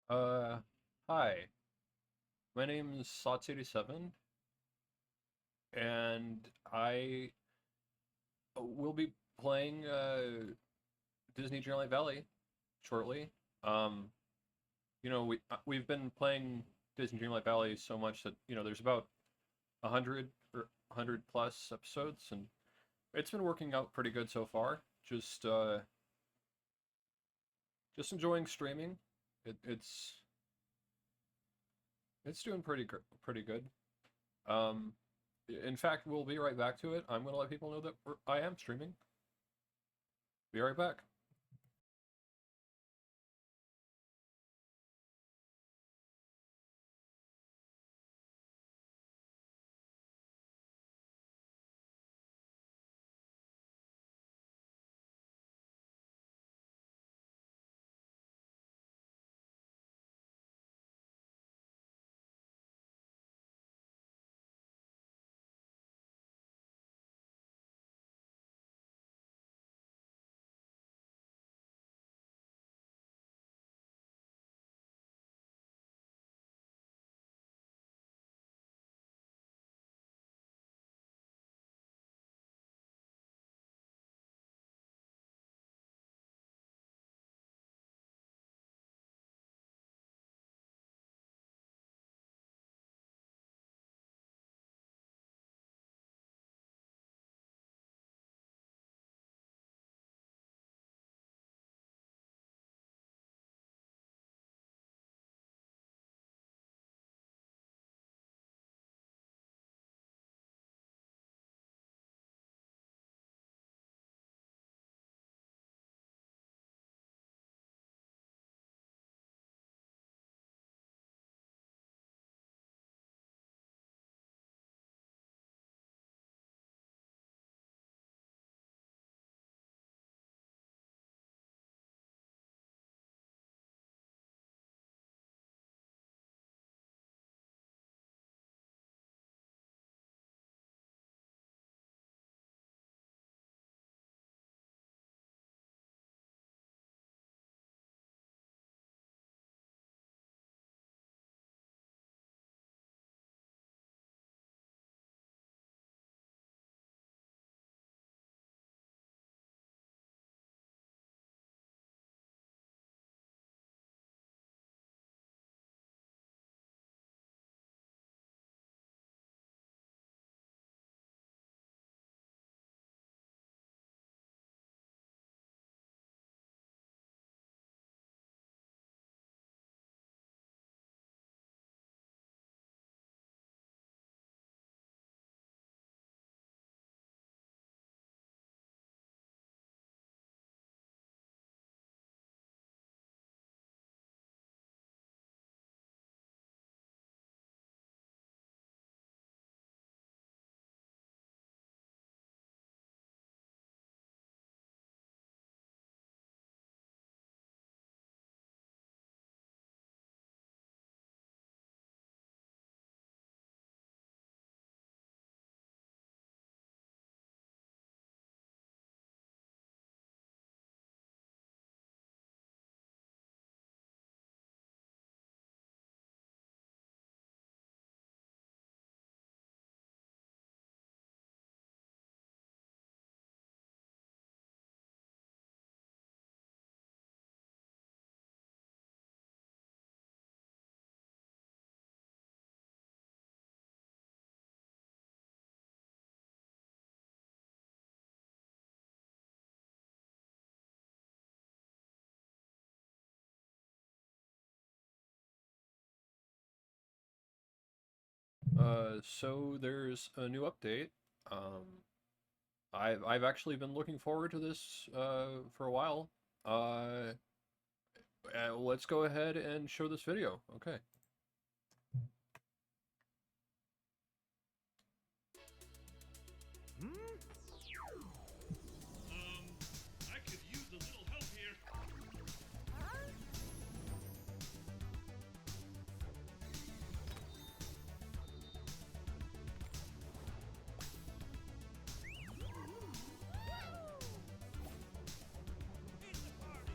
Uh, Hi. My name is Slots87, and I will be playing Disney Dreamlight Valley shortly. Um, we've been playing Disney Dreamlight Valley so much that there's about 100 plus episodes, and it's been working out pretty good so far. Just enjoying streaming. It's doing pretty good. Um, in fact, we'll be right back to it. I'm gonna let people know that I am streaming. Be right back. So there's a new update. Um, I've actually been looking forward to this for a while. Uh, let's go ahead and show this video. Okay. I could use a little help here. Pizza party!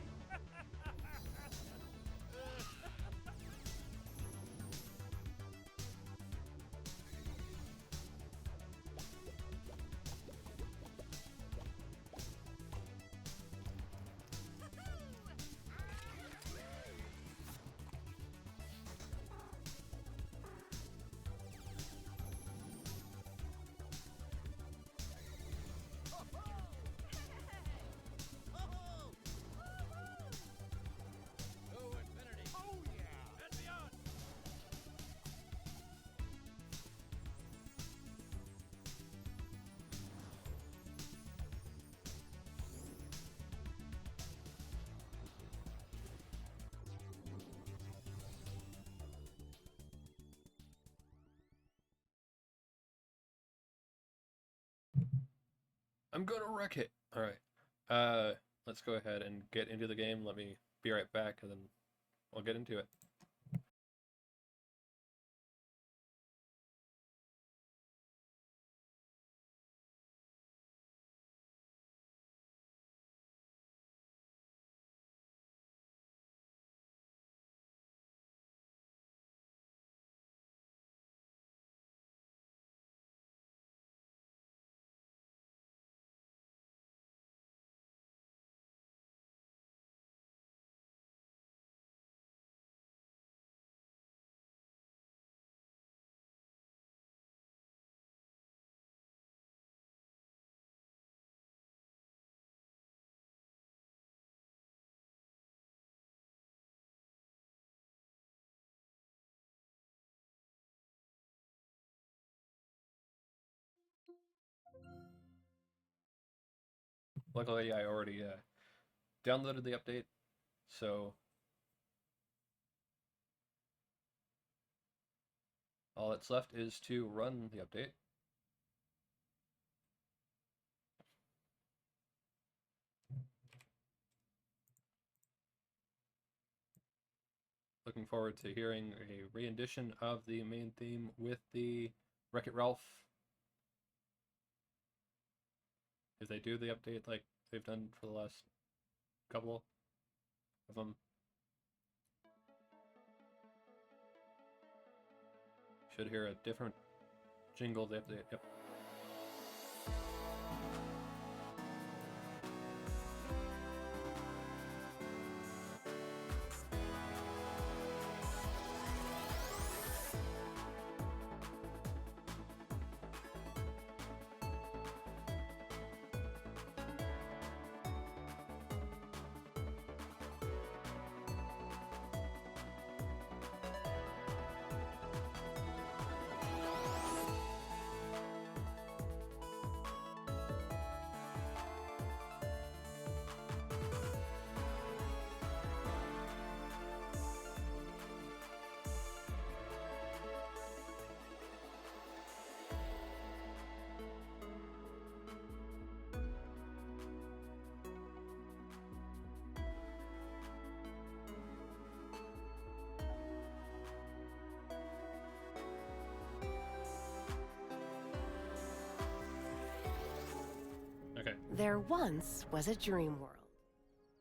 I'm gonna wreck it. All right. Let's go ahead and get into the game. Let me be right back, and then I'll get into it. Luckily, I already downloaded the update, so all that's left is to run the update. Looking forward to hearing a rendition of the main theme with the Wreck-It Ralph. If they do the update like they've done for the last couple of them. Should hear a different jingle the update. Yep. Okay. There once was a dream world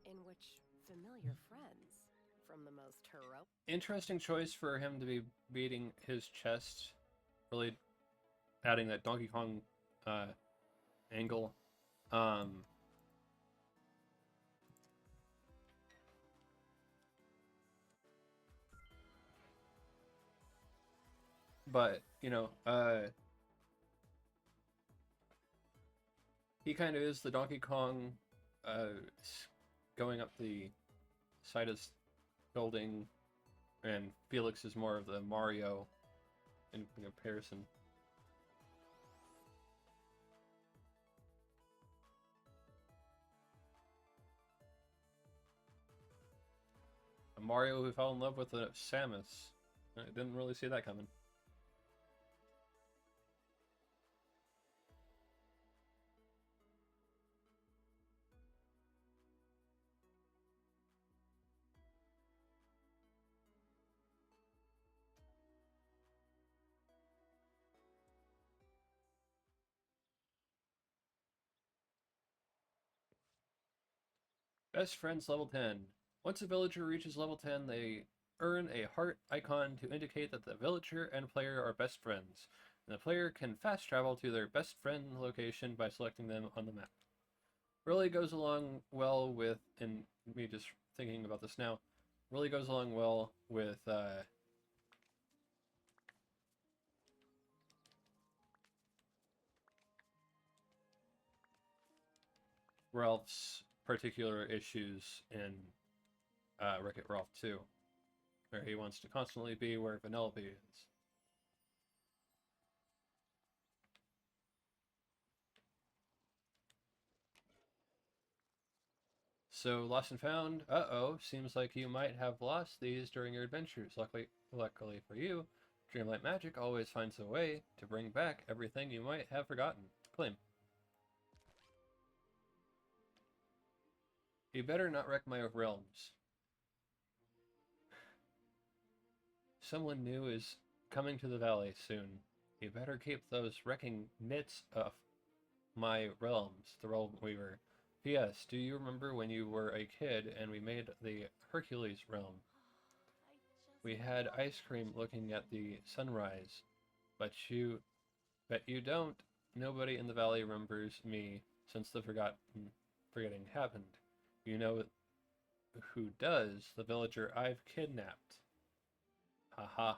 in which familiar friends from the most heroic. Interesting choice for him to be beating his chest, really adding that Donkey Kong angle. But, you know, he kind of is the Donkey Kong going up the side of building, and Felix is more of the Mario in comparison. A Mario who fell in love with a Samus. I didn't really see that coming. Best Friends level 10. Once a villager reaches level 10, they earn a heart icon to indicate that the villager and player are best friends. And the player can fast travel to their best friend location by selecting them on the map. Really goes along well with, and me just thinking about this now, really goes along well with Ralph's particular issues in Wreck-It Ralph 2, where he wants to constantly be where Vanellope is. So, Lost and Found, uh-oh, seems like you might have lost these during your adventures. Luckily for you, Dreamlight Magic always finds a way to bring back everything you might have forgotten. Claim. You better not wreck my realms. Someone new is coming to the valley soon. You better keep those wrecking nits off my realms, the realm weaver. P.S. Do you remember when you were a kid and we made the Hercules realm? We had ice cream looking at the sunrise, but you bet you don't. Nobody in the valley remembers me since the forgetting happened. You know who does? The villager I've kidnapped. Haha.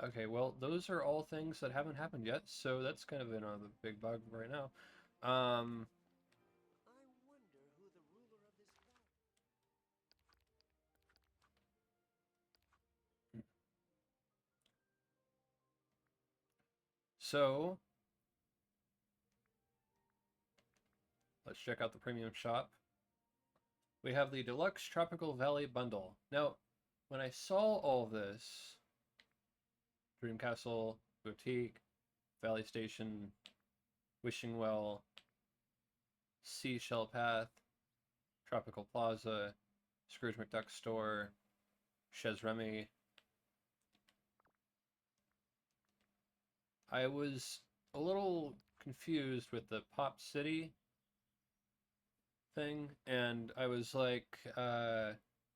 Okay, well, those are all things that haven't happened yet, so that's kind of the big bug right now. So, let's check out the premium shop. We have the Deluxe Tropical Valley Bundle. Now, when I saw all this, Dream Castle, Boutique, Valley Station, Wishing Well, Seashell Path, Tropical Plaza, Scrooge McDuck Store, Chez Remy. I was a little confused with the Pop City thing, and I was like,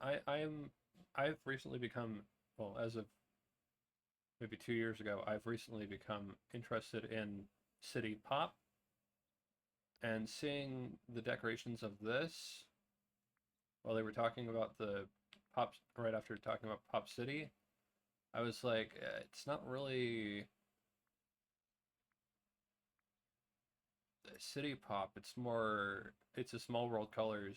I've recently become, well, as of maybe 2 years ago, I've recently become interested in city pop, and seeing the decorations of this while they were talking about the pop right after talking about Pop City, I was like, it's not really city pop, it's a small world colors.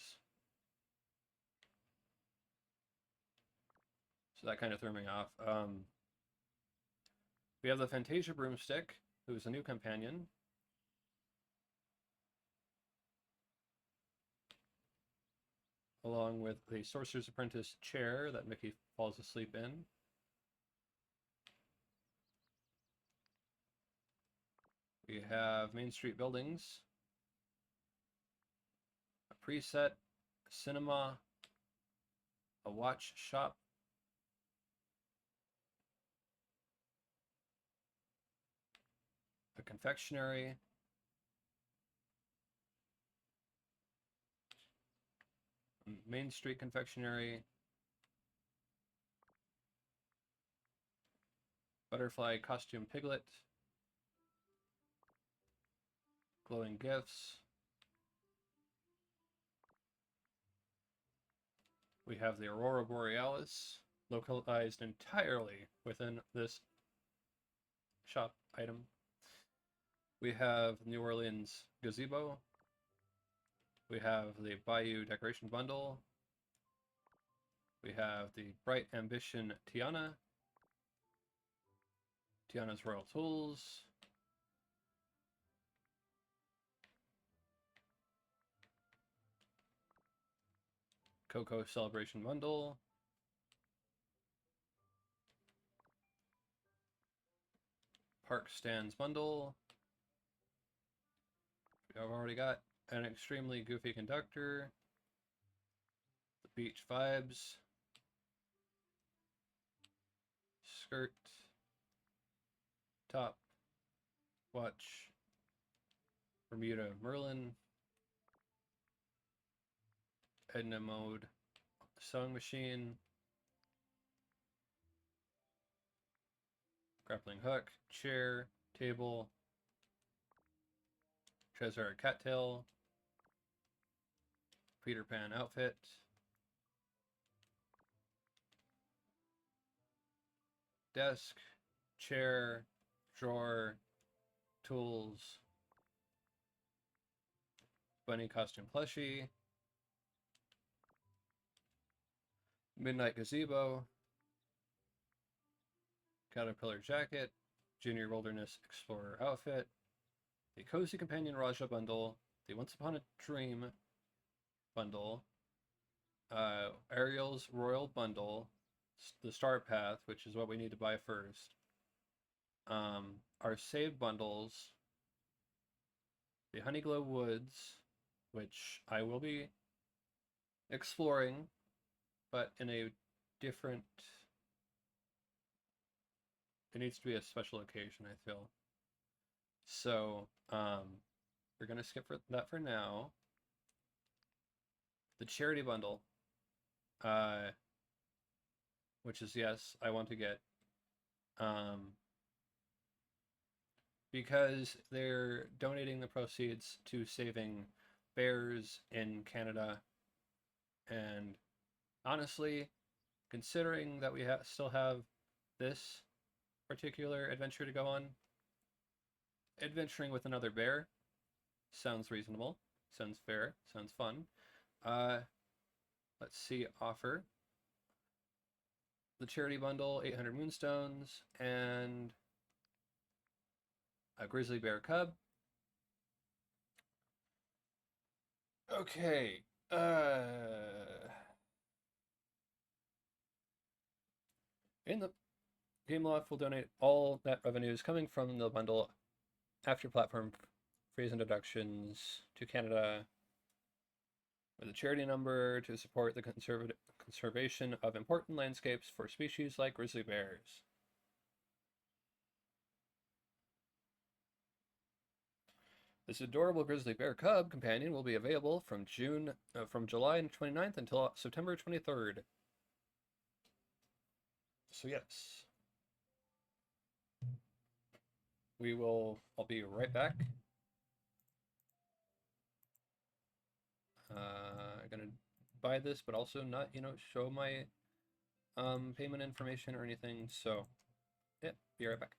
So that kind of threw me off. We have the Fantasia Broomstick, who's a new companion. Along with the Sorcerer's Apprentice chair that Mickey falls asleep in. We have Main Street Buildings, a preset, a cinema, a watch shop, a confectionery, Main Street Confectionery, Butterfly Costume Piglet, Glowing Gifts. We have the Aurora Borealis, localized entirely within this shop item. We have New Orleans Gazebo. We have the Bayou Decoration Bundle. We have the Bright Ambition Tiana. Tiana's Royal Tools. Coco Celebration Bundle. Park Stands Bundle. I've already got an extremely goofy conductor. The Beach Vibes. Skirt. Top. Watch. Bermuda Merlin. Edna Mode Sewing Machine. Grappling hook. Chair. Table. Treasure Cattail. Peter Pan outfit. Desk. Chair. Drawer. Tools. Bunny costume plushie. Midnight Gazebo. Caterpillar jacket. Junior Wilderness Explorer outfit. The Cozy Companion Raja bundle. The Once Upon a Dream bundle. Ariel's Royal Bundle, the Star Path, which is what we need to buy first. Our save bundles, the Honeyglow Woods, which I will be exploring, but in a different. It needs to be a special occasion, I feel. So, we're gonna skip that for now. The charity bundle, which is yes, I want to get, because they're donating the proceeds to saving bears in Canada, and honestly, considering that we still have this particular adventure to go on, adventuring with another bear sounds reasonable, sounds fair, sounds fun. Let's see, offer. The charity bundle, 800 moonstones, and a grizzly bear cub. Okay. In the Gameloft will donate all net revenues coming from the bundle after platform phase introductions to Canada with a charity number to support the conservation of important landscapes for species like grizzly bears. This adorable grizzly bear cub companion will be available from July 29th until September 23rd. So yes, I'll be right back. I'm gonna buy this, but also not, show my payment information or anything. So yeah, be right back.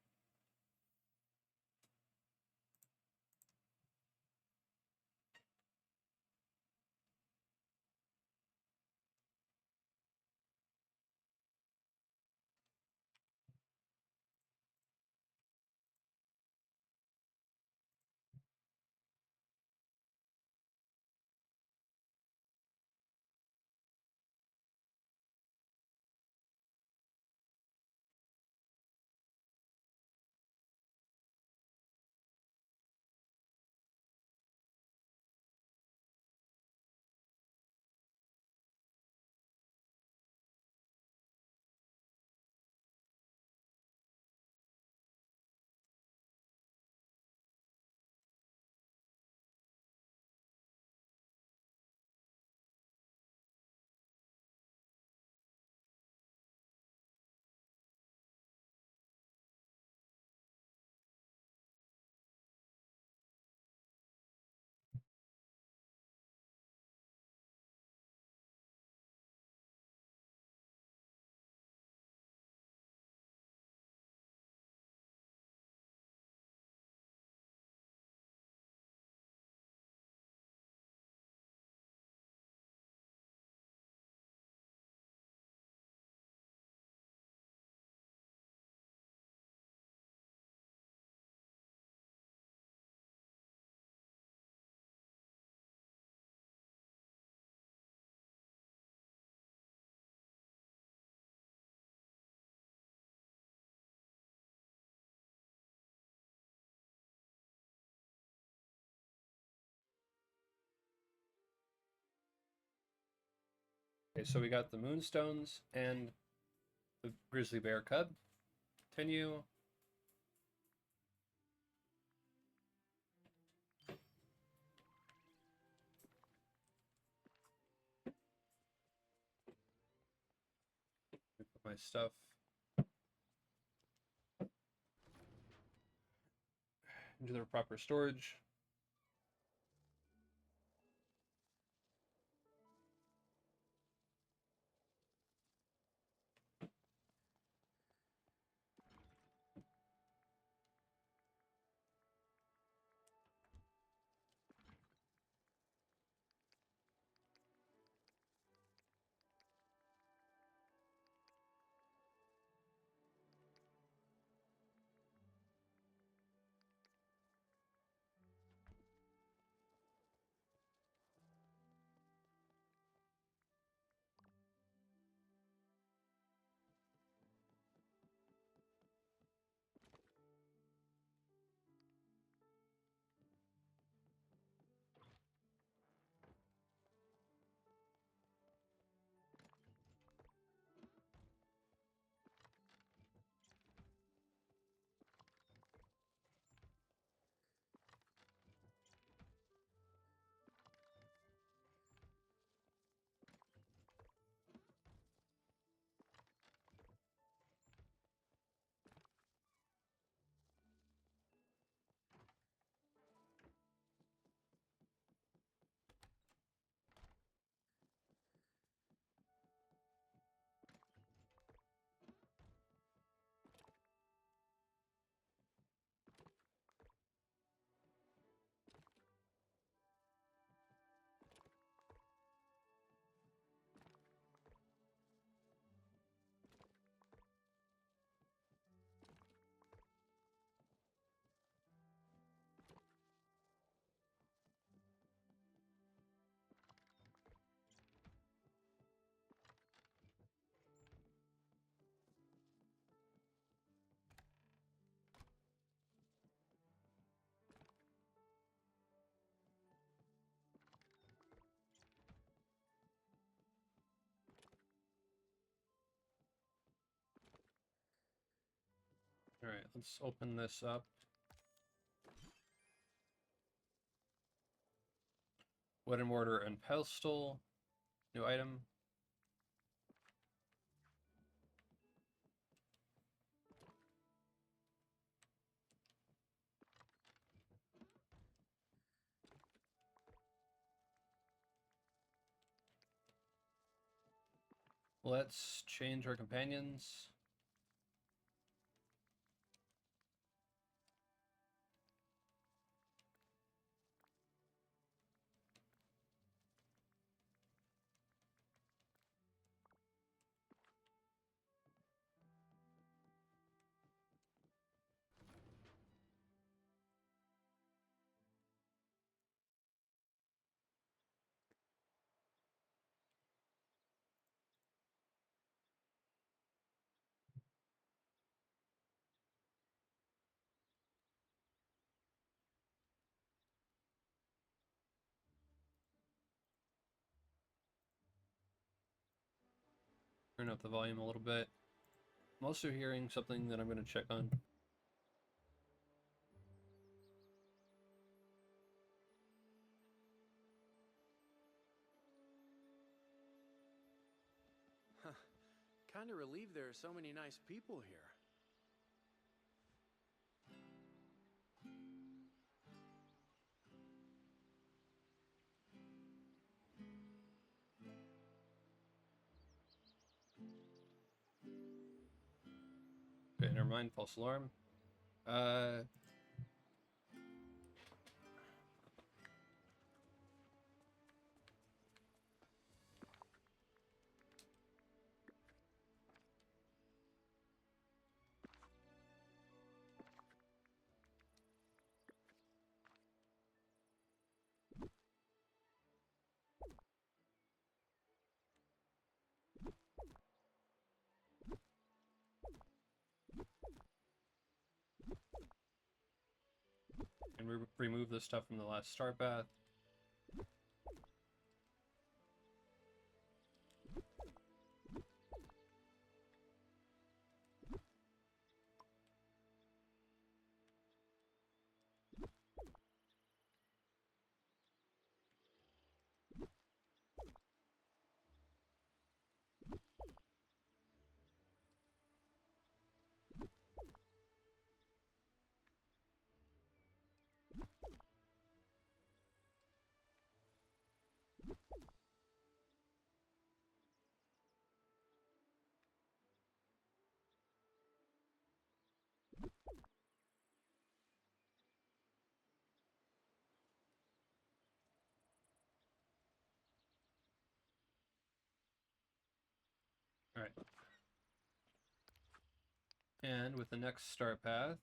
Okay, so we got the moonstones and the grizzly bear cub. Continue. Put my stuff into their proper storage. Alright, let's open this up. Wood and mortar and pestle. New item. Let's change our companions. Turn up the volume a little bit. I'm also hearing something that I'm going to check on. Kinda relieved there are so many nice people here. Okay, never mind. False alarm. And remove the stuff from the last start path. Alright. And with the next start path,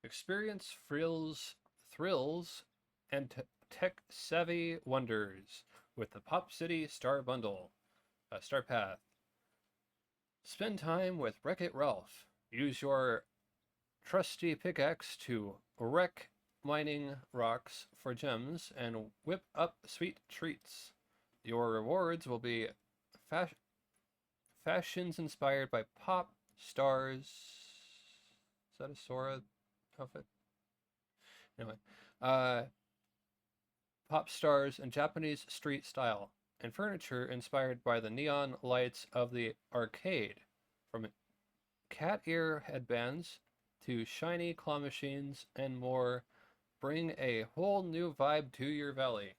experience thrills, and tech-savvy wonders with the Pop City Star Bundle. Star Path. Spend time with Wreck-It Ralph. Use your trusty pickaxe to wreck mining rocks for gems and whip up sweet treats. Your rewards will be fashions inspired by pop stars. Is that a Sora outfit? Anyway, pop stars and Japanese street style, and furniture inspired by the neon lights of the arcade, from cat ear headbands to shiny claw machines and more. Bring a whole new vibe to your valley.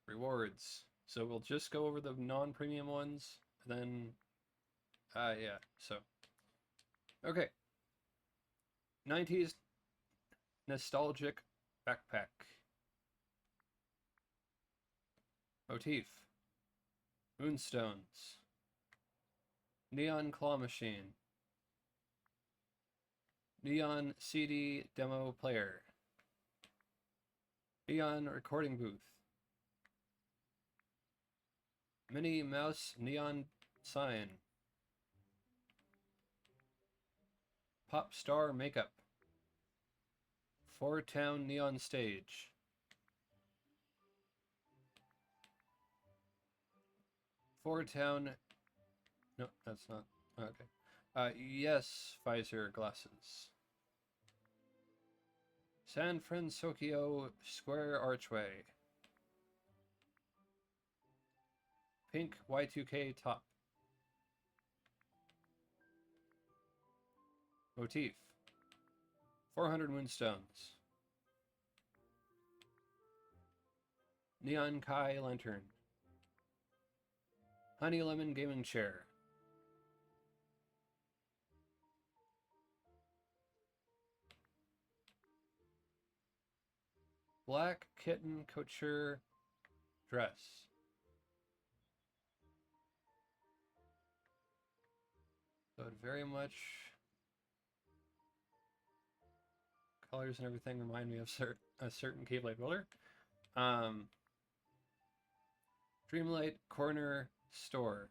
Rewards. So we'll just go over the non-premium ones, then yeah, so okay. 90s nostalgic backpack. Motif. Moonstones. Neon claw machine. Neon CD demo player. Neon recording booth. Minnie Mouse neon sign. Pop star makeup. Four Town neon stage. Ford Town. No, that's not. Okay. Yes, visor glasses. San Francisco Square Archway. Pink Y2K top. Motif. 400 moonstones. Neon Kai lantern. Honey lemon gaming chair. Black kitten couture dress. So it very much colors and everything remind me of a certain Keyblade builder. Dreamlight Corner Store.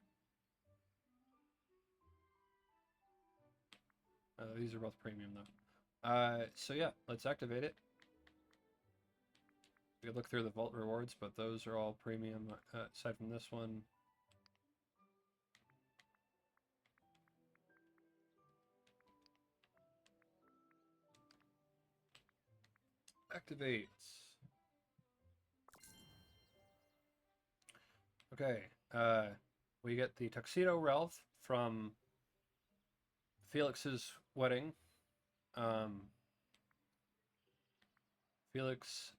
These are both premium though. So yeah, let's activate it. We could look through the vault rewards, but those are all premium aside from this one. Activate. Okay, we get the Tuxedo Ralph from Felix's wedding. Felix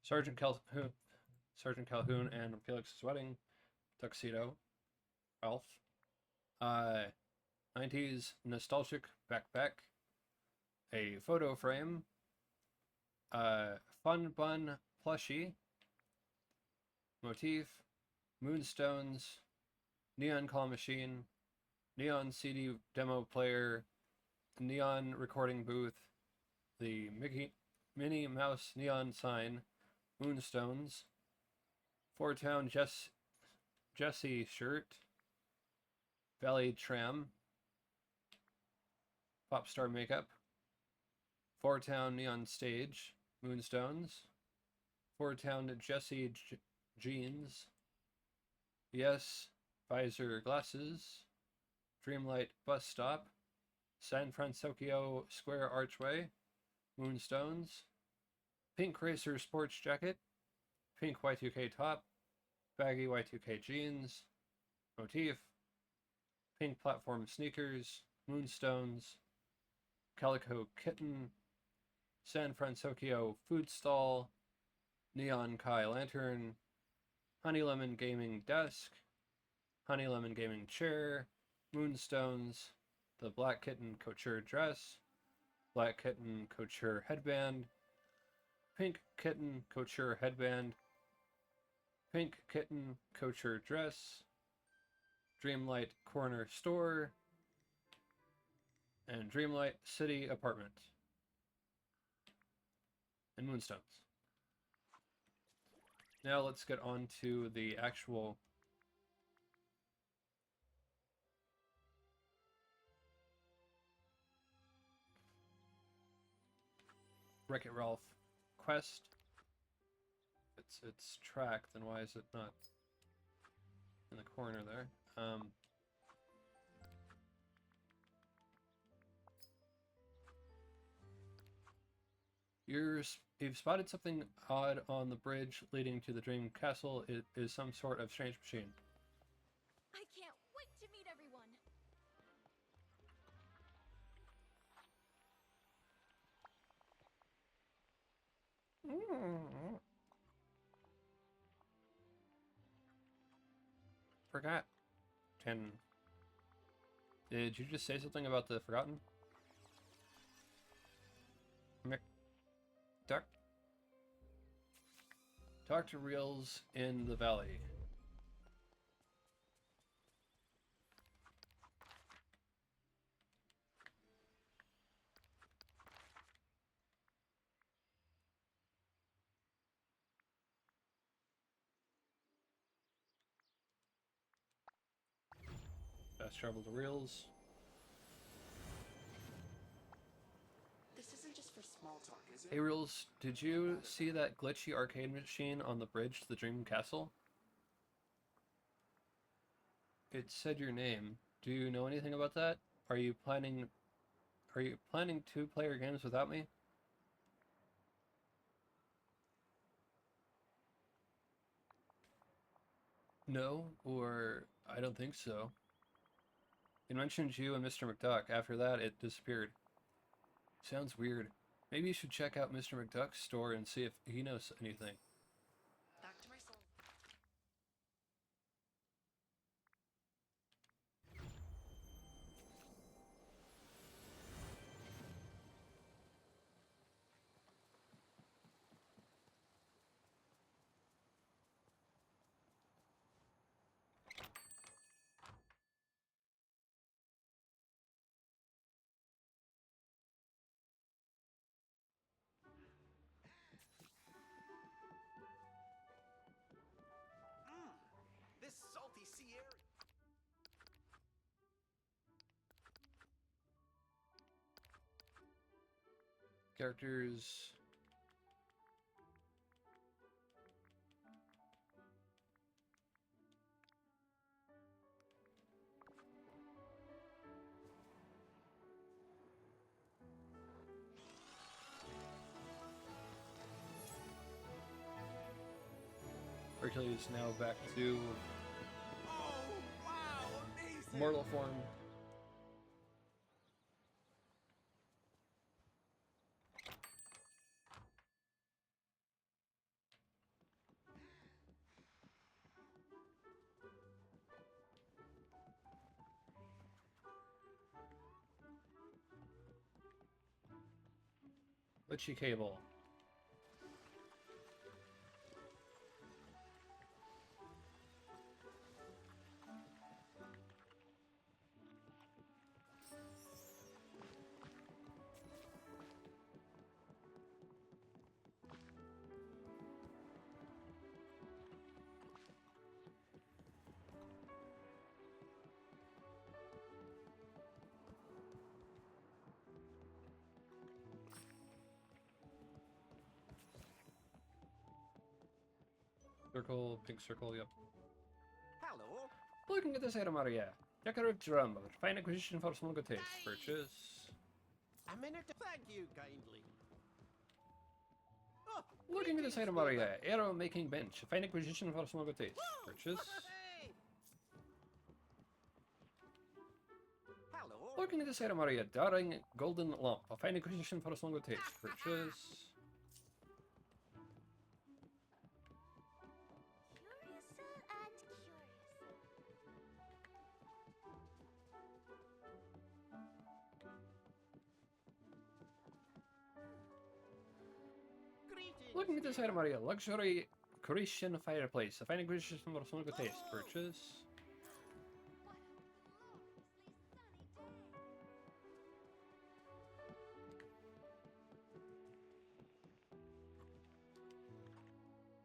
Sergeant Calhoun and Felix's wedding tuxedo, Ralph. 90s nostalgic backpack, a photo frame, fun bun plushie, motif, moonstones, neon claw machine, neon CD demo player, neon recording booth, the Minnie Mouse neon sign, moonstones, Four Town Jesse shirt, Valley tram, Popstar makeup, Four Town neon stage, moonstones, Four Town Jesse jeans, yes visor glasses, Dreamlight bus stop, San Francisco Square archway, moonstones, pink racer sports jacket, pink Y2K top, baggy Y2K jeans, motif, pink platform sneakers, moonstones, calico kitten, San Francisco food stall, neon Kai lantern, honey lemon gaming desk, honey lemon gaming chair, moonstones, the black kitten couture dress, black kitten couture headband, pink kitten couture headband, pink kitten couture dress, Dreamlight corner store, and Dreamlight city apartment, and moonstones. Now let's get on to the actual Wreck-It Ralph quest. If it's tracked, then why is it not in the corner there? You've spotted something odd on the bridge leading to the Dream Castle. It is some sort of strange machine. I can't wait to meet everyone. Forgot. Did you just say something about the Forgotten? Duck. Talk to Reels in the valley. fast travel to Reels. This isn't just for small talk, is it? Hey Reels, did you see that glitchy arcade machine on the bridge to the Dream Castle? It said your name. Do you know anything about that? Are you planning two-player games without me? No, or I don't think so. It mentioned you and Mr. McDuck. After that, it disappeared. Sounds weird. Maybe you should check out Mr. McDuck's store and see if he knows anything. Back to my soul. This salty sea air. Characters... Hercules now back to Oh, wow, amazing! mortal form. Glitchy cable. Circle, pink circle, yep. Hello. Looking at this item, Maria. Decorative drum, fine acquisition for small good taste. Purchase. A minute. Thank you kindly. Oh, Looking at this item, Maria. Arrow making bench, fine acquisition for small good taste. Purchase. Hey. Hello. Looking at this item, Maria. Darting golden lamp, a fine acquisition for small good taste. Purchase. Curiouser and curious. Greetings. Looking at this item, Maria. Luxury Croatian fireplace, a fine acquisition for small good taste. Purchase.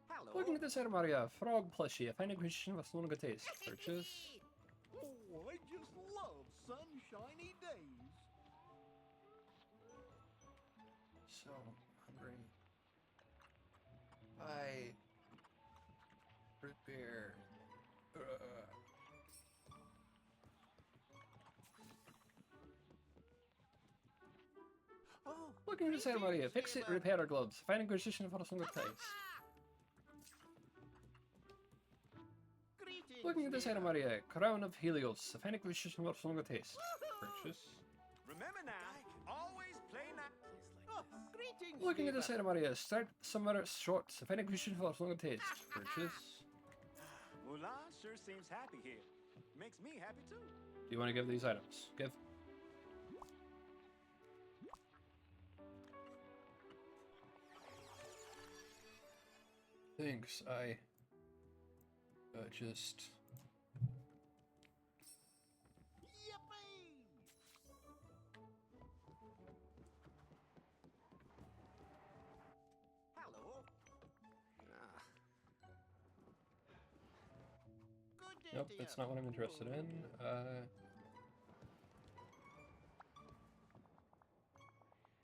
Hello. Looking at this item, Maria. Frog plushie, a fine acquisition for small good taste. Purchase. Oh, I just love sunshiny days. So hungry. I root beer. Oh, Looking at this item, Maria. Fix it, repair gloves. Fine acquisition for a single taste. greetings. Looking at this item, Maria. Crown of Helios. Fine acquisition for a single taste. Purchase. Remember now, always play nice. Oh, greetings. Looking at this neighbor. item, Maria. Start summer shorts. Fine acquisition for a single taste. Purchase. Mulan sure seems happy here. Makes me happy too. Do you want to give these items? Give. Thanks, I just... Yippee! Hello. Ah. Good day Nope, to that's you. not what I'm interested in.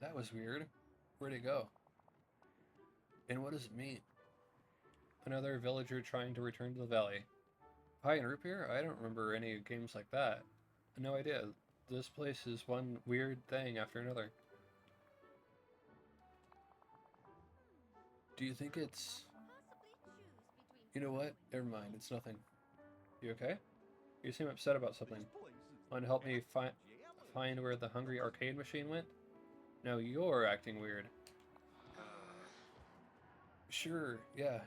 That was weird. Where'd it go? And what does it mean? Another villager trying to return to the valley. Pie and root beer? I don't remember any games like that. No idea. This place is one weird thing after another. Do you think it's... You know what? Never mind, it's nothing. You okay? You seem upset about something. Want to help me find where the hungry arcade machine went? No, you're acting weird. Sure, yeah.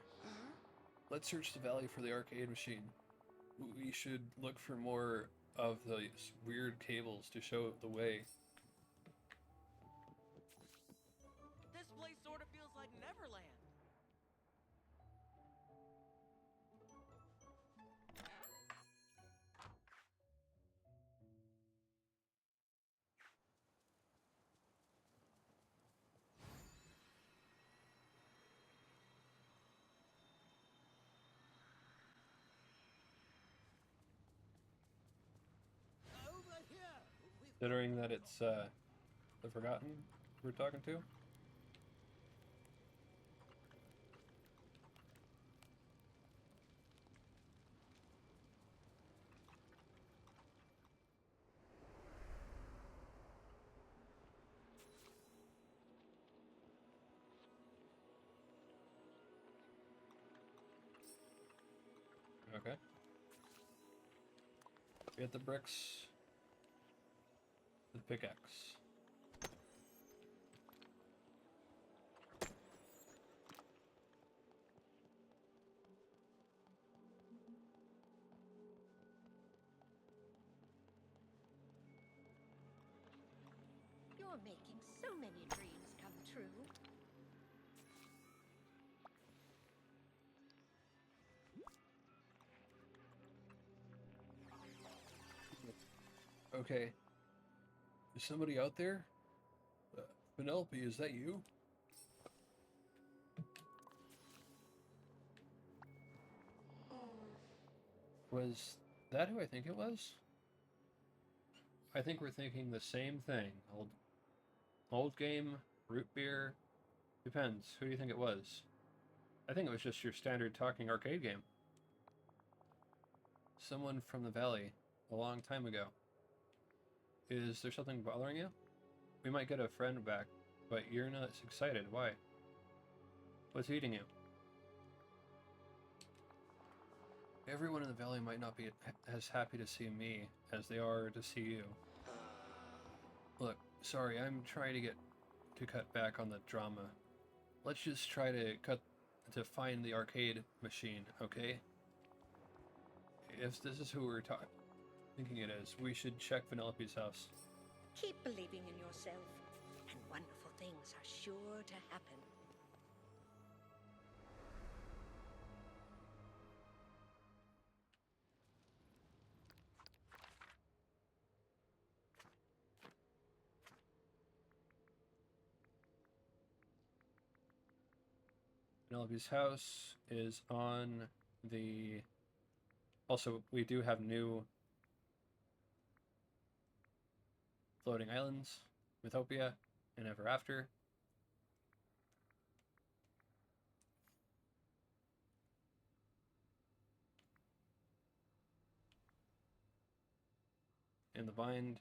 Let's search the valley for the arcade machine. We should look for more of those weird cables to show the way. This place sort of feels like Neverland. Over here. Considering that it's the Forgotten we're talking to. Okay. Get the bricks. The pickaxe. You're making so many dreams come true. Okay. Is somebody out there? Penelope, is that you? Was that who I think it was? I think we're thinking the same thing. Old game, root beer. Depends. Who do you think it was? I think it was just your standard talking arcade game. Someone from the valley, a long time ago. Is there something bothering you? We might get a friend back, but you're not excited. Why? What's eating you? Everyone in the valley might not be as happy to see me as they are to see you. Look, sorry, I'm trying to cut back on the drama. Let's just try to find the arcade machine, okay? If this is who we're thinking it is, we should check Penelope's house. Keep believing in yourself, and wonderful things are sure to happen. Penelope's house is on the... Also, we do have new floating islands, Mythopia, and Ever After. In the bind.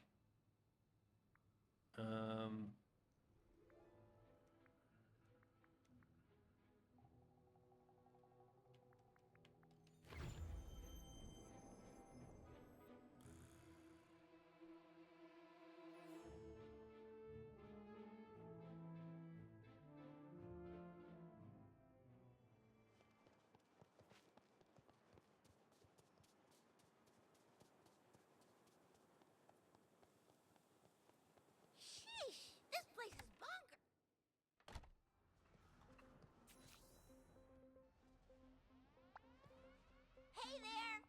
Sheesh, this place is bonkers. Hey there.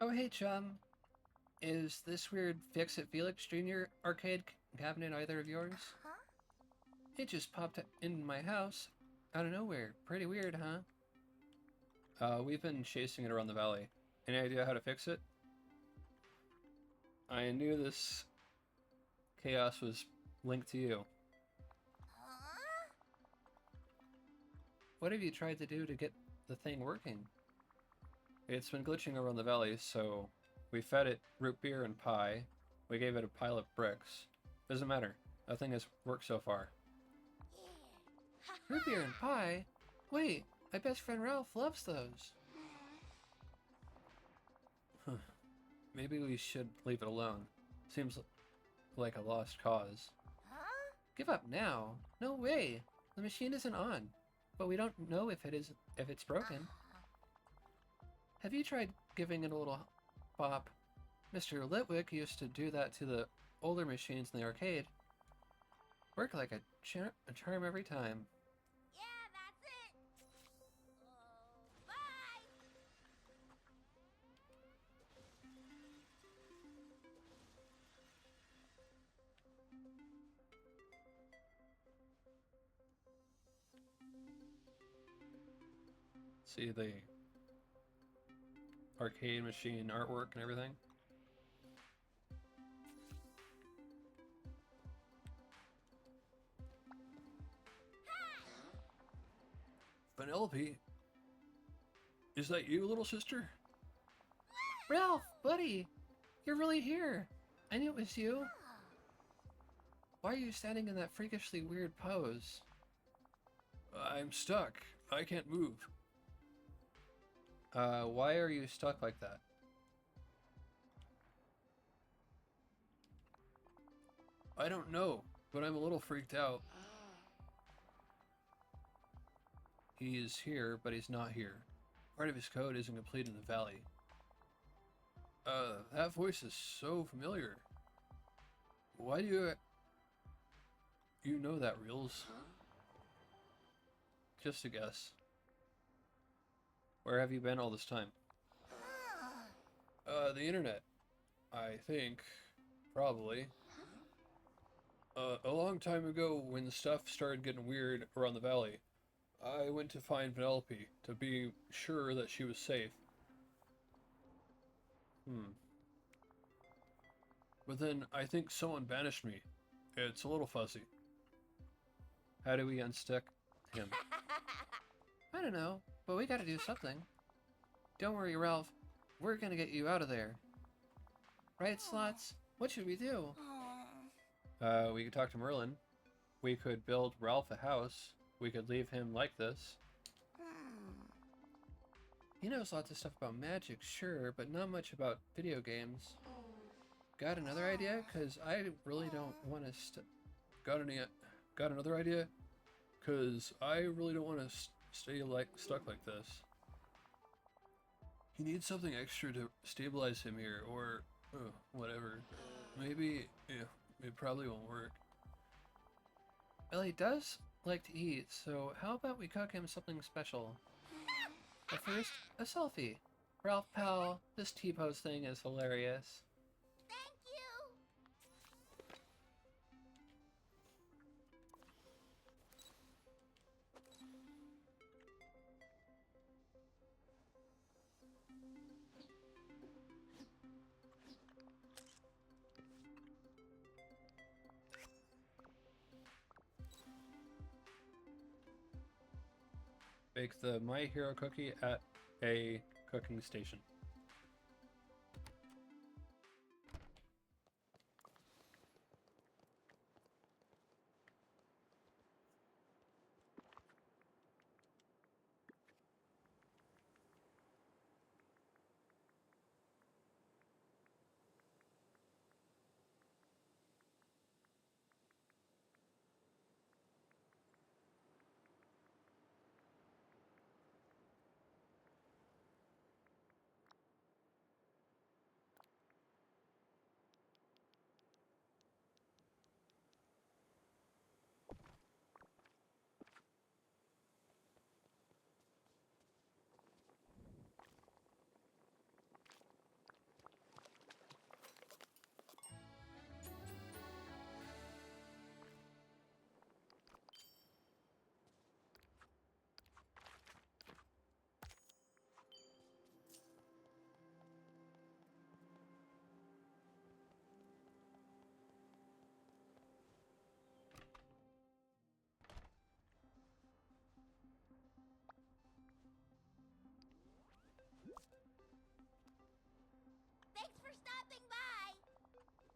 Oh, hey, chum. Is this weird Fix-It Felix Jr. arcade cabinet either of yours? Huh? It just popped in my house out of nowhere. Pretty weird, huh? We've been chasing it around the valley. Any idea how to fix it? I knew this chaos was linked to you. what have you tried to do to get the thing working? It's been glitching around the valley, so we fed it root beer and pie. We gave it a pile of bricks. Doesn't matter. Nothing has worked so far. Root beer and pie? Wait, my best friend Ralph loves those. Maybe we should leave it alone. Seems like a lost cause. Give up now? No way. The machine isn't on, but we don't know if it's broken. Have you tried giving it a little bop? Mr. Litwick used to do that to the older machines in the arcade. Worked like a charm every time. Yeah, that's it. Bye. See the arcade machine artwork and everything. Penelope? Is that you, little sister? Ralph, buddy! You're really here! I knew it was you. Why are you standing in that freakishly weird pose? I'm stuck. I can't move. Why are you stuck like that? I don't know, but I'm a little freaked out. He is here, but he's not here. Part of his code isn't complete in the valley. That voice is so familiar. Why do you know that, Reels? Just a guess. Where have you been all this time? The internet. I think. Probably. A long time ago, when stuff started getting weird around the valley, I went to find Penelope to be sure that she was safe. But then I think someone banished me. It's a little fuzzy. How do we unstick him? I don't know, but we gotta do something. Don't worry, Ralph. We're gonna get you out of there. Right, Slots? What should we do? We could talk to Merlin. We could build Ralph a house. We could leave him like this. He knows lots of stuff about magic, sure, but not much about video games. Got another idea? Cause I really don't want to Got another idea? Cause I really don't want to stay stuck like this. He needs something extra to stabilize him here, or whatever. Maybe, yeah, it probably won't work. Well, he does like to eat, so how about we cook him something special? But first, a selfie. Ralph pal, this T-pose thing is hilarious. Thank you. Bake the My Hero cookie at a cooking station.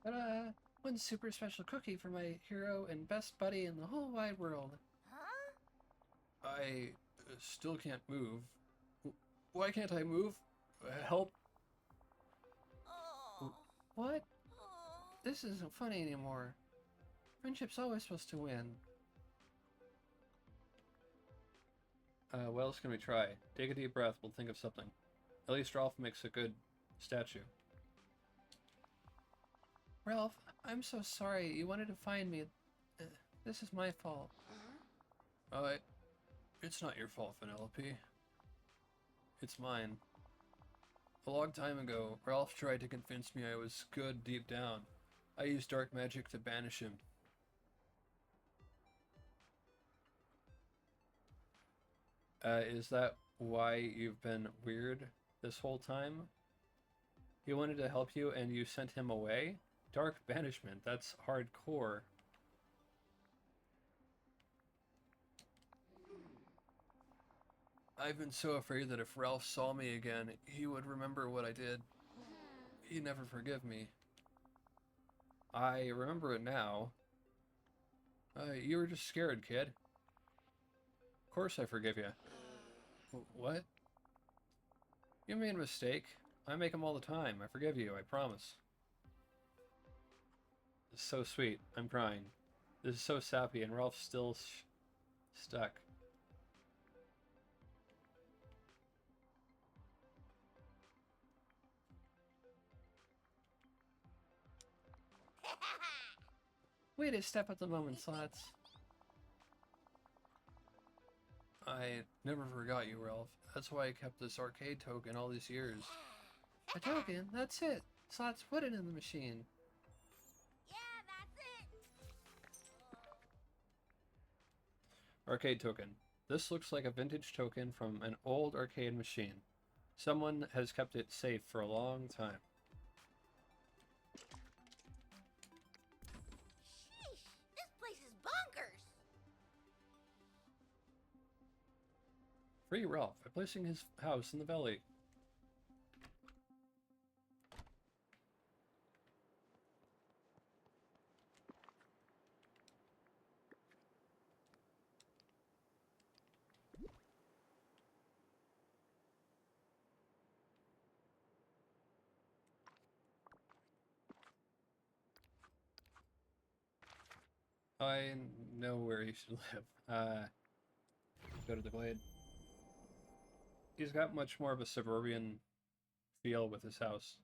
Ta-da! One super special cookie for my hero and best buddy in the whole wide world. Huh? I still can't move. Why can't I move? Help! Oh. What? Oh. This isn't funny anymore. Friendship's always supposed to win. What else can we try? Take a deep breath, we'll think of something. At least Ralph makes a good statue. Ralph, I'm so sorry. You wanted to find me. This is my fault. It's not your fault, Penelope. It's mine. A long time ago, Ralph tried to convince me I was good deep down. I used dark magic to banish him. Is that why you've been weird this whole time? He wanted to help you and you sent him away? Dark banishment, that's hardcore. I've been so afraid that if Ralph saw me again, he would remember what I did. He'd never forgive me. I remember it now. You were just scared, kid. Of course I forgive you. What? You made a mistake. I make them all the time. I forgive you, I promise. It's so sweet. I'm crying. This is so sappy, and Ralph's still stuck. Way to step at the moment, Slots. I never forgot you, Ralph. That's why I kept this arcade token all these years. A token? That's it. Slots, put it in the machine. Yeah, that's it. Arcade token. This looks like a vintage token from an old arcade machine. Someone has kept it safe for a long time. Sheesh, this place is bonkers. Free Ralph by placing his house in the valley. I know where he should live. Go to the glade. He's got much more of a suburban feel with his house.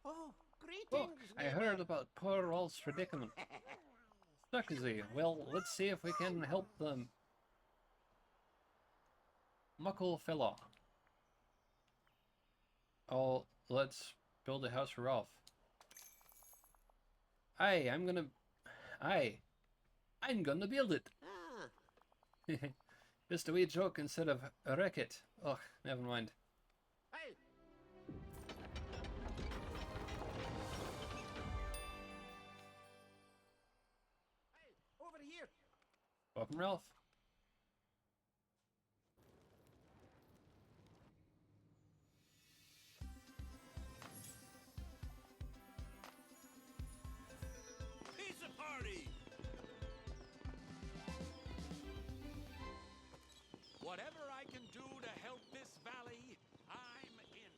Oh, Oh, greetings, I neighbor. heard about poor Rolf's predicament. Stuck is he? Well, let's see if we can help them. Muckle fella. Oh, let's build a house for Rolf. Aye, I'm gonna build it. Ah, Just a wee joke instead of a wreck it. Ugh, never mind. hey, over here. Welcome, Ralph. Pizza party! Whatever I can do to help this valley, I'm in.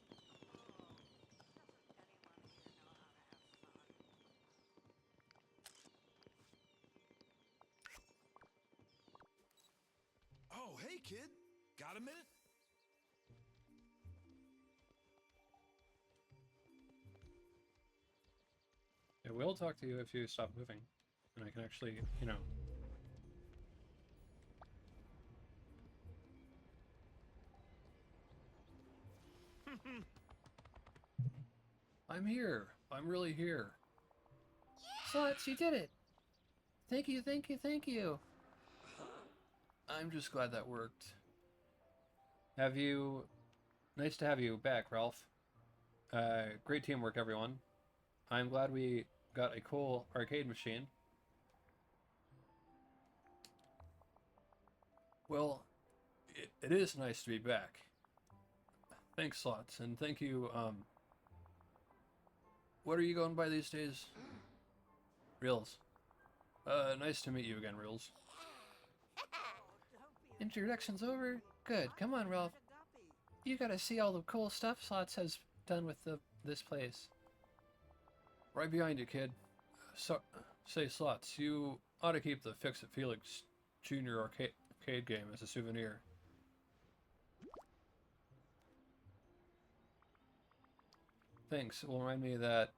Oh, hey, kid. Got a minute? I will talk to you if you stop moving, and I can actually, you know. I'm here. I'm really here. Slots, you did it! Thank you, thank you, thank you! I'm just glad that worked. Nice to have you back, Ralph. Great teamwork, everyone. I'm glad we got a cool arcade machine. Well, it is nice to be back. Thanks, Slots, and thank you, what are you going by these days? Reels. Nice to meet you again, Reels. Introduction's over? Good, come on, Ralph. You gotta see all the cool stuff Slots has done with this place. Right behind you, kid. So, say, Slots, you ought to keep the Fix-It Felix Jr. arcade game as a souvenir. Thanks. It will remind me that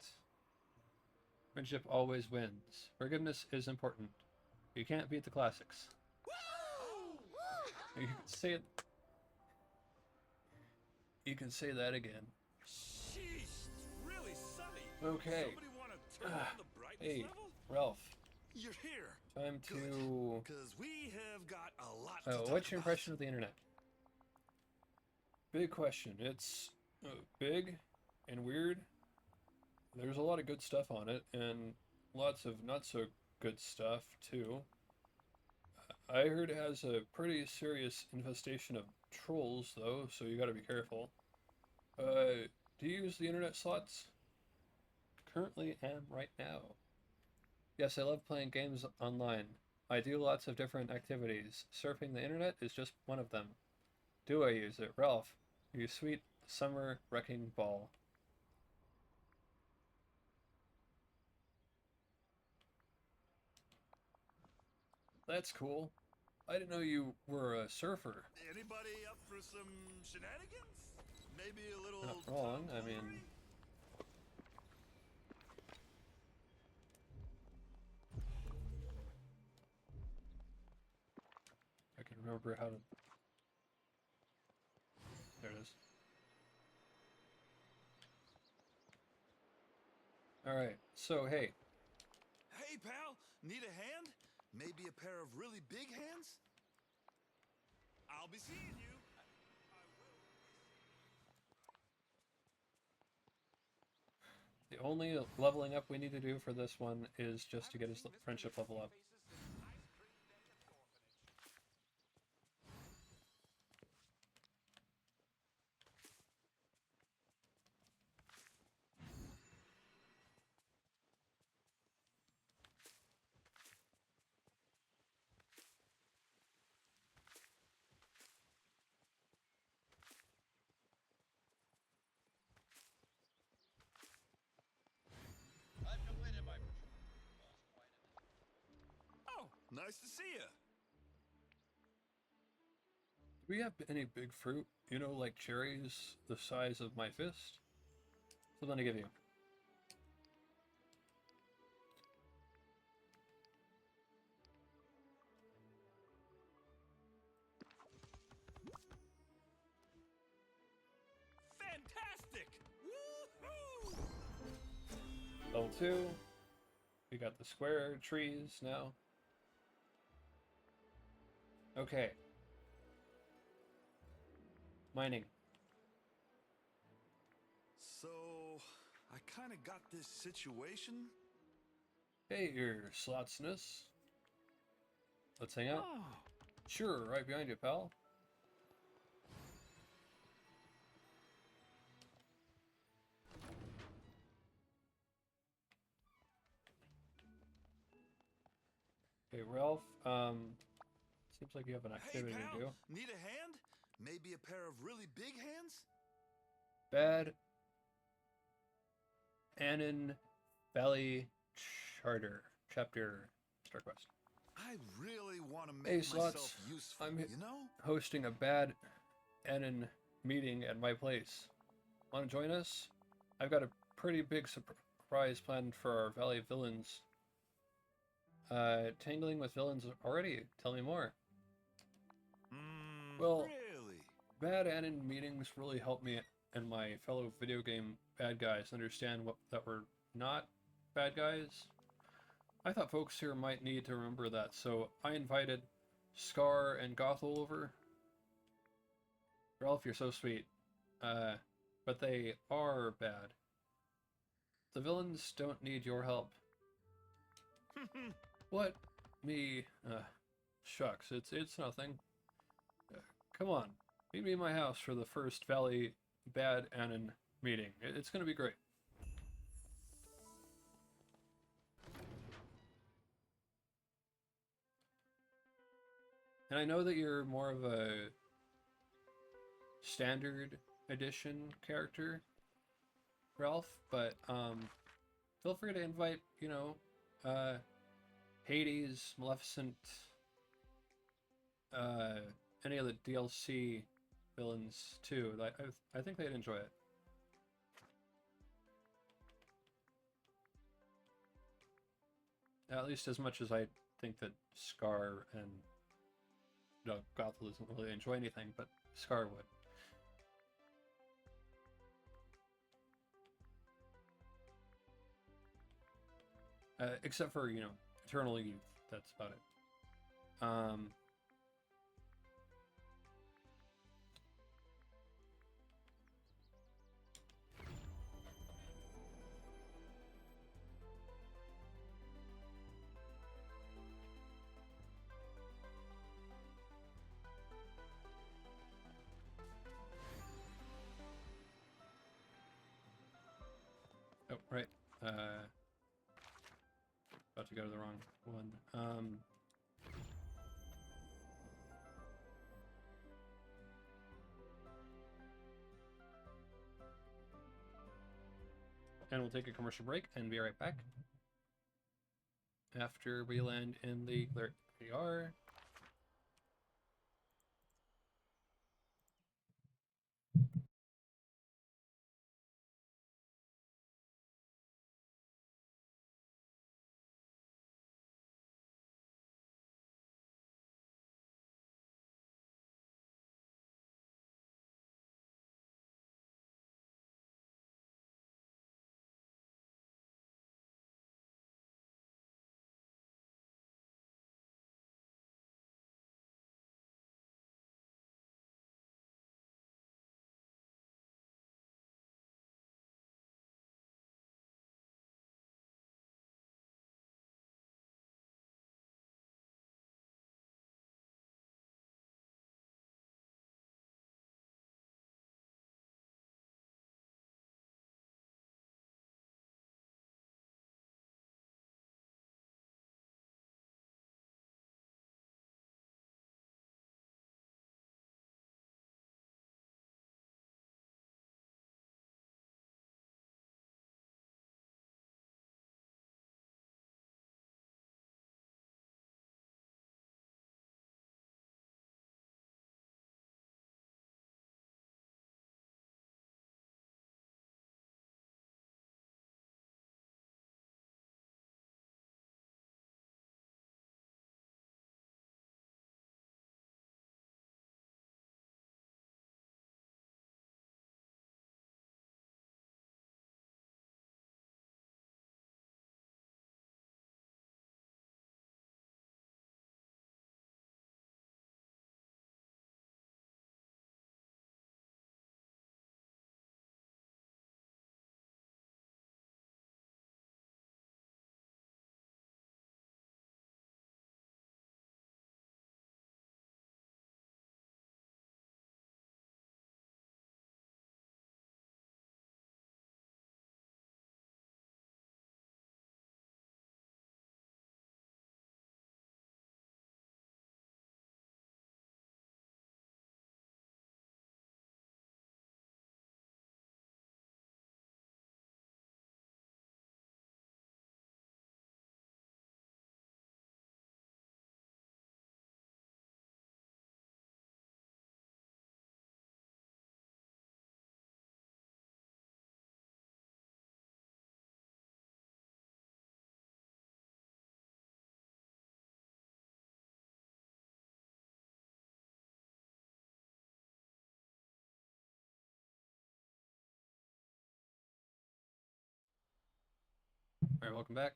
friendship always wins. Forgiveness is important. You can't beat the classics. You can say it. You can say that again. Sheesh, it's really sunny. Okay. Somebody want to turn on the brightness Hey, level? Ralph. You're here. Time to. Because we have got a lot to talk What's your about. impression of the internet? Big question. It's big and weird. There's a lot of good stuff on it, and lots of not so good stuff too. I heard it has a pretty serious infestation of trolls, though, so you gotta be careful. Do you use the internet, Slots? Currently am right now. Yes, I love playing games online. I do lots of different activities. Surfing the internet is just one of them. Do I use it? Ralph, you sweet summer wrecking ball. That's cool. I didn't know you were a surfer. Anybody up for some shenanigans? Maybe a little. Not wrong, I mean. tomfoolery? I can remember how to. There it is. Alright, so hey. Hey, pal, need a hand? Maybe a pair of really big hands? I'll be seeing you. The only leveling up we need to do for this one is just to get his friendship level up. Oh, nice to see you. Do we have any big fruit? You know, like cherries the size of my fist? Something to give you. Level 2. We got the square trees now. Okay. Mining. So, I kind of got this situation. Hey, your Slotsness. Let's hang out. Sure, right behind you, pal. Hey, Ralph. Seems like you have an activity Hey, to do. pal, need a hand? Maybe a pair of really big hands? Bad Annan Valley Charter Chapter Star Quest. I really want to Hey, make Slots. myself useful, I'm you know? hosting a Bad Annan meeting at my place. Want to join us? I've got a pretty big surprise planned for our Valley villains. Tangling with villains already. Tell me more. Well, Really? Bad Annan meetings really help me and my fellow video game bad guys understand that we're not bad guys. I thought folks here might need to remember that, so I invited Scar and Gothel over. Ralph, you're so sweet. But they are bad. The villains don't need your help. What? Me? Shucks, it's nothing. Come on, meet me in my house for the first Valley Bad Annan meeting. It's gonna be great. And I know that you're more of a standard edition character, Ralph, but feel free to invite, you know, Hades, Maleficent, any of the DLC villains too. I think they'd enjoy it. At least as much as I think that Scar and Gothel doesn't really enjoy anything, but Scar would. Except for, you know, Eternal Youth. That's about it. Oh, right. About to go to the wrong one. And we'll take a commercial break and be right back. After we land in the... There we are. Alright, welcome back.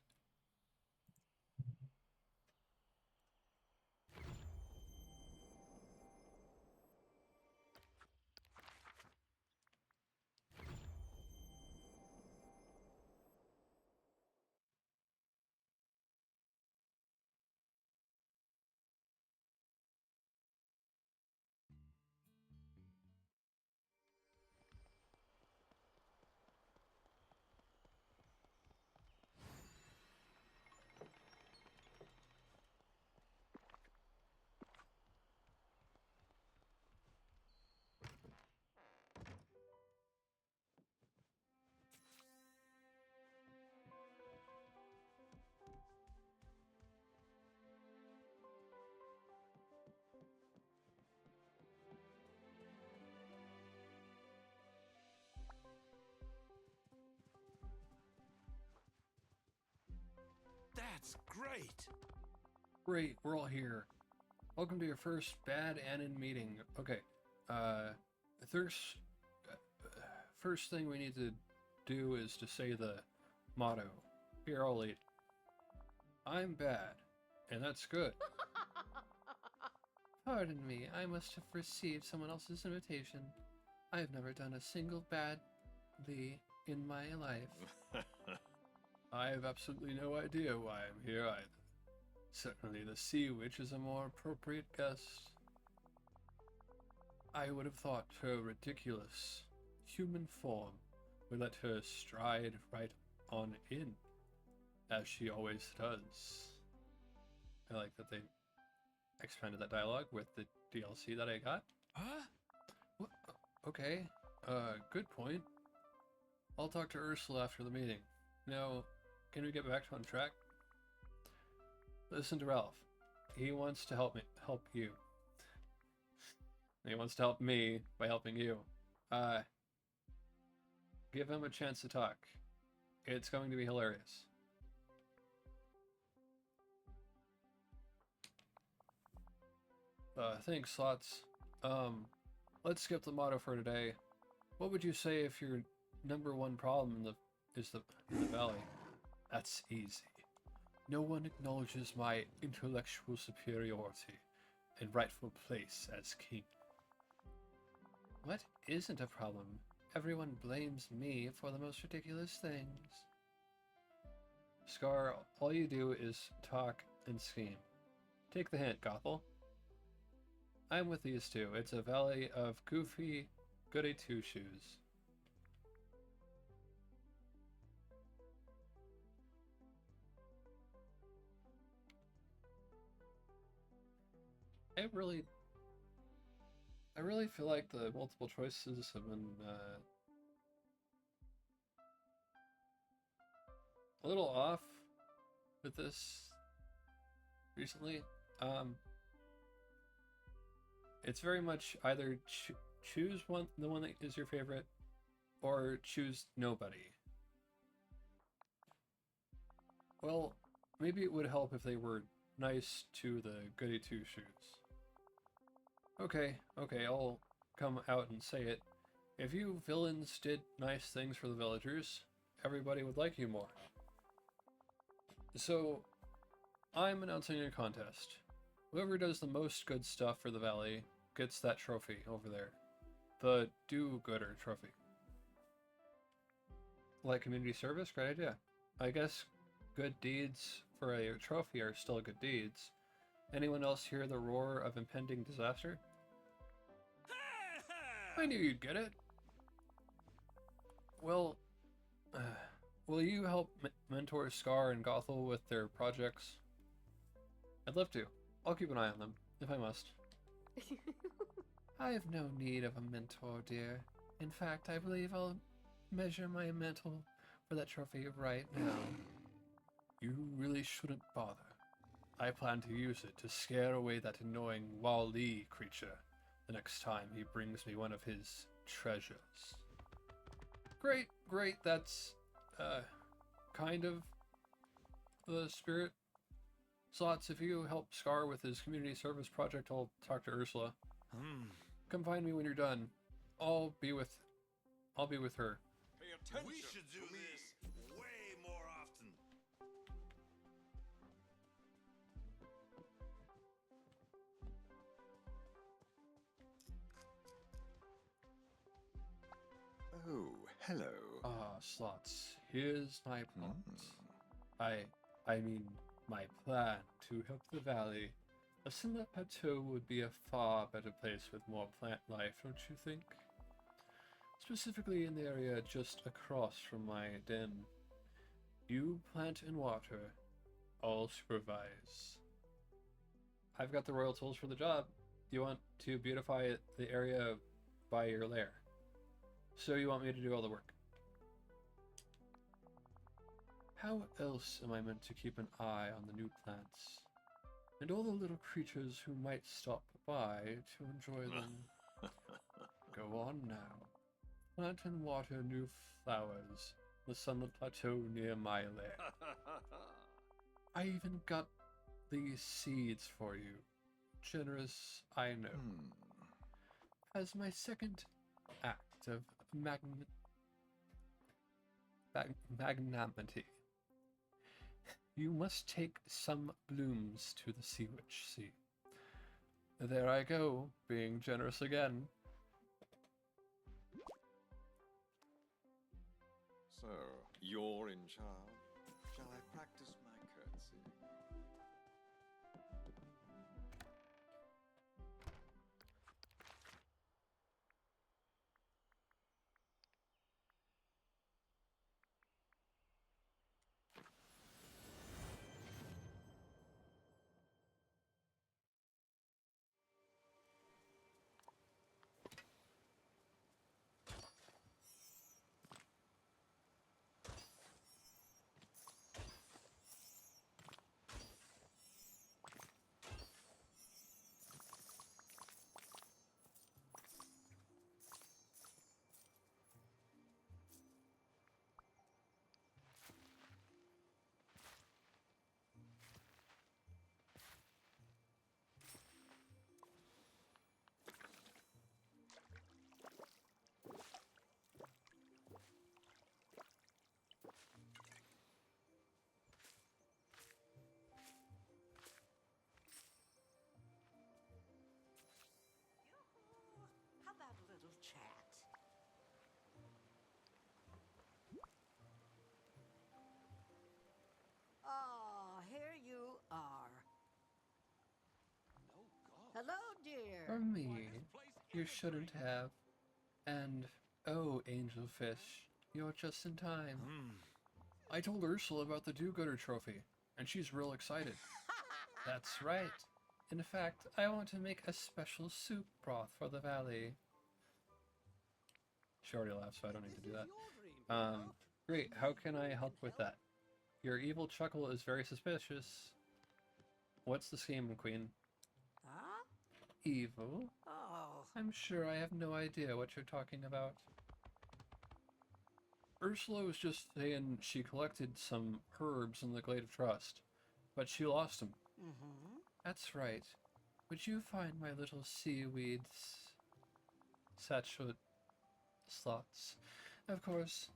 That's great. Great, we're all here. Welcome to your first bad Anon meeting. Okay, first, first thing we need to do is to say the motto. Here, I'll lead. I'm bad, and that's good. Pardon me, I must have received someone else's invitation. I have never done a single badly in my life. I have absolutely no idea why I'm here either. Certainly the Sea Witch is a more appropriate guest. I would have thought her ridiculous human form would let her stride right on in, as she always does. I like that they expanded that dialogue with the DLC that I got. Huh? What? Okay, good point. I'll talk to Ursula after the meeting. Now, can we get back on track? Listen to Ralph. He wants to help you. He wants to help me by helping you. Give him a chance to talk. It's going to be hilarious. Thanks, Slots. Let's skip the motto for today. What would you say if your number one problem is the valley? That's easy. No one acknowledges my intellectual superiority and rightful place as king. What isn't a problem? Everyone blames me for the most ridiculous things. Scar, all you do is talk and scheme. Take the hint, Gothel. I'm with these two. It's a valley of goofy, goody two-shoes. I really feel like the multiple choices have been a little off with this recently. It's very much either choose the one that is your favorite, or choose nobody. Well, maybe it would help if they were nice to the goody two-shoes. Okay, I'll come out and say it. If you villains did nice things for the villagers, everybody would like you more. So, I'm announcing a contest. Whoever does the most good stuff for the valley gets that trophy over there. The do-gooder trophy. Like community service? Great idea. I guess good deeds for a trophy are still good deeds. Anyone else hear the roar of impending disaster? I knew you'd get it. Well, will you help mentor Scar and Gothel with their projects? I'd love to. I'll keep an eye on them, if I must. I have no need of a mentor, dear. In fact, I believe I'll measure my mantle for that trophy right now. You really shouldn't bother. I plan to use it to scare away that annoying Wall-E creature the next time he brings me one of his treasures. Great, that's, kind of the spirit. Slots, if you help Scar with his community service project, I'll talk to Ursula. Come find me when you're done. I'll be with her. We should do this way more often. Hello. Ah, Slots, here's my plot. I mean, my plan to help the valley. A Sinlet Plateau would be a far better place with more plant life, don't you think? Specifically in the area just across from my den. You plant and water, I'll supervise. I've got the royal tools for the job. Do you want to beautify the area by your lair? So you want me to do all the work? How else am I meant to keep an eye on the new plants? And all the little creatures who might stop by to enjoy them. Go on now. Plant and water new flowers. The Sunlit Plateau near my lair. I even got these seeds for you. Generous, I know. As my second act of magnanimity, you must take some blooms to the Sea Witch. See, there I go, being generous again. So, you're in charge. Shall I practice my courtesy? How about a little chat? Oh, here you are. Hello, dear. For me, you shouldn't have. And, oh, Angelfish, you're just in time. I told Ursula about the do-gooder trophy, and she's real excited. That's right. In fact, I want to make a special soup broth for the valley. She already laughed, so I don't need to do that. Great, how can I help with that? Your evil chuckle is very suspicious. What's the scheme, Queen? Huh? Evil? Oh. I'm sure I have no idea what you're talking about. Ursula was just saying she collected some herbs in the Glade of Trust, but she lost them. Mm-hmm. That's right. Would you find my little seaweeds? Satchel slots. Of course,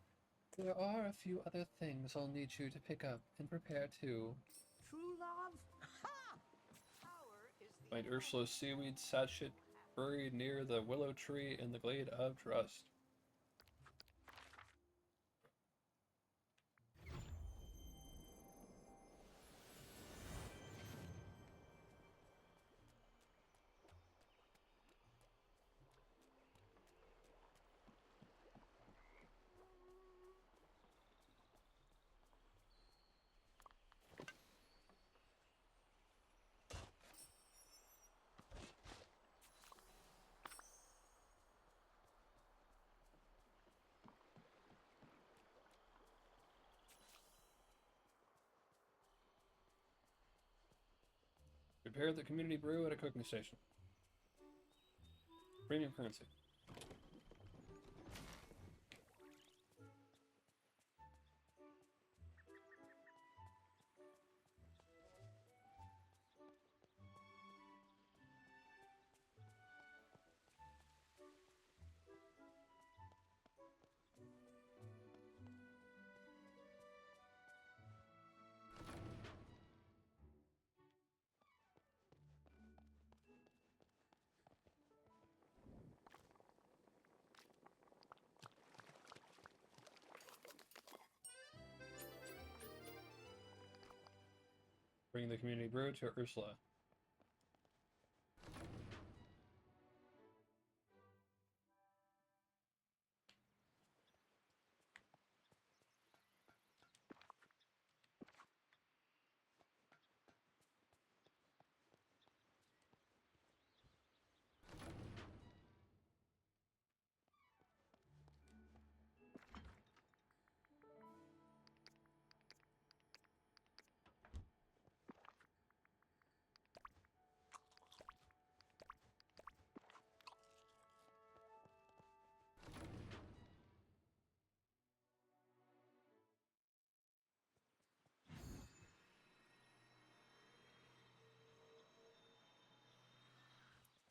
there are a few other things I'll need you to pick up and prepare too. True love? Ha! Power is the Find Ursula's seaweed sachet buried near the willow tree in the Glade of Trust. Prepare the community brew at a cooking station. Premium currency. Bring the community brew to Ursula.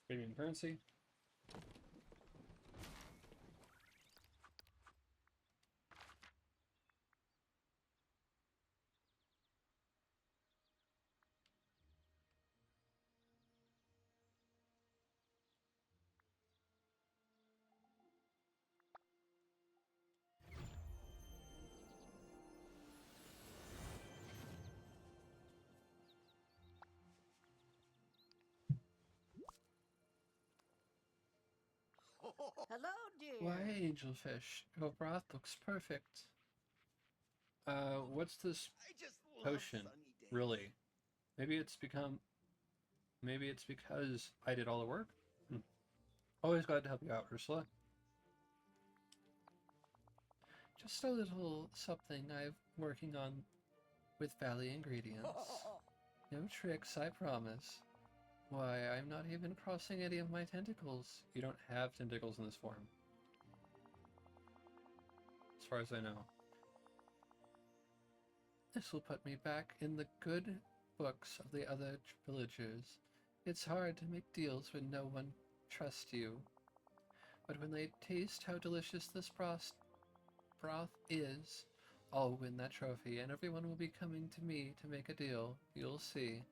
Premium currency. Hello, dear. Why, Angelfish, your broth looks perfect. What's this I just love potion? sunny days. Really? Maybe it's because I did all the work? Always glad to help you out, Ursula. Just a little something I'm working on with Valley ingredients. No tricks, I promise. Why, I'm not even crossing any of my tentacles. You don't have tentacles in this form. As far as I know. This will put me back in the good books of the other villagers. It's hard to make deals when no one trusts you. But when they taste how delicious this broth is, I'll win that trophy, and everyone will be coming to me to make a deal. You'll see.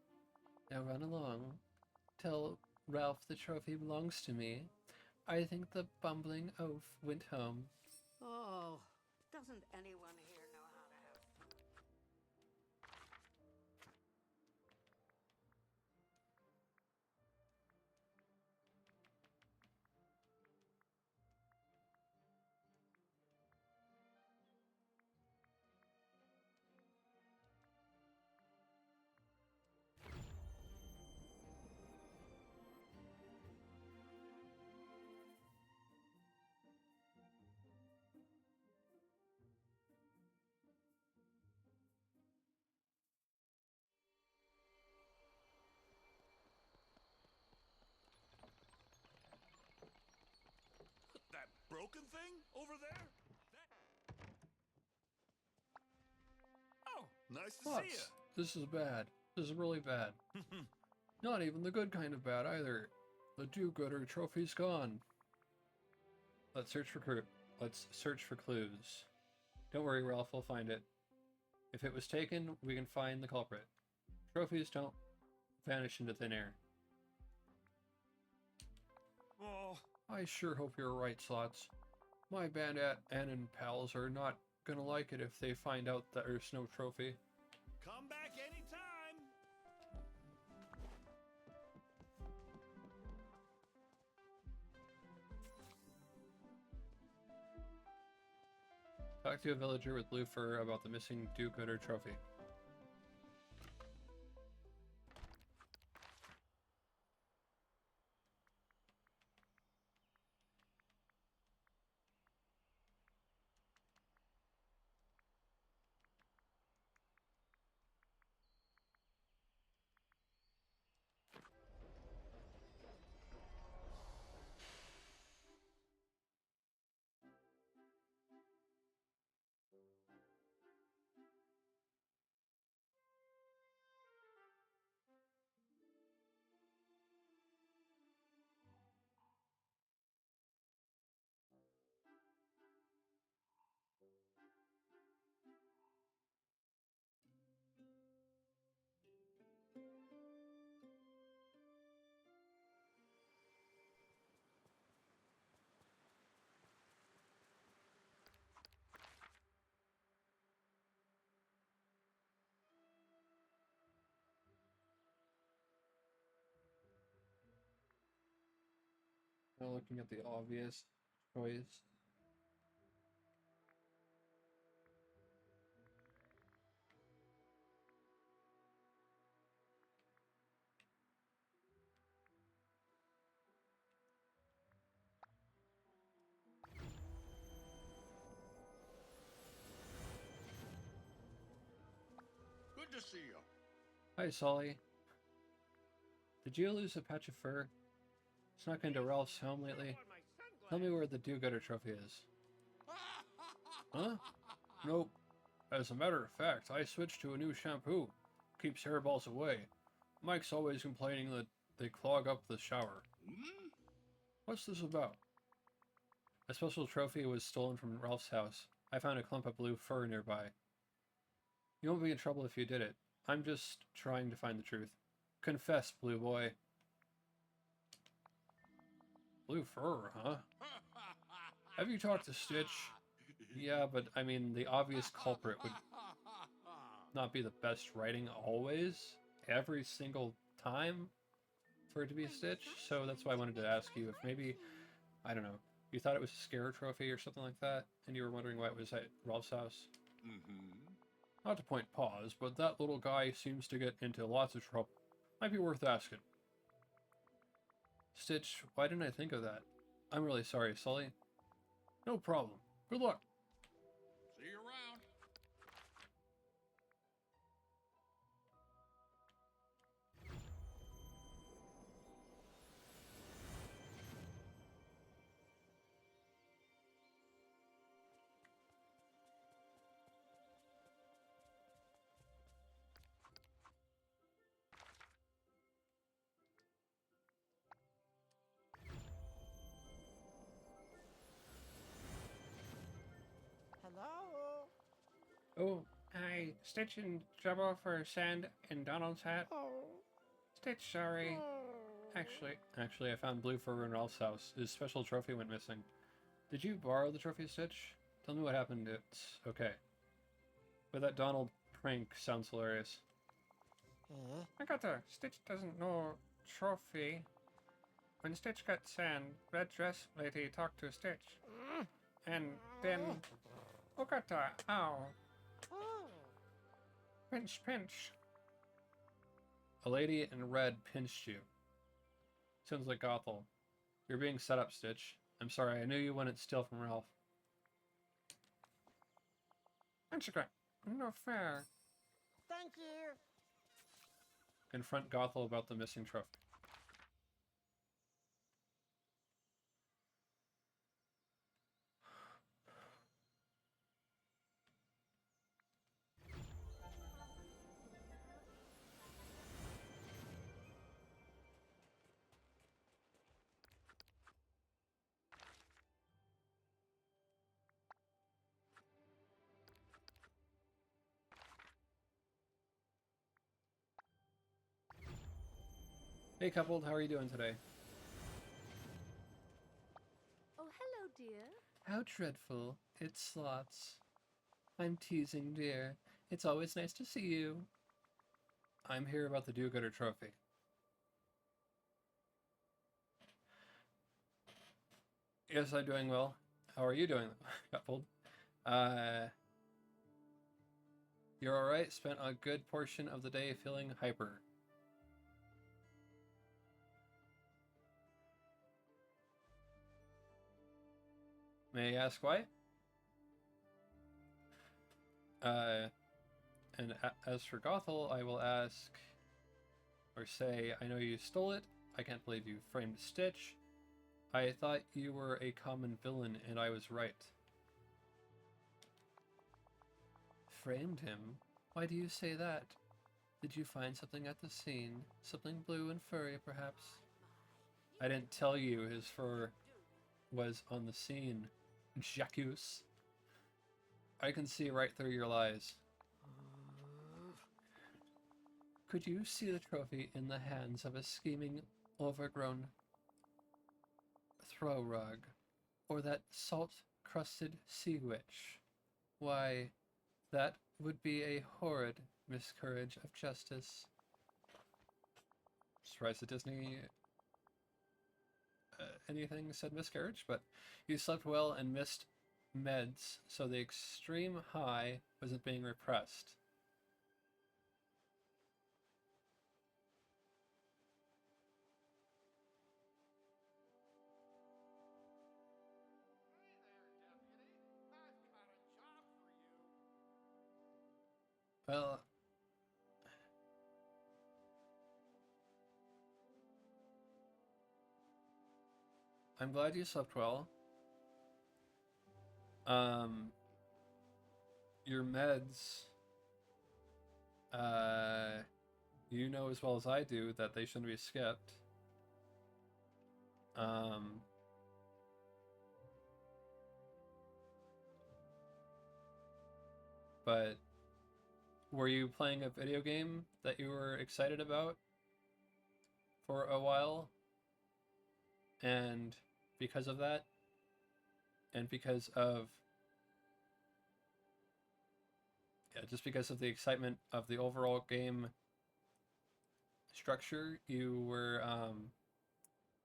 Now run along. Tell Ralph the trophy belongs to me. I think the bumbling oaf went home. Oh, doesn't anyone here know how to have fun? That broken thing over there? Oh, nice to see Slots, this is bad. This is really bad. Not even the good kind of bad either. The do-gooder trophy's gone. Let's search for clues. Don't worry, Ralph, we'll find it. If it was taken, we can find the culprit. Trophies don't vanish into thin air. Oh, I sure hope you're right, Slots. My bandit and pals are not gonna like it if they find out that there's no trophy. come back anytime. Talk to a villager with blue fur about the missing do-gooder trophy. Looking at the obvious choice. Good to see you. Hi, Sully. Did you lose a patch of fur? Snuck into Ralph's home lately? Tell me where the do-gooder trophy is. Huh? Nope. As a matter of fact, I switched to a new shampoo. Keeps hairballs away. Mike's always complaining that they clog up the shower. What's this about? A special trophy was stolen from Ralph's house. I found a clump of blue fur nearby. You won't be in trouble if you did it. I'm just trying to find the truth. Confess, blue boy. Blue fur, huh? Have you talked to Stitch? Yeah, but I mean, the obvious culprit would not be the best writing always, every single time, for it to be Stitch. So that's why I wanted to ask you if maybe, I don't know, you thought it was a scare trophy or something like that, and you were wondering why it was at Ralph's house. Not to point paws, but that little guy seems to get into lots of trouble. Might be worth asking. Stitch, why didn't I think of that? I'm really sorry, Sully. No problem. Good luck. See you around. Hello? Oh, hi. Stitch in trouble for sand in Donald's hat? Oh. Stitch, sorry. Oh. Actually, I found blue fur in Ralph's house. His special trophy went missing. Did you borrow the trophy, Stitch? Tell me what happened. It's okay. But that Donald prank sounds hilarious. Agatha, Stitch doesn't know trophy. When Stitch got sand, Red Dress Lady talked to Stitch. And then... Agatha, ow. Pinch, pinch. A lady in red pinched you. Sounds like Gothel. You're being set up, Stitch. I'm sorry, I knew you wouldn't steal from Ralph. Instagram. No fair. Thank you. Confront Gothel about the missing trophy. Hey coupled, how are you doing today? Oh, hello, dear. How dreadful. It's Slots. I'm teasing, dear. It's always nice to see you. I'm here about the do-gooder trophy. Yes, I'm doing well. How are you doing, coupled? You're alright? Spent a good portion of the day feeling hyper. May I ask why? And as for Gothel, I will ask, or say, I know you stole it. I can't believe you framed Stitch. I thought you were a common villain, and I was right. Framed him? Why do you say that? Did you find something at the scene? Something blue and furry, perhaps? I didn't tell you his fur was on the scene. Jacques. I can see right through your lies. Could you see the trophy in the hands of a scheming, overgrown throw rug? Or that salt-crusted sea witch? Why, that would be a horrid miscarriage of justice. Surprised the Disney anything said miscarriage, but you slept well and missed meds, so the extreme high wasn't being repressed. Well, I'm glad you slept well. Your meds, you know as well as I do that they shouldn't be skipped. But were you playing a video game that you were excited about for a while? And because of that, and because of, yeah, just because of the excitement of the overall game structure, you were,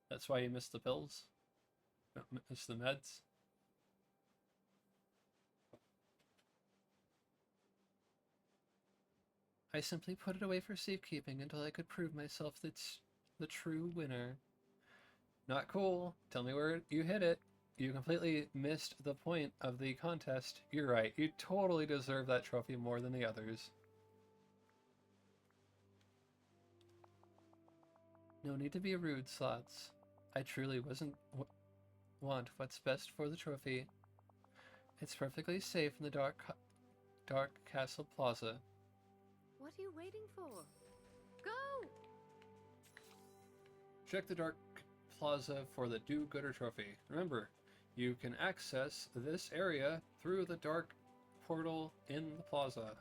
that's why you missed the pills? Missed the meds? I simply put it away for safekeeping until I could prove myself that's the true winner. Not cool. Tell me where you hit it. You completely missed the point of the contest. You're right. You totally deserve that trophy more than the others. No need to be rude, Slots. I truly wasn't want what's best for the trophy. It's perfectly safe in the Dark Castle Plaza. What are you waiting for? Go! Check the Dark Plaza for the Do-Gooder trophy. Remember, you can access this area through the dark portal in the plaza.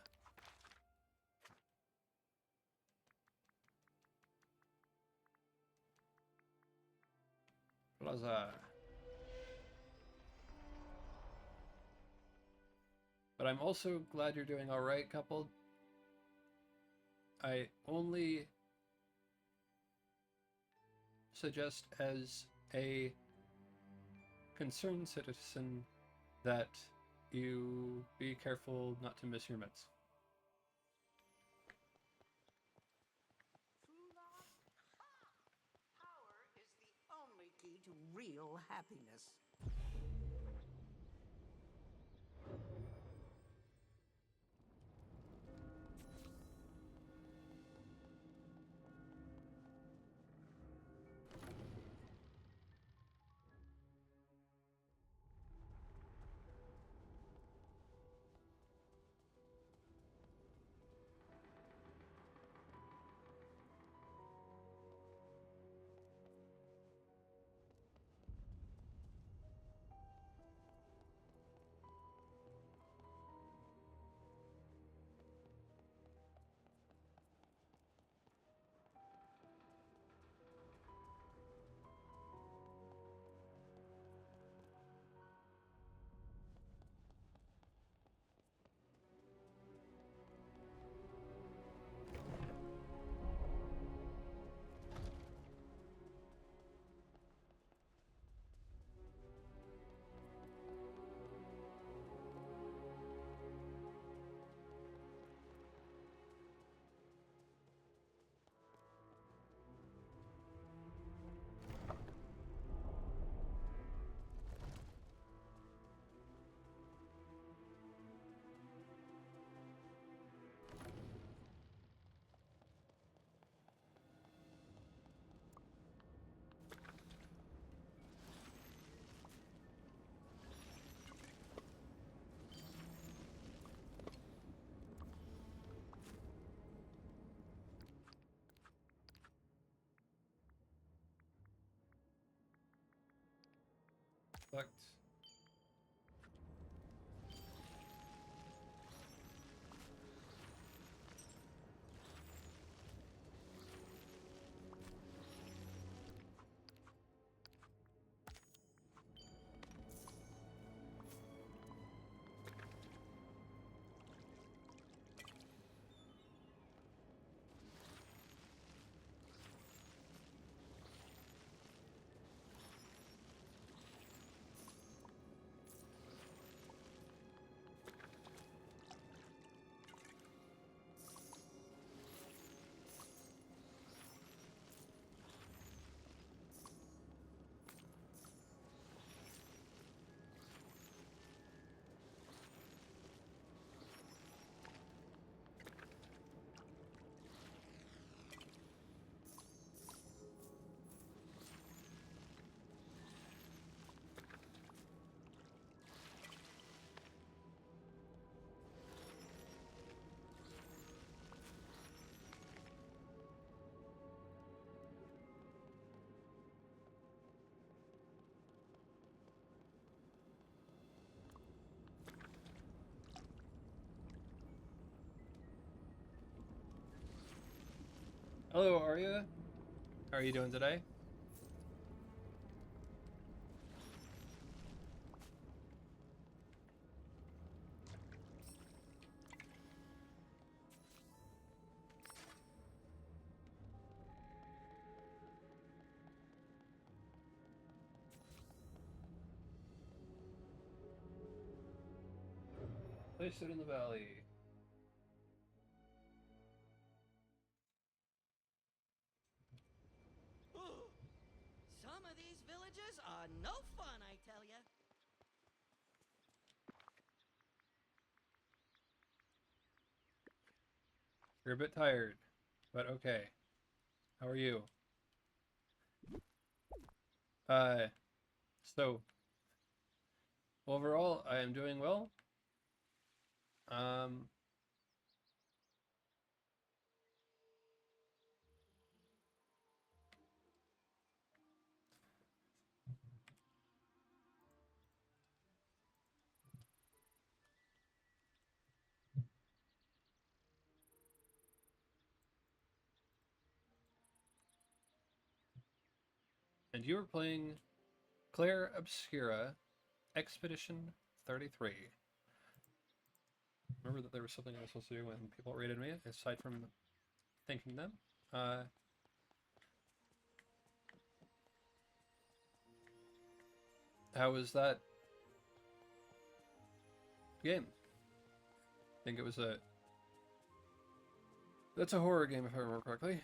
But I'm also glad you're doing alright, couple. I only suggest as a concerned citizen that you be careful not to miss your meds. Power is the only key to real happiness. Select. Hello, Arya. How are you doing today? Place it in the valley. Some of these villages are no fun, I tell ya. You're a bit tired, but okay. How are you? So overall, I am doing well. Um, and you were playing Claire Obscura Expedition 33. Remember that there was something I was supposed to do when people rated me, aside from thanking them. How was that game? I think it was a... That's a horror game, if I remember correctly.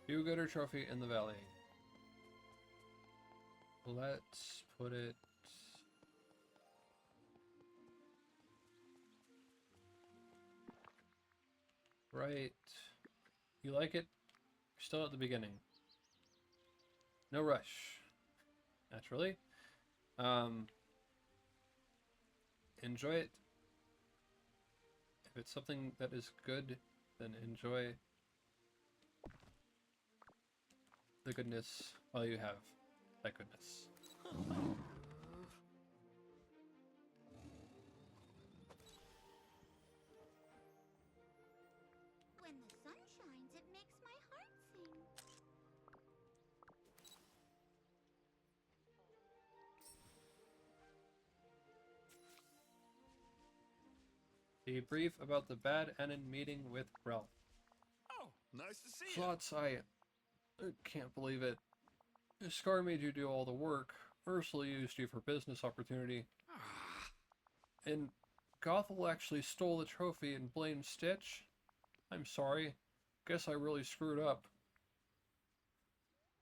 Do-gooder trophy in the valley. Let's put it... right. You like it? You're still at the beginning. No rush. Naturally. Enjoy it. If it's something that is good, then enjoy the goodness while you have that goodness. When the sun shines, it makes my heart sing. Debrief about the Bad Anon meeting with Ralph. Oh, nice to see you. Slots, I can't believe it. Scar made you do all the work. Ursula used you for business opportunity. And Gothel actually stole the trophy and blamed Stitch? I'm sorry. Guess I really screwed up.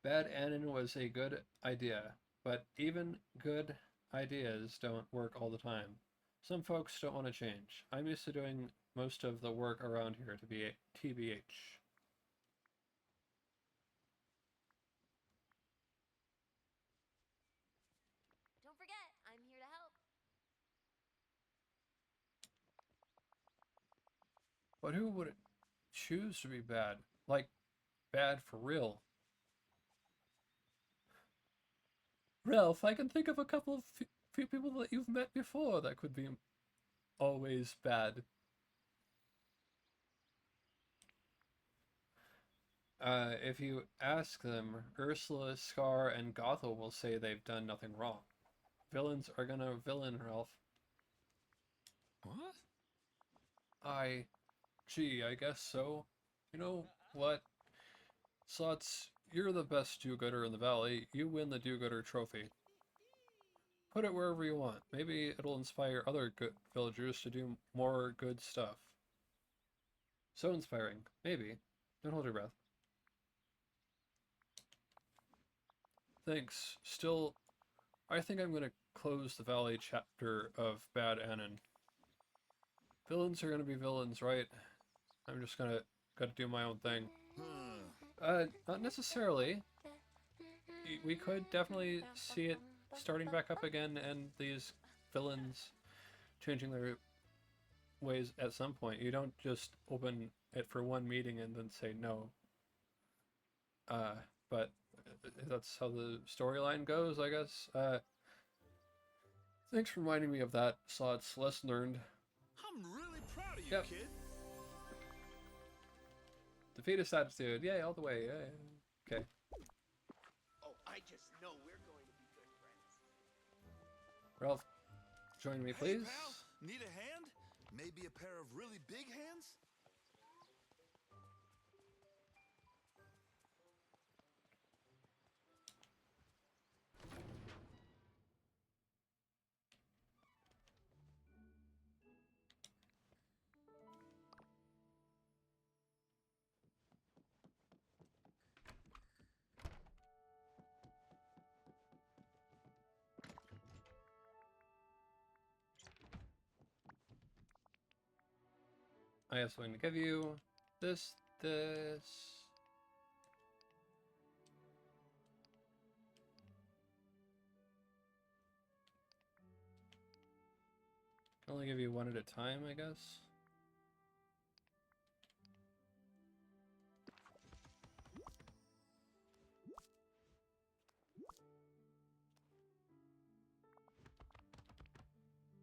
Bad Anon was a good idea, but even good ideas don't work all the time. Some folks don't want to change. I'm used to doing most of the work around here to be TBH. Don't forget, I'm here to help. But who would choose to be bad? Like, bad for real? Ralph, I can think of a couple of few people that you've met before that could be always bad. If you ask them, Ursula, Scar, and Gothel will say they've done nothing wrong. Villains are gonna villain, Ralph. What? Gee, I guess so. You know what? Slots, you're the best do-gooder in the valley. You win the do-gooder trophy. Put it wherever you want. Maybe it'll inspire other good villagers to do more good stuff. So inspiring. Maybe. Don't hold your breath. Thanks. Still, I think I'm gonna close the valley chapter of Bad Anon. Villains are gonna be villains, right? I'm just gotta do my own thing. Not necessarily. We could definitely see it starting back up again and these villains changing their ways at some point. You don't just open it for one meeting and then say no. But that's how the storyline goes, I guess. Thanks for reminding me of that, Slots. Lesson learned. I'm really proud of you, Yep. kid. Defeatist attitude. Yay, all the way. Yay. Okay. Oh, I just know we're going to be good friends. Ralph, join me, please. Hey, pal, need a hand? Maybe a pair of really big hands? I have something to give you. This. Can only give you one at a time, I guess.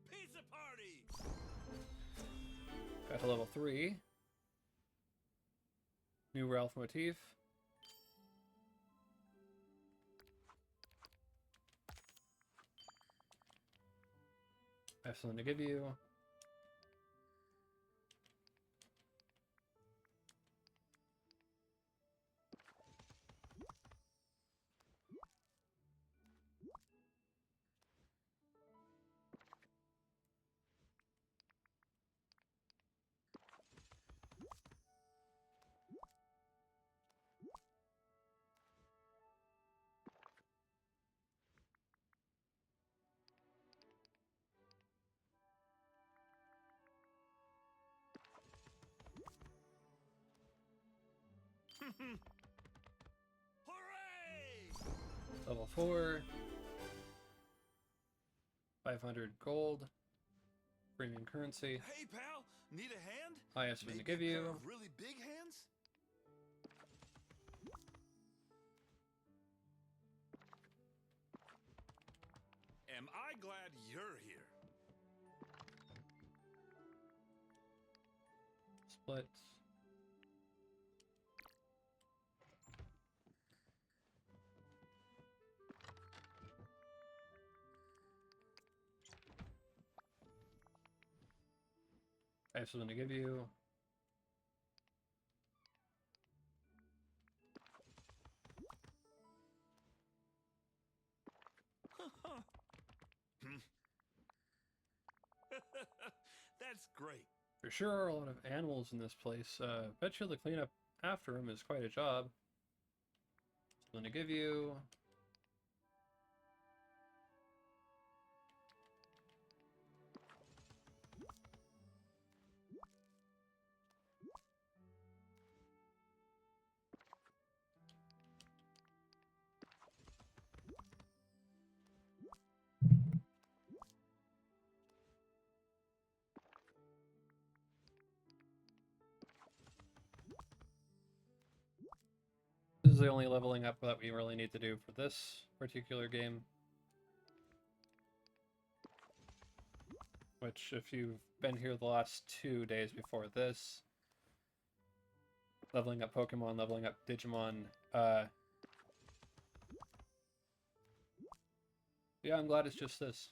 Pizza party! Got to level 3. New Ralph motif. I have something to give you. Hooray! Level 4. 500 gold. Premium currency. Hey, pal, need a hand? I have something to Maybe give a pair you. of really big hands? Am I glad you're here? Splits. I have something to give you. That's great. There sure are a lot of animals in this place. Bet you the cleanup after them is quite a job. Something to give you. This is the only leveling up that we really need to do for this particular game. Which, if you've been here the last 2 days before this, leveling up Pokemon, leveling up Digimon, yeah, I'm glad it's just this.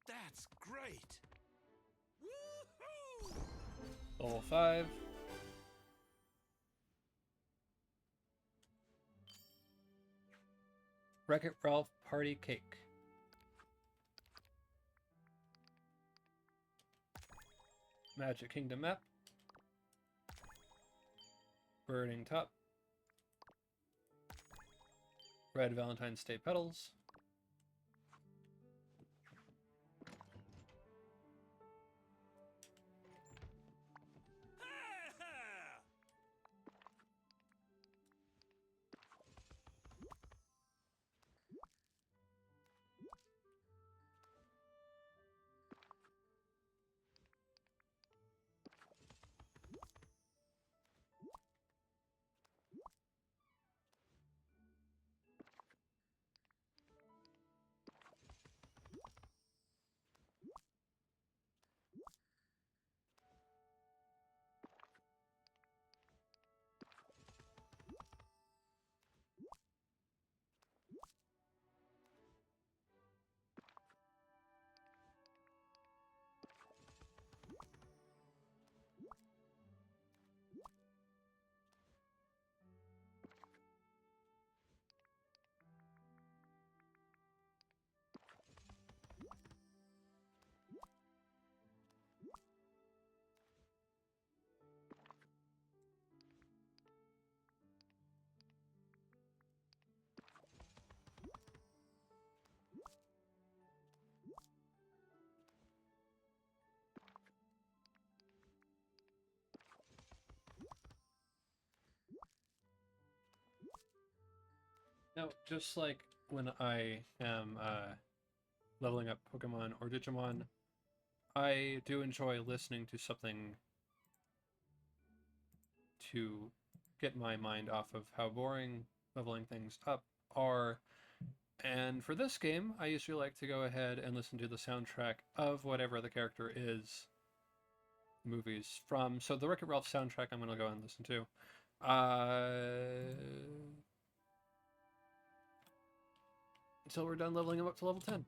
That's great. Woohoo! Level 5. Wreck-It Ralph Party Cake. Magic Kingdom map. Burning top. Red Valentine's Day petals. Now, just like when I am leveling up Pokemon or Digimon, I do enjoy listening to something to get my mind off of how boring leveling things up are. And for this game, I usually like to go ahead and listen to the soundtrack of whatever the character is movies from. So the Wreck-It Ralph soundtrack I'm going to go and listen to. Until we're done leveling him up to level 10.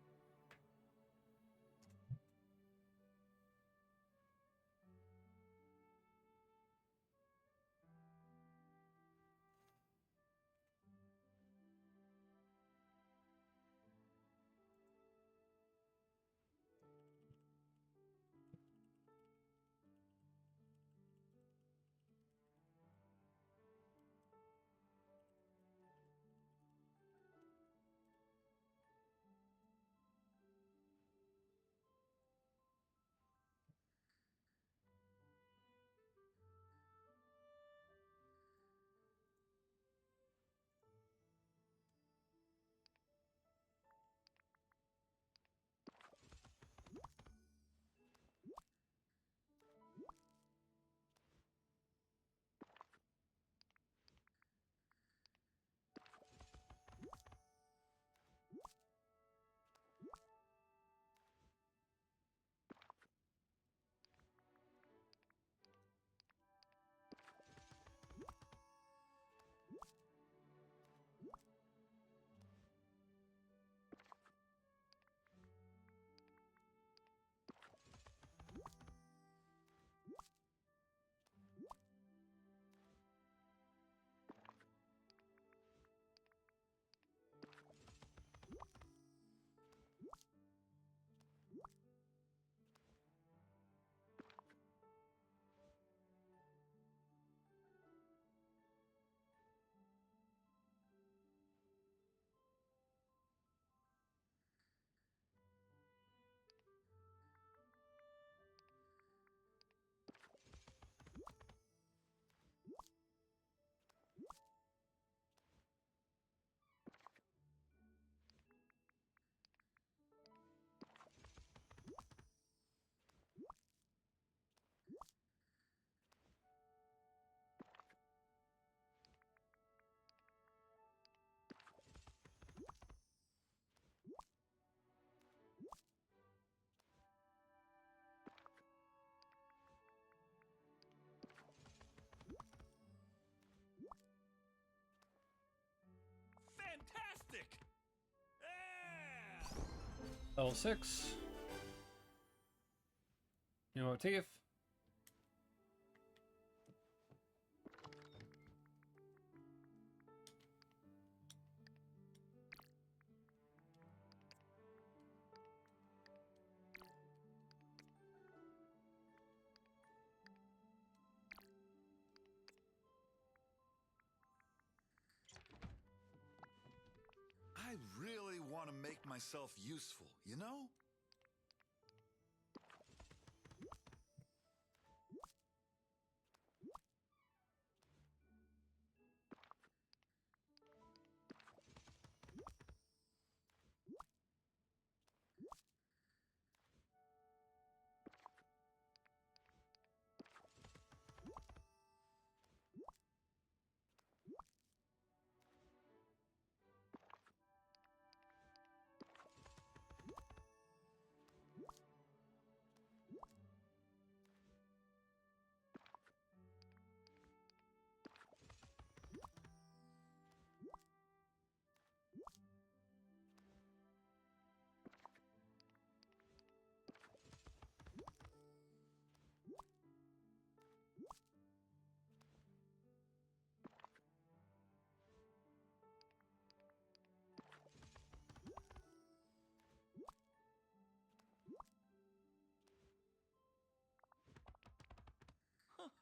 Fantastic! Yeah! Level 6. New motif. I really want to make myself useful, you know?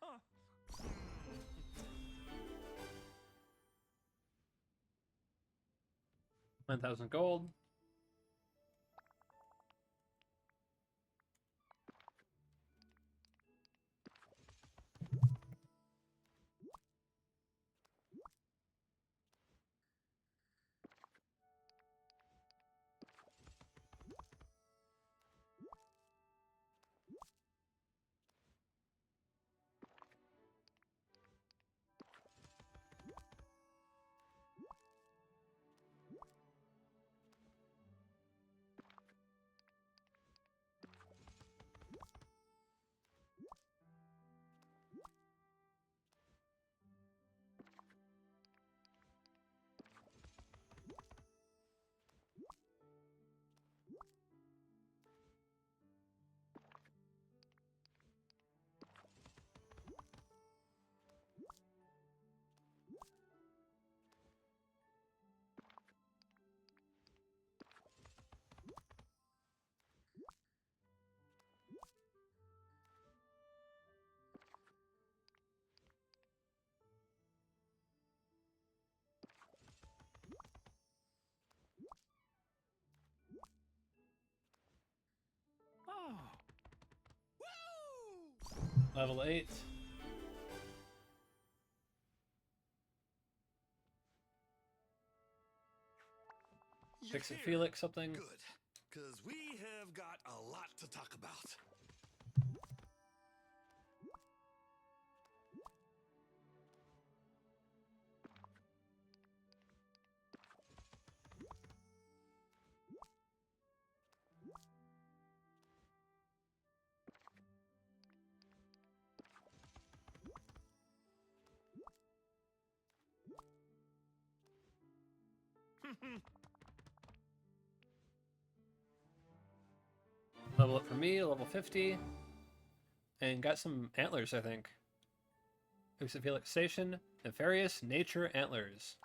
Huh. 1,000 gold. Level 8. Fix it, You're Felix, something. Good, because we have got a lot to talk about. Level up for me, level 50. And got some antlers, I think. Fix it, Felix Station. Nefarious Nature Antlers.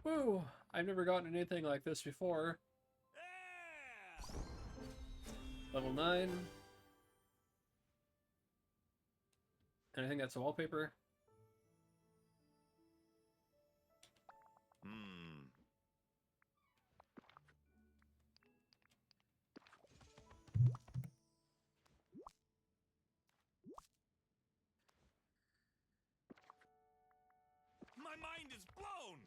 Woo! I've never gotten anything like this before. Level 9. And I think that's a wallpaper. My mind is blown!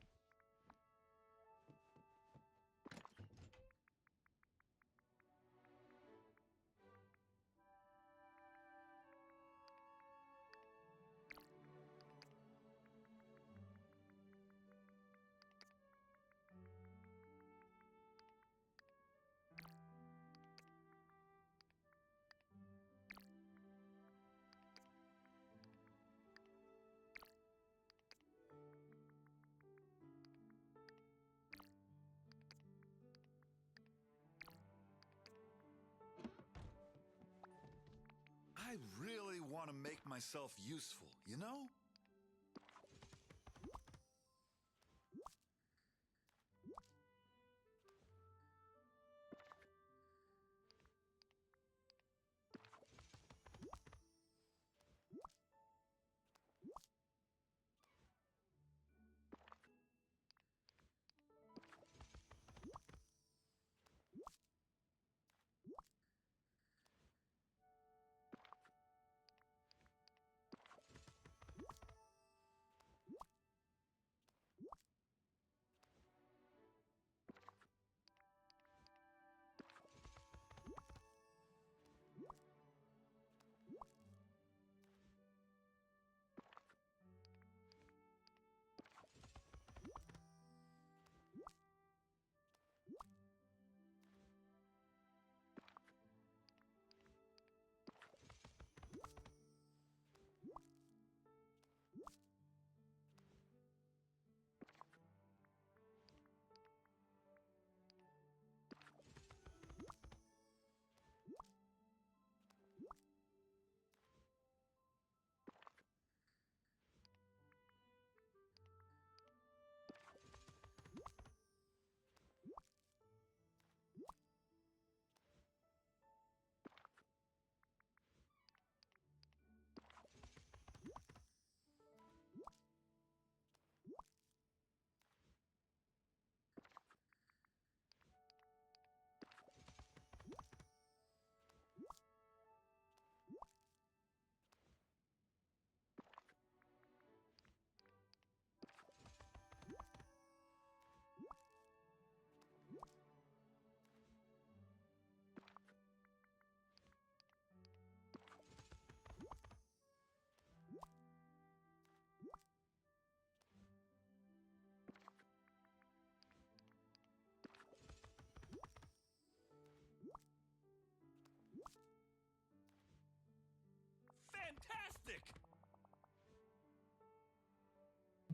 I really want to make myself useful, you know?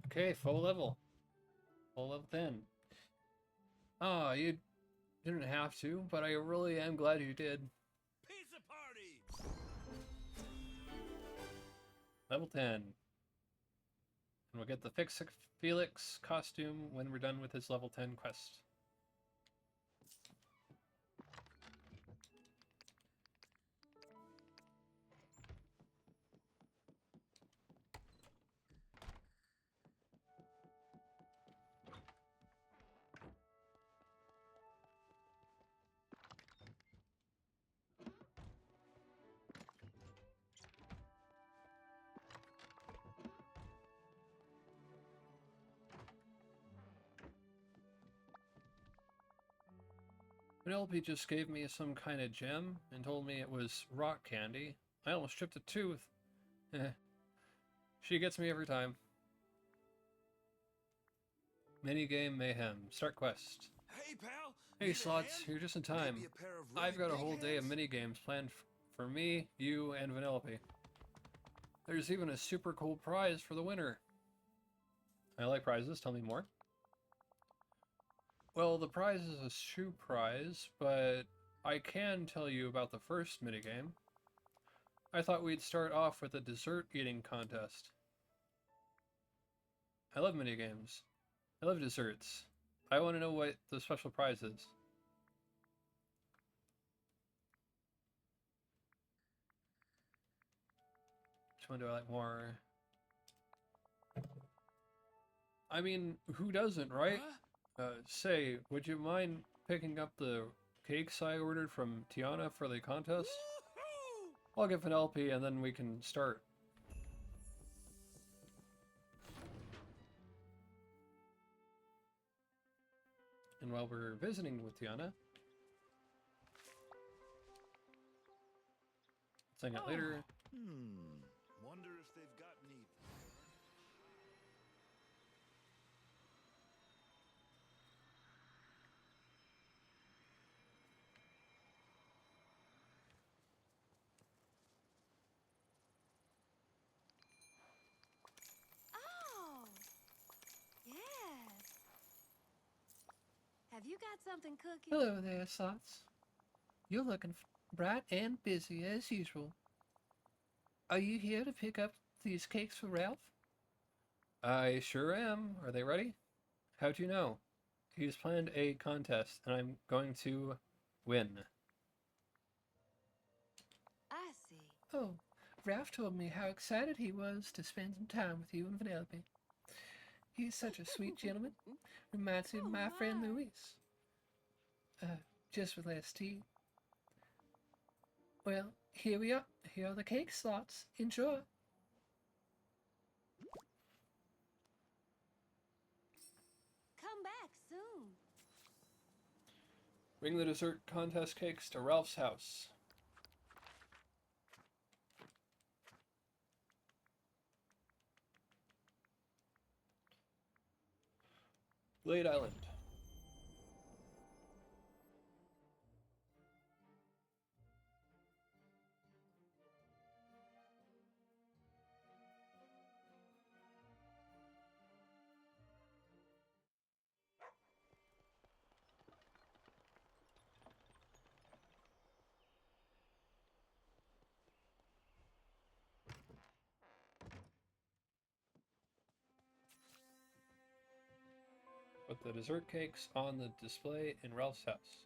Okay, full level. Full level 10. Ah, you didn't have to, but I really am glad you did. Pizza party! Level 10. And we'll get the Fix Felix costume when we're done with his level 10 quest. Penelope just gave me some kind of gem and told me it was rock candy. I almost stripped a tooth. She gets me every time. Minigame mayhem. Start quest. Hey, pal! Hey, need a Slots, hand? you're just in time. Maybe a pair of really I've got a big whole day of hands? minigames planned for me, you, and Vanellope. There's even a super cool prize for the winner. I like prizes, tell me more. Well, the prize is a shoe prize, but I can tell you about the first minigame. I thought we'd start off with a dessert eating contest. I love minigames. I love desserts. I want to know what the special prize is. Which one do I like more? I mean, who doesn't, right? Say, would you mind picking up the cakes I ordered from Tiana for the contest? I'll get Penelope and then we can start. And while we're visiting with Tiana, let's hang out later. Wonder if they've got any. Oh, yes. Have you got something cooking? Hello there, Slots. You're looking bright and busy as usual. Are you here to pick up these cakes for Ralph? I sure am. Are they ready? How'd you know? He's planned a contest, and I'm going to win. I see. Oh, Ralph told me how excited he was to spend some time with you and Vanellope. He's such a sweet gentleman. Reminds me of my friend Luis. Just with less tea. Well, here we are. Here are the cake slots. Enjoy. Come back soon. Bring the dessert contest cakes to Ralph's house. Glade Island. Put the dessert cakes on the display in Ralph's house.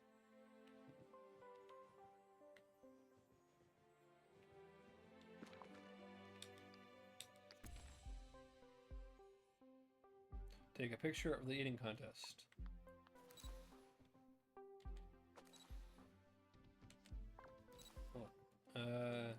Take a picture of the eating contest. Hold on.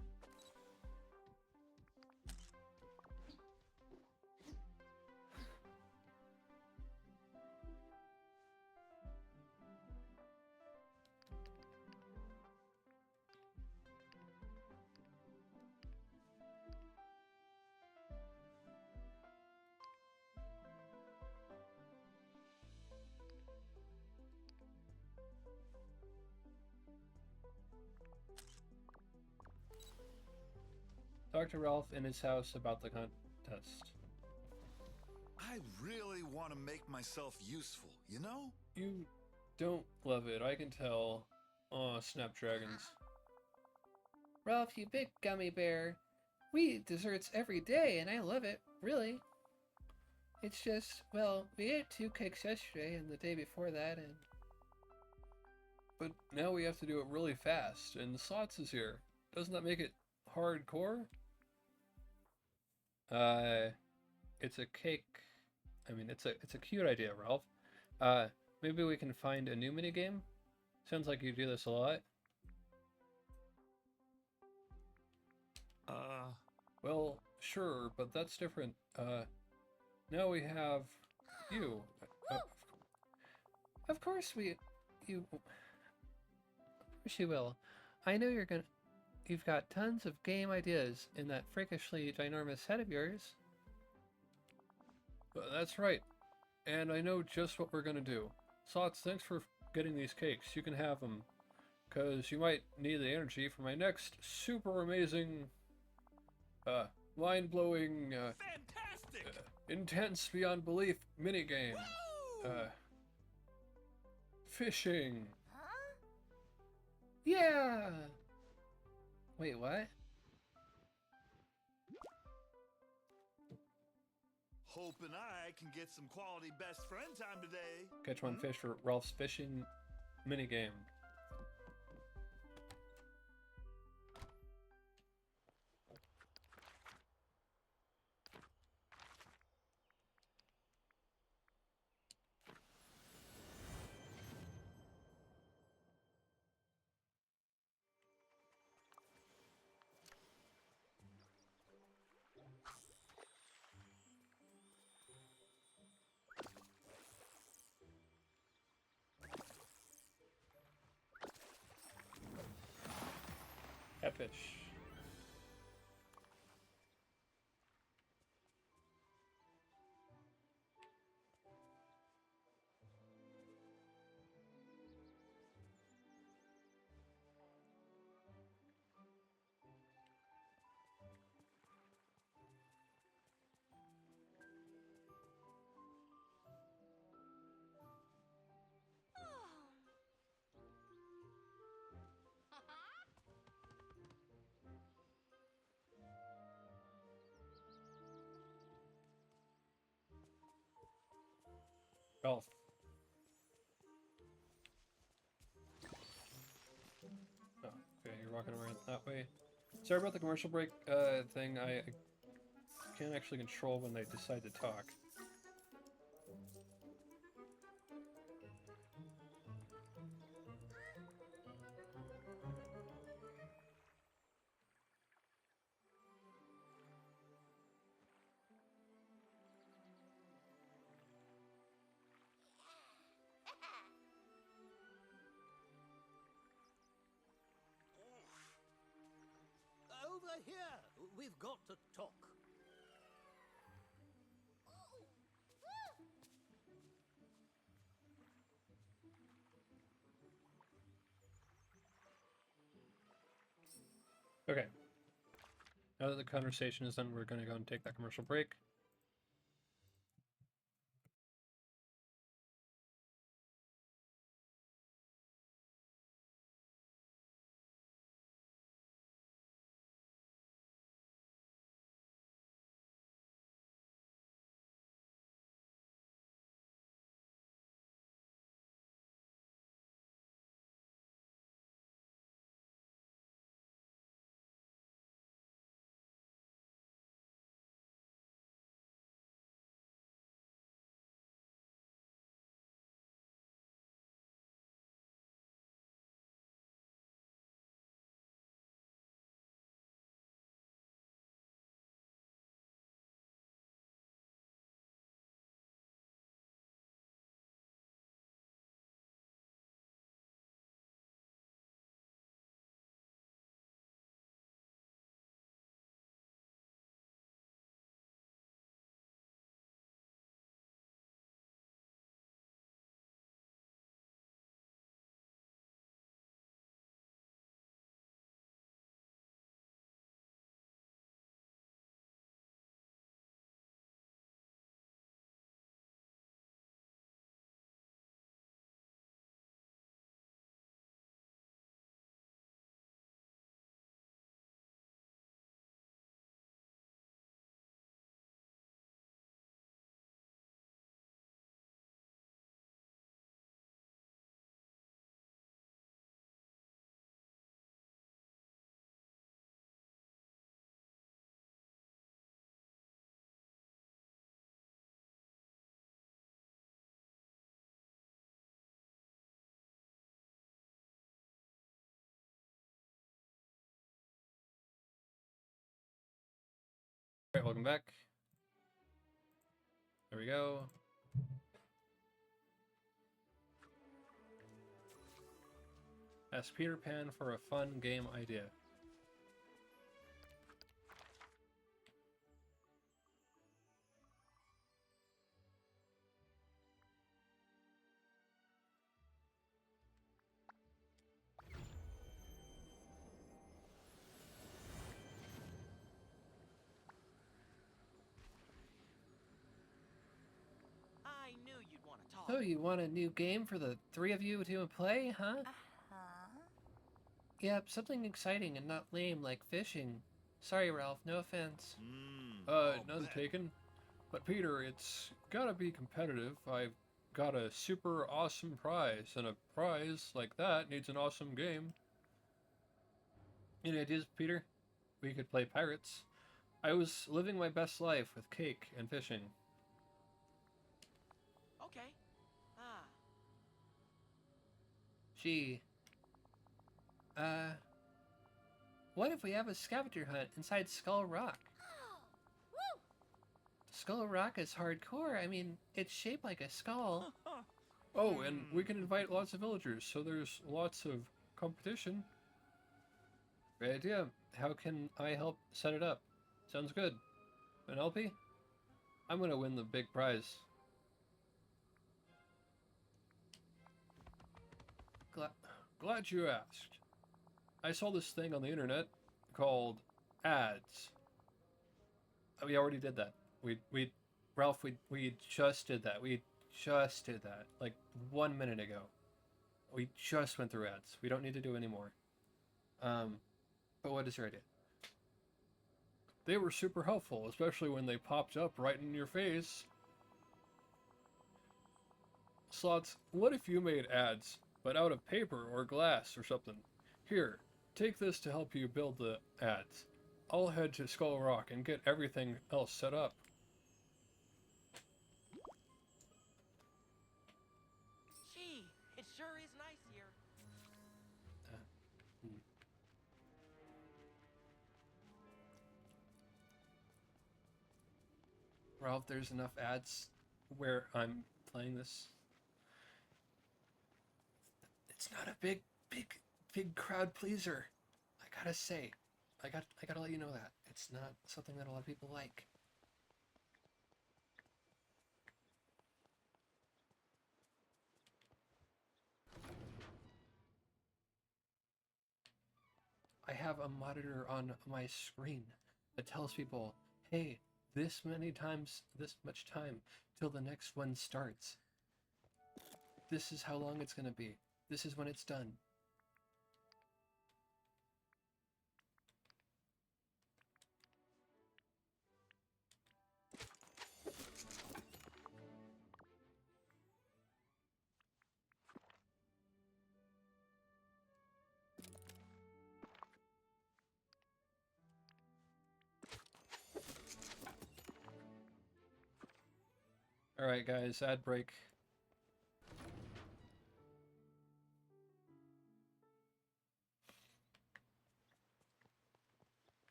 Talk to Ralph in his house about the contest. I really want to make myself useful, you know? You don't love it, I can tell. Aw, snapdragons. Ralph, you big gummy bear. We eat desserts every day, and I love it, really. It's just, well, we ate 2 cakes yesterday and the day before that, and... But now we have to do it really fast, and Slots is here. Doesn't that make it hardcore? It's a cake. I mean, it's a cute idea, Ralph. Maybe we can find a new minigame? Sounds like you do this a lot. Well, sure, but that's different. Now we have you. Of course you will. I know you've got tons of game ideas in that freakishly ginormous head of yours. That's right. And I know just what we're gonna do. Slots, thanks for getting these cakes. You can have them. Because you might need the energy for my next super amazing, mind-blowing, fantastic! Intense beyond belief minigame. Fishing. Huh? Yeah! Wait, what? Hope and I can get some quality best friend time today. Catch one fish for Ralph's fishing minigame. Catfish. Ralph. Oh, okay, you're walking around that way. Sorry about the commercial break thing. I can't actually control when they decide to talk. Over here! We've got to talk. Okay. Now that the conversation is done, we're going to go and take that commercial break. Alright, welcome back. There we go. Ask Peter Pan for a fun game idea. I knew you'd want to talk. So you want a new game for the three of you to play, huh? Yep, something exciting and not lame like fishing. Sorry, Ralph, no offense. None taken. But Peter, it's gotta be competitive. I've got a super awesome prize, and a prize like that needs an awesome game. Any ideas, Peter? We could play pirates. I was living my best life with cake and fishing. Okay. Gee. What if we have a scavenger hunt inside Skull Rock? Skull Rock is hardcore. I mean, it's shaped like a skull. Oh, and we can invite lots of villagers, so there's lots of competition. Great idea. How can I help set it up? Sounds good. Penelope? I'm gonna win the big prize. Glad you asked. I saw this thing on the internet called ads. We already did that. Ralph, we just did that. We just did that like 1 minute ago. We just went through ads. We don't need to do any more. But what is your idea? They were super helpful, especially when they popped up right in your face. Slots, what if you made ads, but out of paper or glass or something? Here, take this to help you build the ads. I'll head to Skull Rock and get everything else set up. Gee, it sure is nice here. Ralph, there's enough ads where I'm playing this. It's not a big crowd pleaser. I gotta say. I gotta let you know that. It's not something that a lot of people like. I have a monitor on my screen that tells people, hey, this much time till the next one starts. This is how long it's gonna be. This is when it's done. Alright guys, ad break.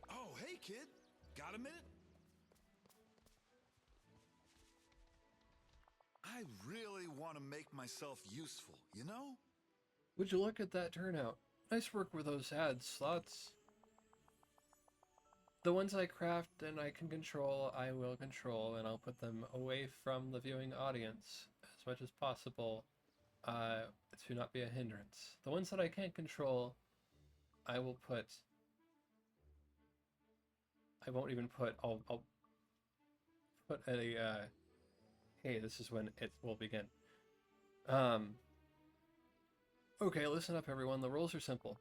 Oh, hey kid. Got a minute? I really want to make myself useful, you know? Would you look at that turnout? Nice work with those ads, Slots. The ones I craft and I can control, I will control, and I'll put them away from the viewing audience as much as possible to not be a hindrance. The ones that I can't control, I will put I won't even put. I'll put a. Hey, this is when it will begin. Okay, listen up, everyone. The rules are simple.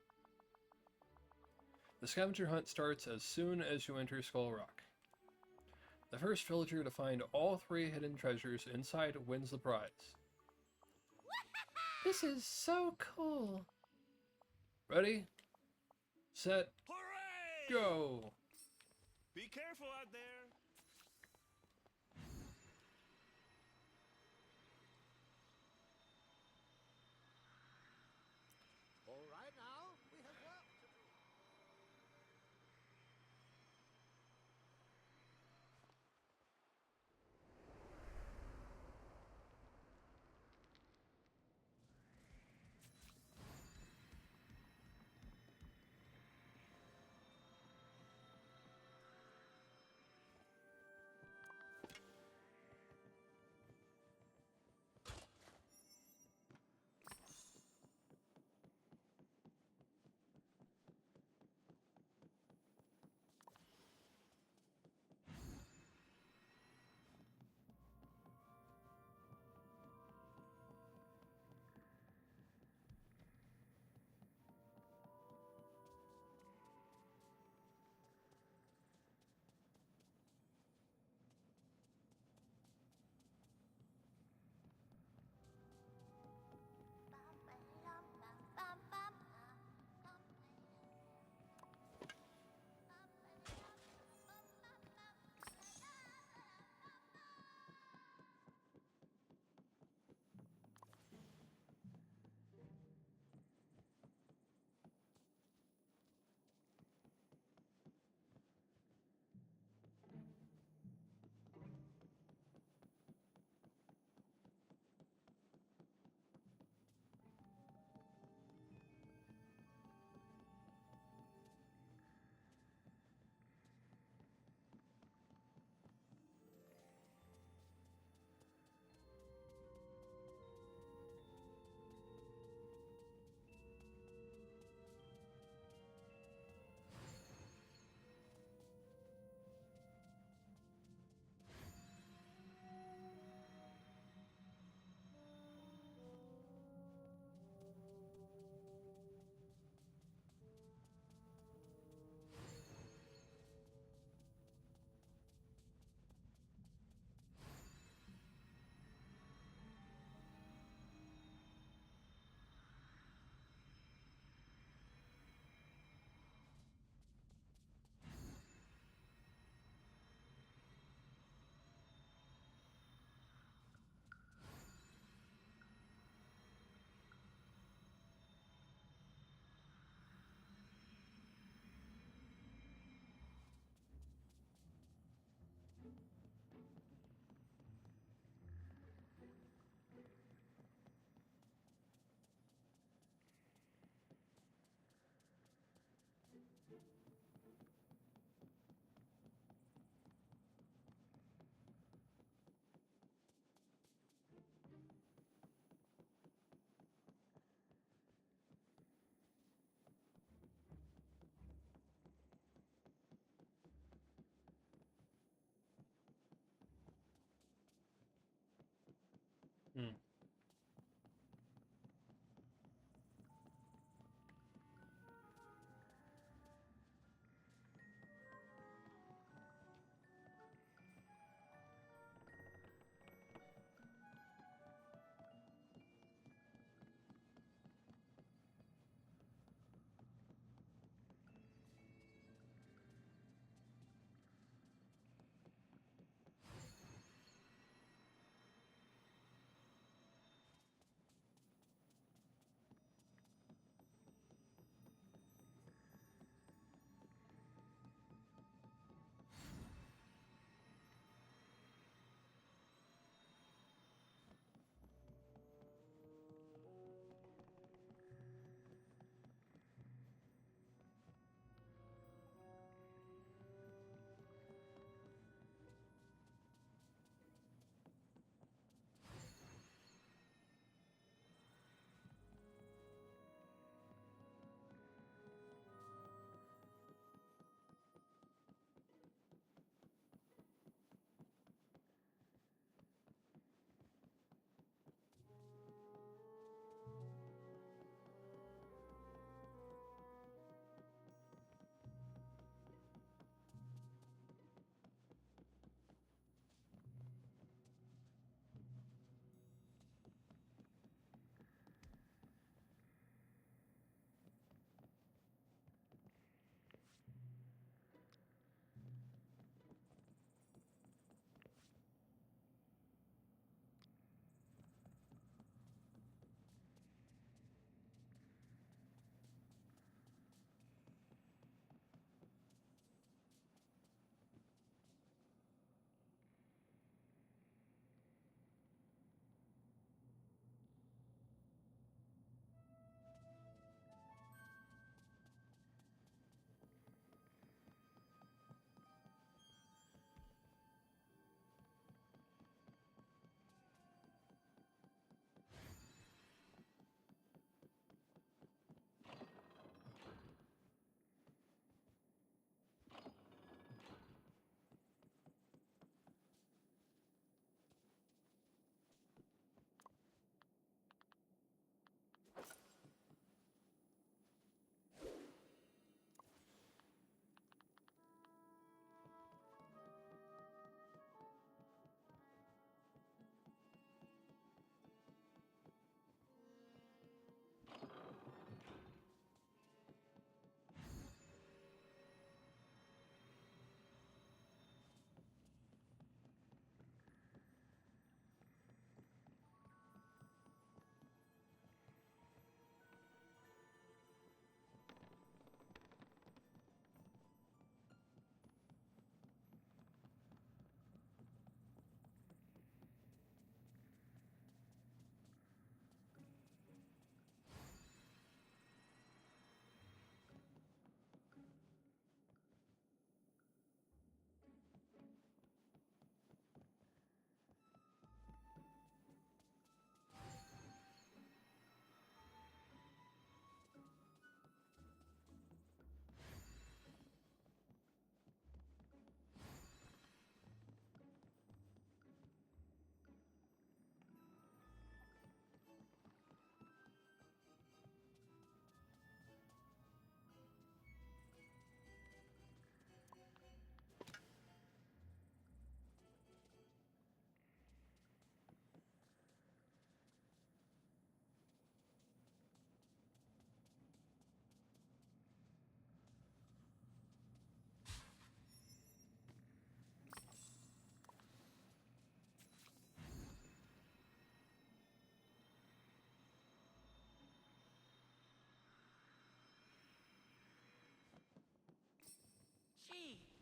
The scavenger hunt starts as soon as you enter Skull Rock. The first villager to find all 3 hidden treasures inside wins the prize. This is so cool. Ready? Set. Hooray! Go! Be careful out there. All right now, we have work to do.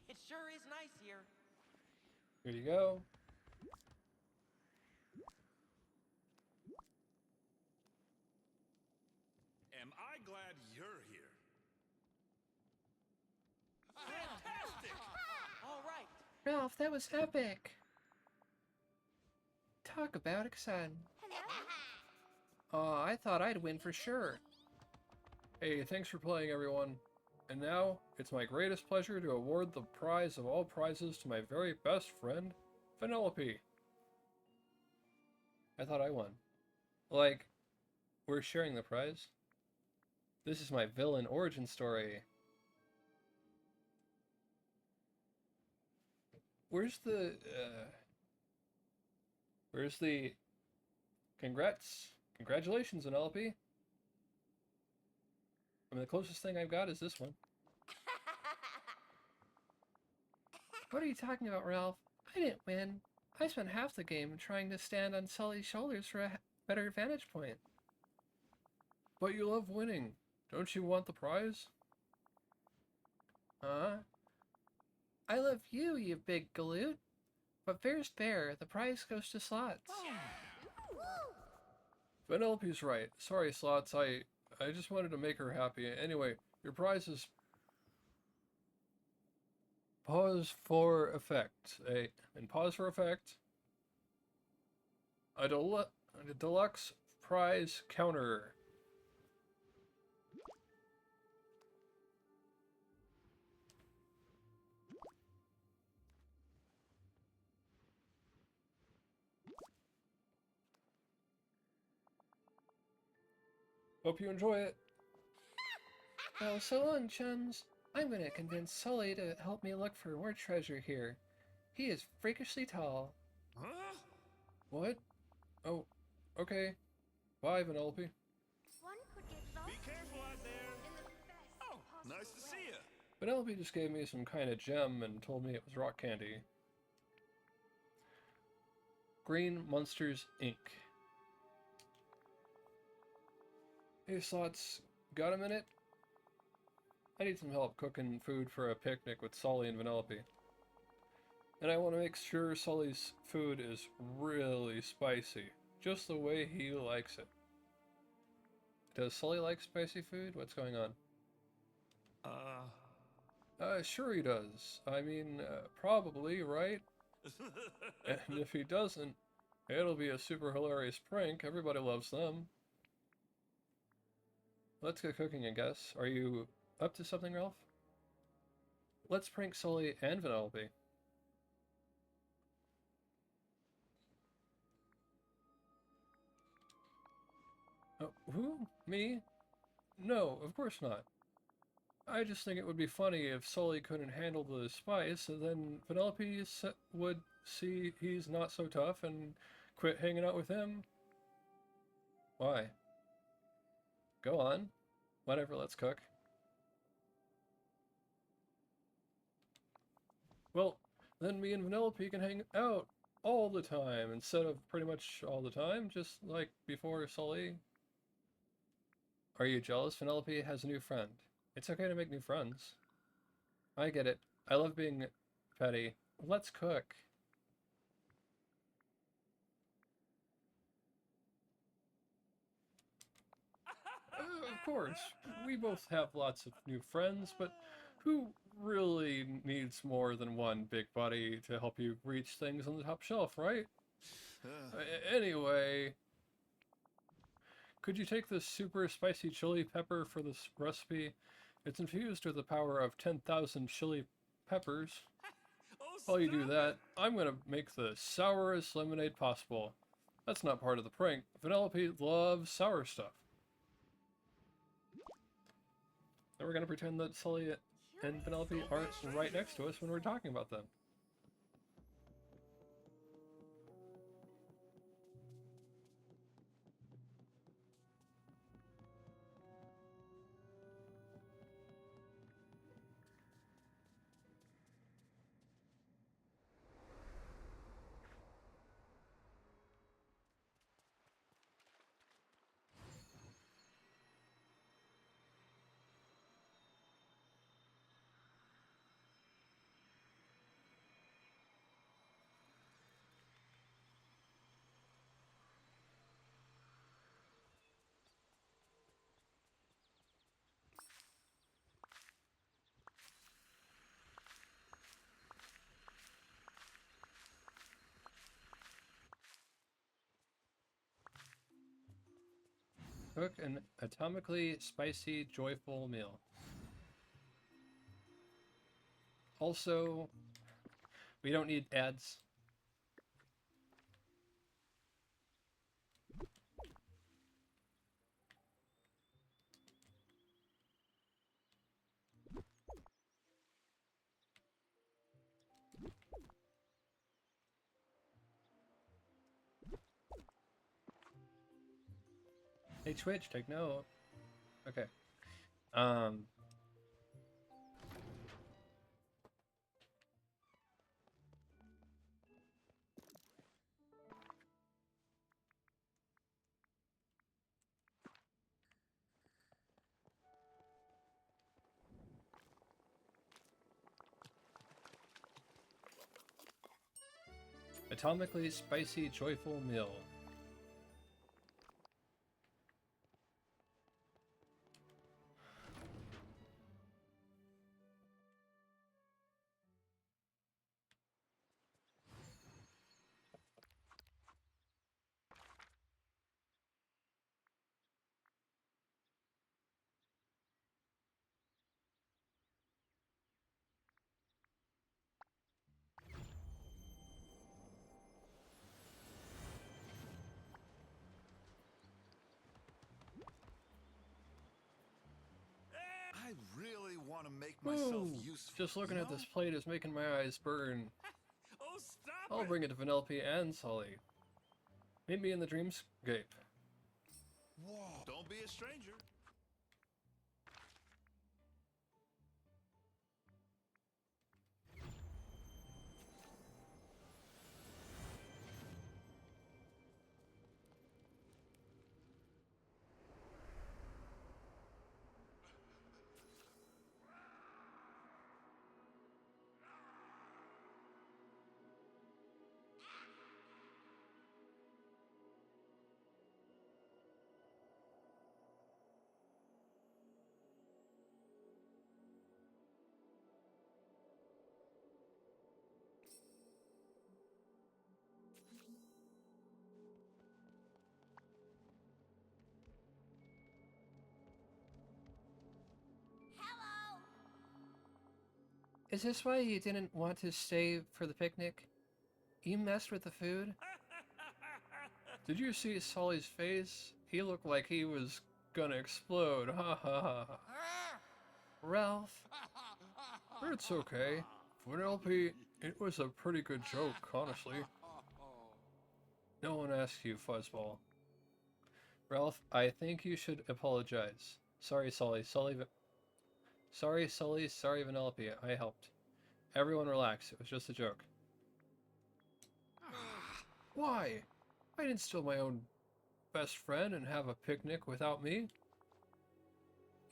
It sure is nice here. Here you go. Am I glad you're here? Fantastic! All right. Ralph, that was epic. Talk about exciting. Aw, I thought I'd win for sure. Hey, thanks for playing, everyone. And now, it's my greatest pleasure to award the prize of all prizes to my very best friend, Vanellope. I thought I won. Like, we're sharing the prize. This is my villain origin story. Where's the congratulations, Vanellope. I mean, the closest thing I've got is this one. What are you talking about, Ralph? I didn't win. I spent half the game trying to stand on Sully's shoulders for a better vantage point. But you love winning. Don't you want the prize? Huh? I love you, you big galoot. But fair's fair. The prize goes to Slots. Vanellope's right. Sorry, Slots. I just wanted to make her happy. Anyway, your prize is... Pause for effect. And pause for effect. A deluxe prize counter. Hope you enjoy it. Well, so long, chums. I'm gonna convince Sully to help me look for more treasure here. He is freakishly tall. Huh? What? Oh, okay. Bye, Vanellope. One could get lost Be careful out there. in the best Oh, possible nice to see way. you. Vanellope just gave me some kind of gem and told me it was rock candy. Green Monsters, Inc. Hey, Slots, got a minute? I need some help cooking food for a picnic with Sully and Vanellope. And I want to make sure Sully's food is really spicy, just the way he likes it. Does Sully like spicy food? What's going on? Sure he does. I mean, probably, right? And if he doesn't, it'll be a super hilarious prank. Everybody loves them. Let's get cooking, I guess. Are you up to something, Ralph? Let's prank Sully and Vanellope. Oh, who? Me? No, of course not. I just think it would be funny if Sully couldn't handle the spice, and then Vanellope would see he's not so tough and quit hanging out with him. Why? Go on. Whatever, let's cook. Well, then me and Vanellope can hang out all the time instead of pretty much all the time, just like before Sully. Are you jealous? Vanellope has a new friend. It's okay to make new friends. I get it. I love being petty. Let's cook. Of course, we both have lots of new friends, but who really needs more than one big buddy to help you reach things on the top shelf, right? Anyway, could you take this super spicy chili pepper for this recipe? It's infused with the power of 10,000 chili peppers. While you do that, I'm going to make the sourest lemonade possible. That's not part of the prank. Vanellope loves sour stuff. And we're going to pretend that Sully and Vanellope aren't right next to us when we're talking about them. Cook an atomically spicy, joyful meal. Also, we don't need ads. Hey Twitch, take note. Okay. Atomically spicy, joyful meal. I really want to make myself useful. Just looking at this plate is making my eyes burn. Oh, stop I'll bring it to Vanellope and Sully. Meet me in the dreamscape. Whoa. Don't be a stranger. Is this why you didn't want to stay for the picnic? You messed with the food? Did you see Sully's face? He looked like he was gonna explode. Ha ha ha. Ralph. It's okay. Vanellope, it was a pretty good joke, honestly. No one asked you, Fuzzball. Ralph, I think you should apologize. Sorry, Sully. Sorry, Sully. Sorry, Vanellope. I helped. Everyone relax. It was just a joke. Why? I didn't steal my own best friend and have a picnic without me.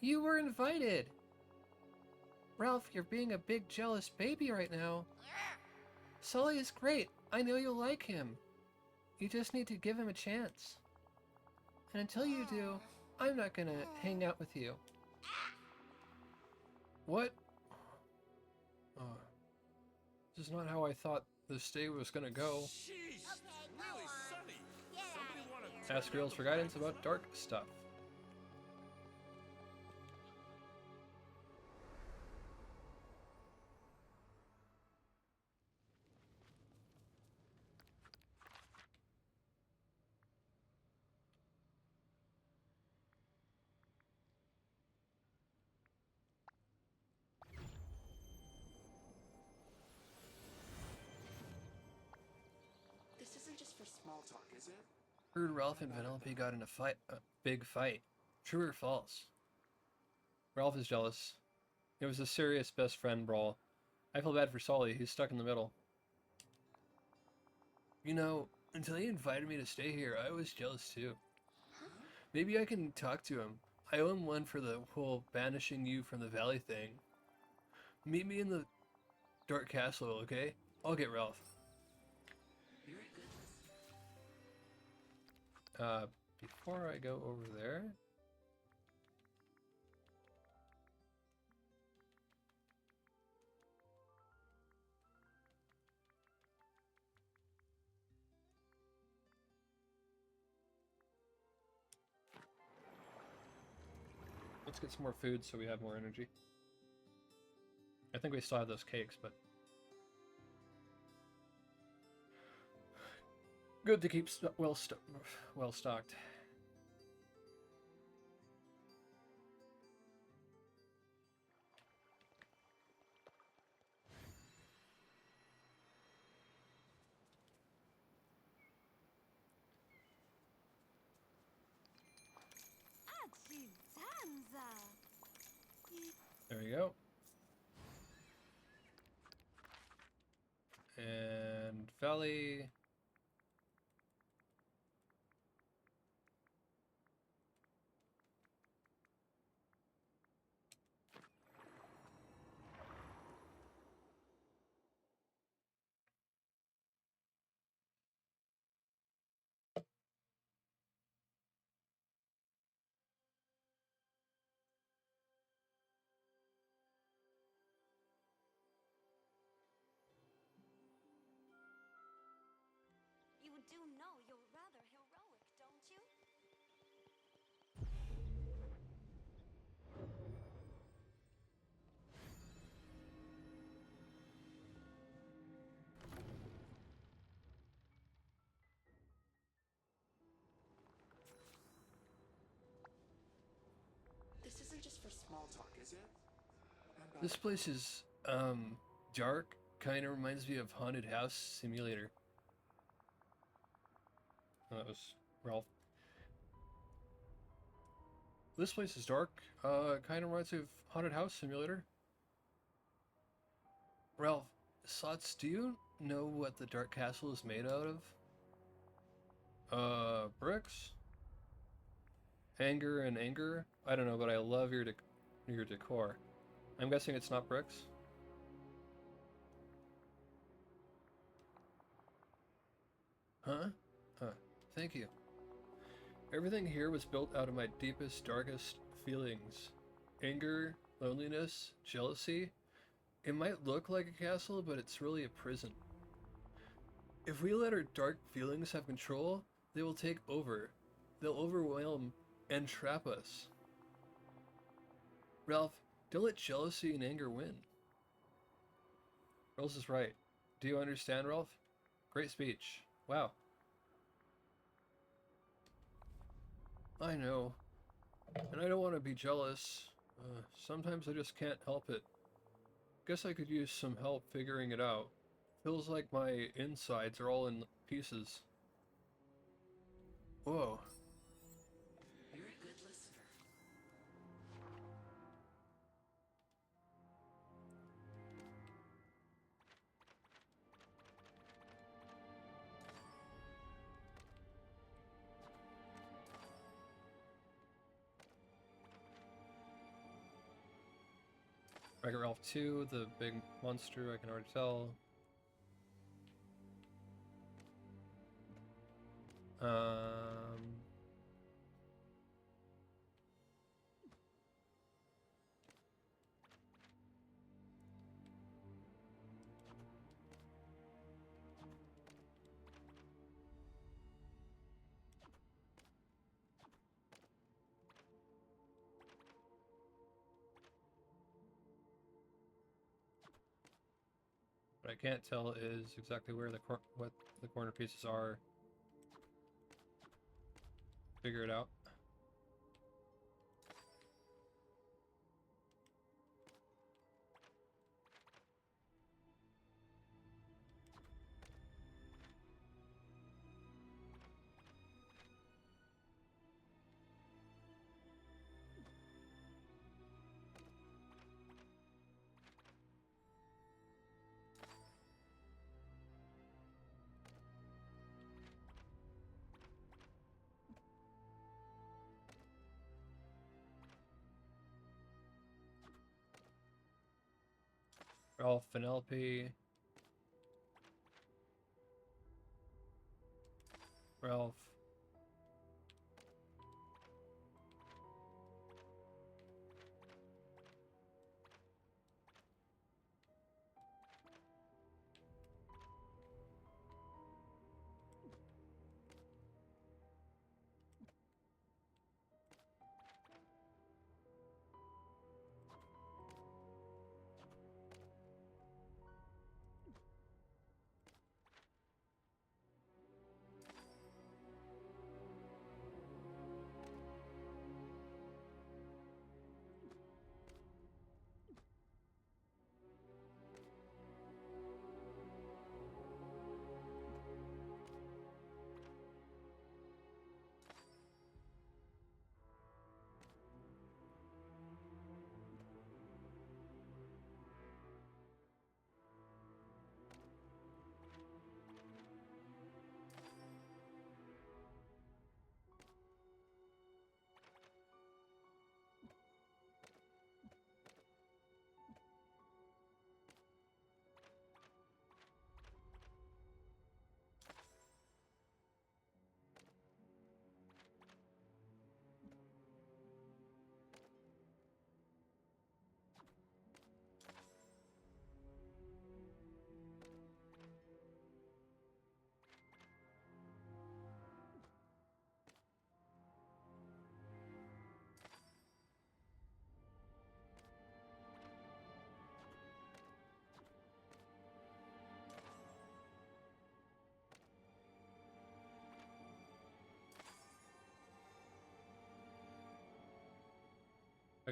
You were invited. Ralph, you're being a big jealous baby right now. Sully is great. I know you'll like him. You just need to give him a chance. And until you do, I'm not gonna hang out with you. What? This is not how I thought this day was gonna go. Jeez, really sunny. Somebody want to Ask girls for guidance about dark stuff. This isn't just for small talk, is it? Heard Ralph and Vanellope got in a big fight. True or false? Ralph is jealous. It was a serious best friend brawl. I feel bad for Sully. He's stuck in the middle. You know, until he invited me to stay here, I was jealous too. Maybe I can talk to him. I owe him one for the whole banishing you from the valley thing. Meet me in the dark castle, okay? I'll get Ralph. Before I go over there... Let's get some more food so we have more energy. I think we still have those cakes, but good to keep well stocked. There we go. And Valley. You do know you're rather heroic, don't you? This isn't just for small talk, is it? This place is, dark. Kind of reminds me of Haunted House Simulator. Oh, that was Ralph. This place is dark. Kind of reminds me of Haunted House Simulator. Ralph, Slots, do you know what the Dark Castle is made out of? Bricks? Anger and anger? I don't know, but I love your decor. I'm guessing it's not bricks? Huh? Thank you. Everything here was built out of my deepest, darkest feelings. Anger, loneliness, jealousy. It might look like a castle, but it's really a prison. If we let our dark feelings have control, they will take over. They'll overwhelm and trap us. Ralph, don't let jealousy and anger win. Rose is right. Do you understand, Ralph? Great speech. Wow. I know. And I don't want to be jealous. Sometimes I just can't help it. Guess I could use some help figuring it out. Feels like my insides are all in pieces. Whoa. You're a good listener. Wreck-It Ralph 2, the big monster, I can already tell. What I can't tell is exactly where what the corner pieces are. Figure it out. Ralph, Penelope. Ralph.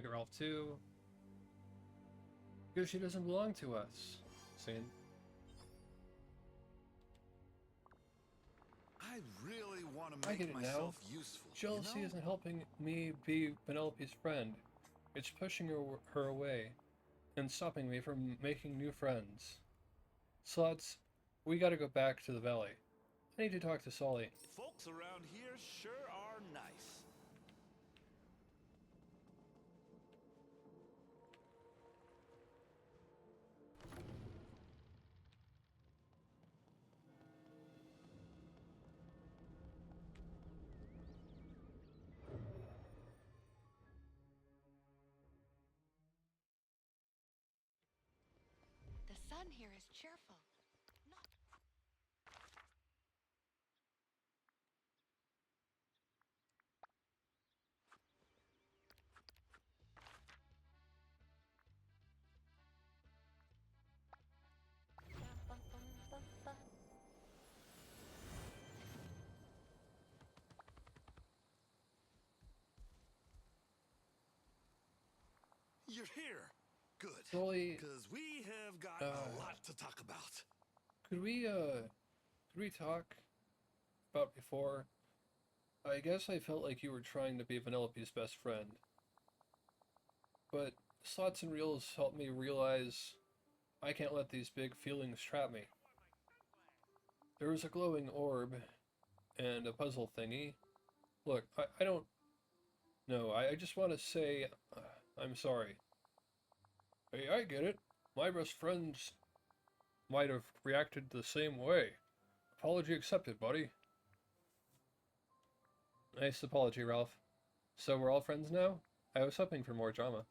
Look at Ralph too. Because she doesn't belong to us. Scene. I really want to I make get it now. myself useful. Jealousy you know? isn't helping me be Penelope's friend. It's pushing her away and stopping me from making new friends. Slots, we gotta go back to the valley. I need to talk to Sully. Folks around here sure are nice. The sun here is cheerful. You're here. Good. Sully, Because we have got a lot to talk about. could we talk about before? I guess I felt like you were trying to be Penelope's best friend. But Slots and Reels helped me realize I can't let these big feelings trap me. There was a glowing orb and a puzzle thingy. Look, I don't know. I just want to say I'm sorry. Hey, I get it. My best friends might have reacted the same way. Apology accepted, buddy. Nice apology, Ralph. So we're all friends now? I was hoping for more drama.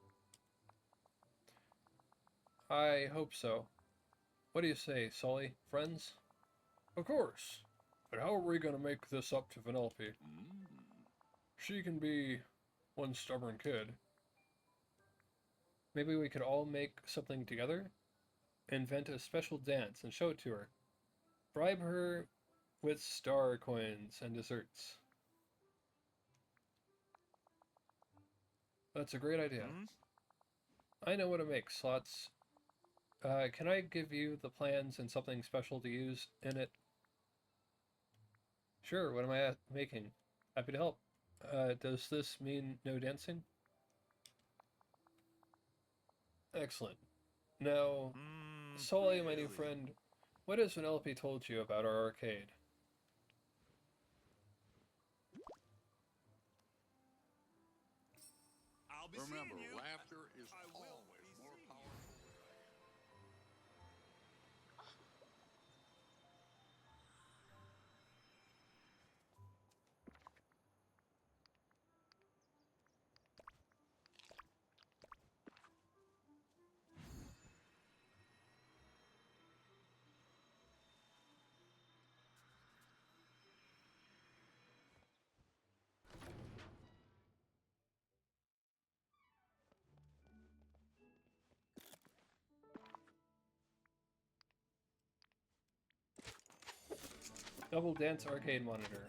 I hope so. What do you say, Sully? Friends? Of course. But how are we going to make this up to Penelope? She can be one stubborn kid. Maybe we could all make something together? Invent a special dance and show it to her. Bribe her with star coins and desserts. That's a great idea. I know what to make, Slots. Can I give you the plans and something special to use in it? Sure, what am I making? Happy to help. Does this mean no dancing? Excellent. Now, Sully, my new friend, what has Penelope told you about our arcade? I'll be Remember, seeing you. laughter is I will always be more seeing you. powerful. Double Dance Arcade Monitor.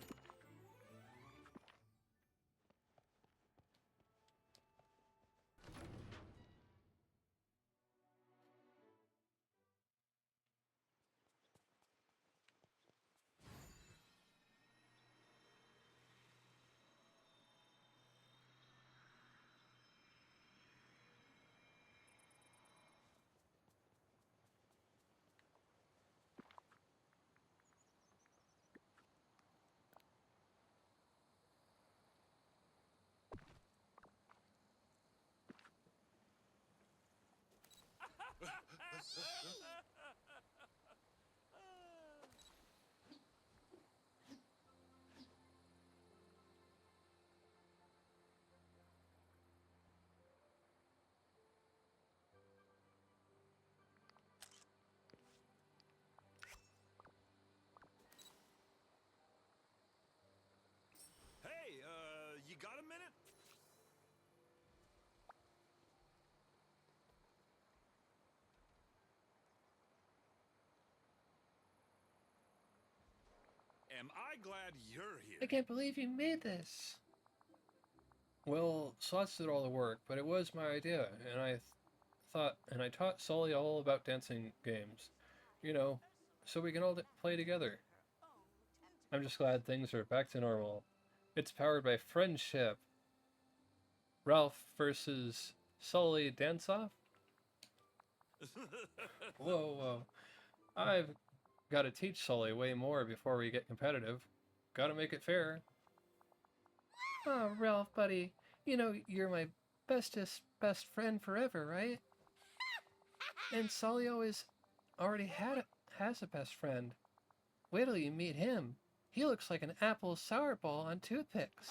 Hey, you got a minute? Am I glad you're here? I can't believe you made this. Well, Slots did all the work, but it was my idea, and I taught Sully all about dancing games. You know, so we can all play together. I'm just glad things are back to normal. It's powered by friendship. Ralph versus Sully dance off? Whoa, whoa. I've got to teach Sully way more before we get competitive. Gotta make it fair. Oh, Ralph, buddy. You know you're my bestest best friend forever, right? And Sully already has a best friend. Wait till you meet him. He looks like an apple sour ball on toothpicks.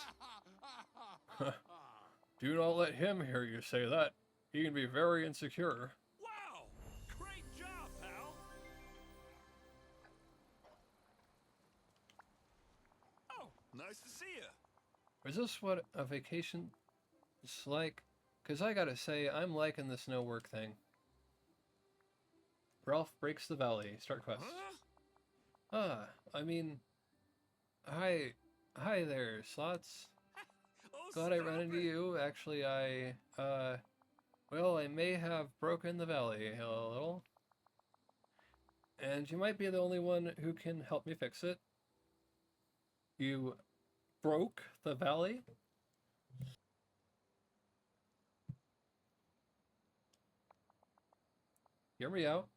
Do not let him hear you say that. He can be very insecure. Wow! Great job, pal! Oh, nice to see you. Is this what a vacation is like? 'Cause I gotta say, I'm liking this no work thing. Ralph breaks the valley. Start quest. Huh? I mean... Hi there, Slots. Oh, Glad I ran into you. Actually, well, I may have broken the valley a little. And you might be the only one who can help me fix it. You broke the valley? Hear me out.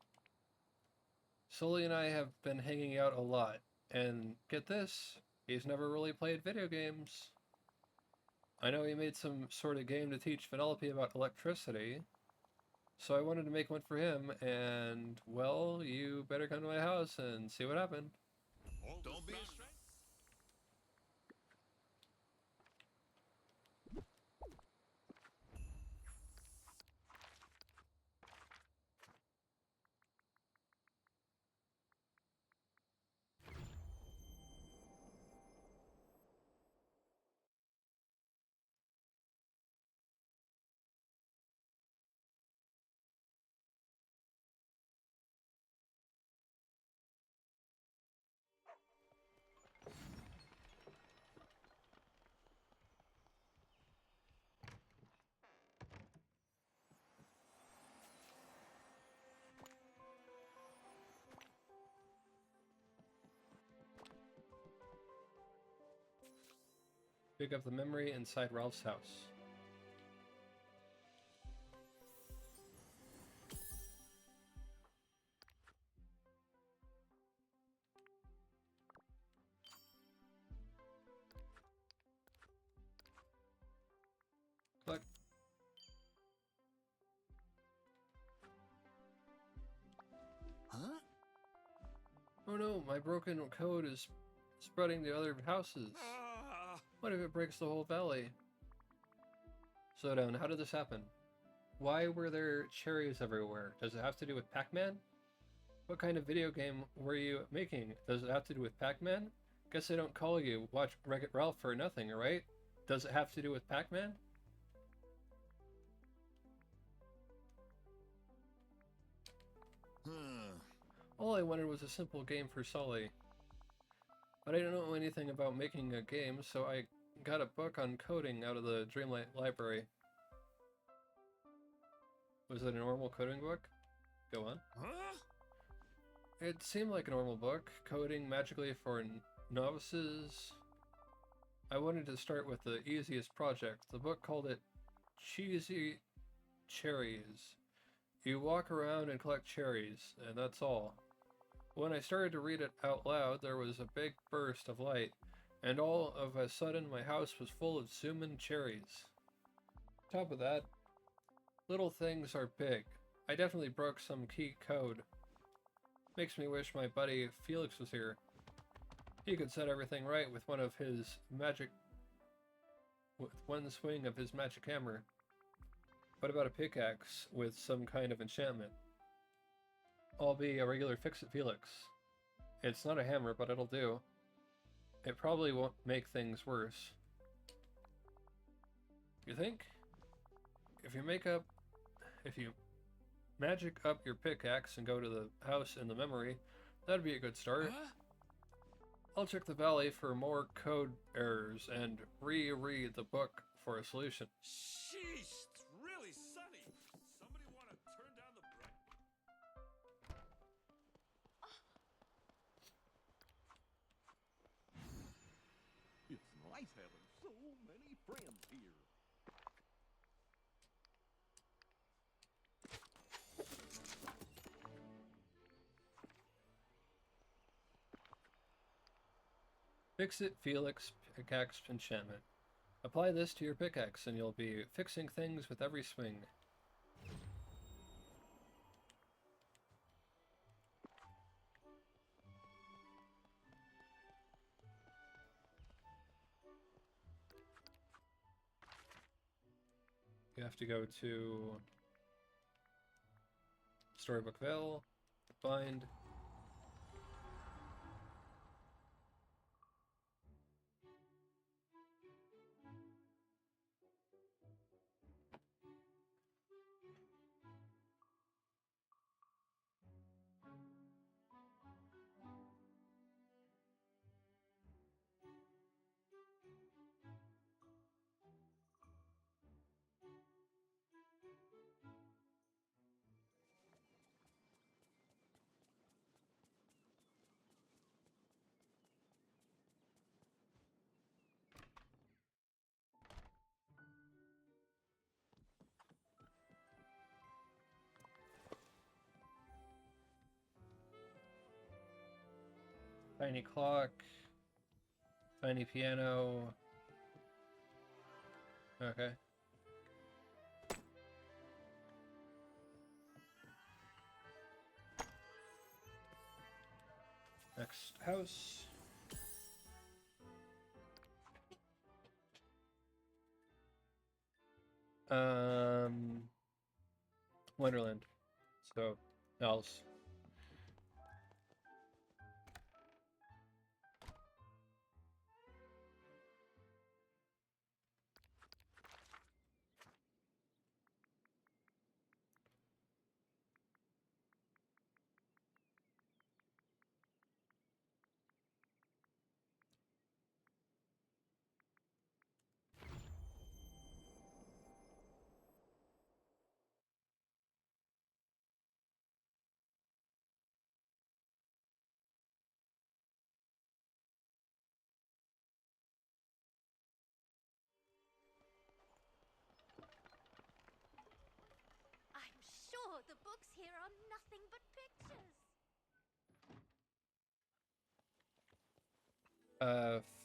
Sully and I have been hanging out a lot, and get this, he's never really played video games. I know he made some sort of game to teach Vanellope about electricity, so I wanted to make one for him, and, well, you better come to my house and see what happened. Don't be a stranger. Pick up the memory inside Ralph's house. Click. Huh? Oh no, my broken code is spreading to other houses. What if it breaks the whole valley? Slow down, how did this happen? Why were there cherries everywhere? Does it have to do with Pac-Man? What kind of video game were you making? Does it have to do with Pac-Man? Guess I don't call you Watch Wreck-It Ralph for nothing, right? Does it have to do with Pac-Man? All I wanted was a simple game for Sully. But I don't know anything about making a game, so I got a book on coding out of the Dreamlight library. Was it a normal coding book? Go on. Huh? It seemed like a normal book, coding magically for novices. I wanted to start with the easiest project. The book called it Cheesy Cherries. You walk around and collect cherries, and that's all. When I started to read it out loud, there was a big burst of light, and all of a sudden my house was full of zoomin' cherries. Top of that, little things are big. I definitely broke some key code. Makes me wish my buddy Felix was here. He could set everything right with one swing of his magic hammer. What about a pickaxe with some kind of enchantment? I'll be a regular Fix-It Felix. It's not a hammer, but it'll do. It probably won't make things worse. You think? If you magic up your pickaxe and go to the house in the memory, that'd be a good start. Huh? I'll check the valley for more code errors and reread the book for a solution. Sheesh, it's really sunny. Somebody want to turn down the bright? It's nice having so many friends here. Fix-It Felix Pickaxe Enchantment. Apply this to your pickaxe and you'll be fixing things with every swing. You have to go to Storybook Vale, find tiny clock, tiny piano. Okay. Next house. Wonderland. So, else. I'm sure the books here are nothing but pictures.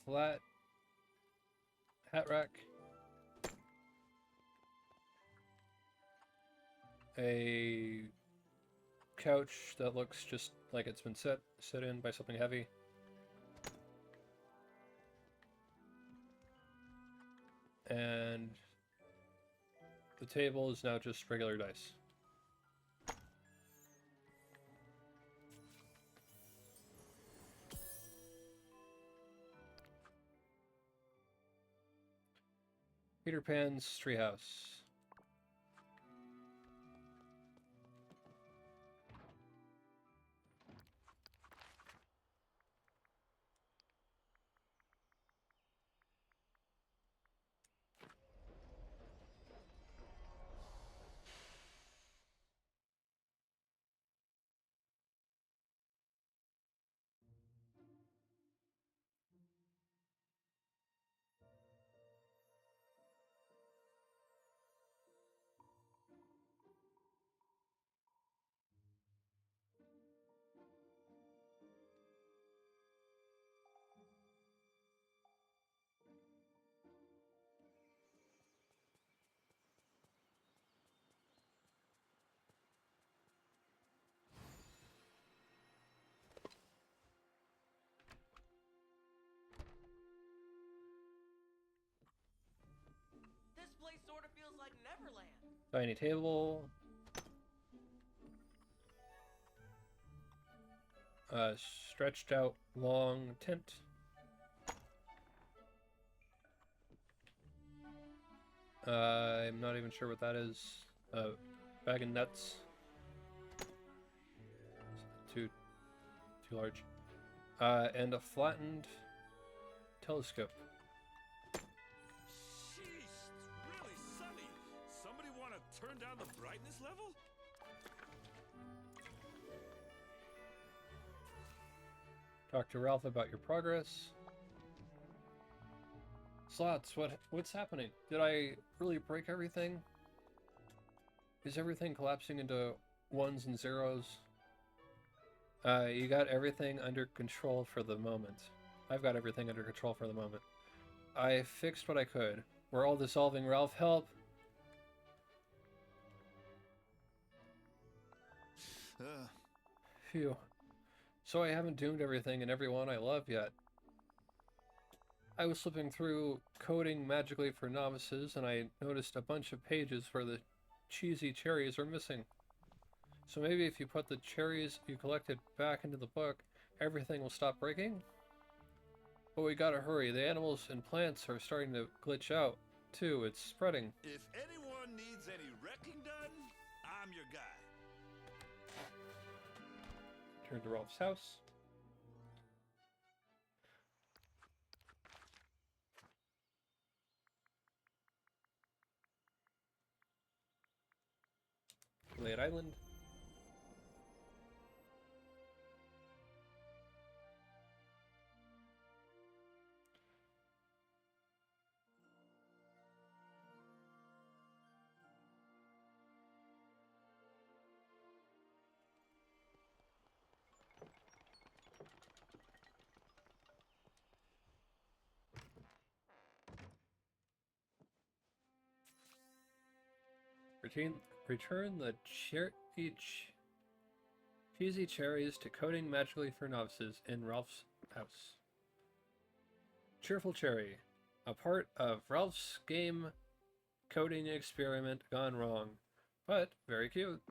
Flat hat rack. A couch that looks just like it's been set in by something heavy. And the table is now just regular dice. Peter Pan's treehouse. This place sort of feels like Neverland. Tiny table. Stretched out long tent. I'm not even sure what that is. Bag of nuts. Too large. And a flattened telescope. Sheesh, turn down the brightness level? Talk to Ralph about your progress. Slots, what's happening? Did I really break everything? Is everything collapsing into ones and zeros? You got everything under control for the moment. I've got everything under control for the moment. I fixed what I could. We're all dissolving, Ralph. Help! Phew. So I haven't doomed everything and everyone I love yet. I was flipping through Coding Magically for Novices and I noticed a bunch of pages where the cheesy cherries are missing. So maybe if you put the cherries you collected back into the book, everything will stop breaking? But we gotta hurry. The animals and plants are starting to glitch out, too. It's spreading. If anyone needs any wrecking done, I'm your guy. Turn to Ralph's house. Late Island. Return the cheesy cherries to Coding Magically for Novices in Ralph's house. Cheerful Cherry, a part of Ralph's game coding experiment gone wrong, but very cute.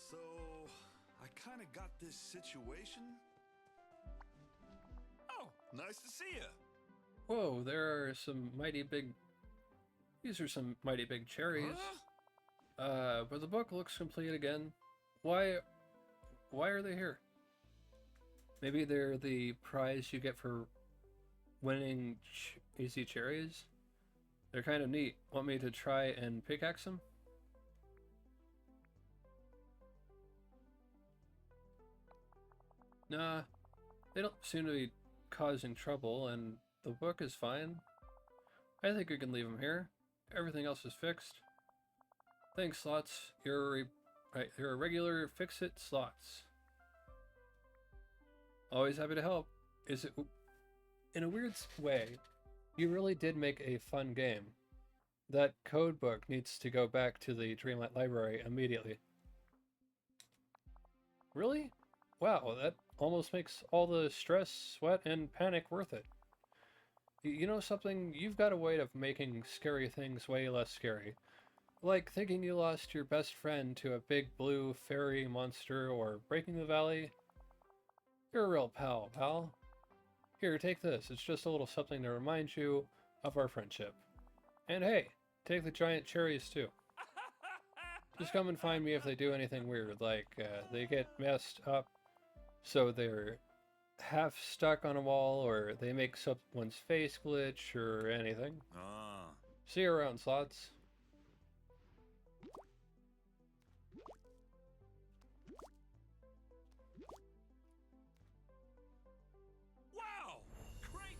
So, I kind of got this situation. Oh, nice to see you. Whoa, there are some mighty big... These are some mighty big cherries. Huh? But the book looks complete again. Why are they here? Maybe they're the prize you get for winning easy cherries? They're kind of neat. Want me to try and pickaxe them? Nah, they don't seem to be causing trouble, and the book is fine. I think we can leave them here. Everything else is fixed. Thanks, Slots. You're a regular fix-it, Slots. Always happy to help. In a weird way, you really did make a fun game. That code book needs to go back to the Dreamlight Library immediately. Really? Wow, that almost makes all the stress, sweat, and panic worth it. You know something? You've got a way of making scary things way less scary. Like thinking you lost your best friend to a big blue fairy monster or breaking the valley. You're a real pal. Here, take this. It's just a little something to remind you of our friendship. And hey, take the giant cherries too. Just come and find me if they do anything weird, like they get messed up so they're half stuck on a wall, or they make someone's face glitch, or anything. See you around, Slots. Wow! Great!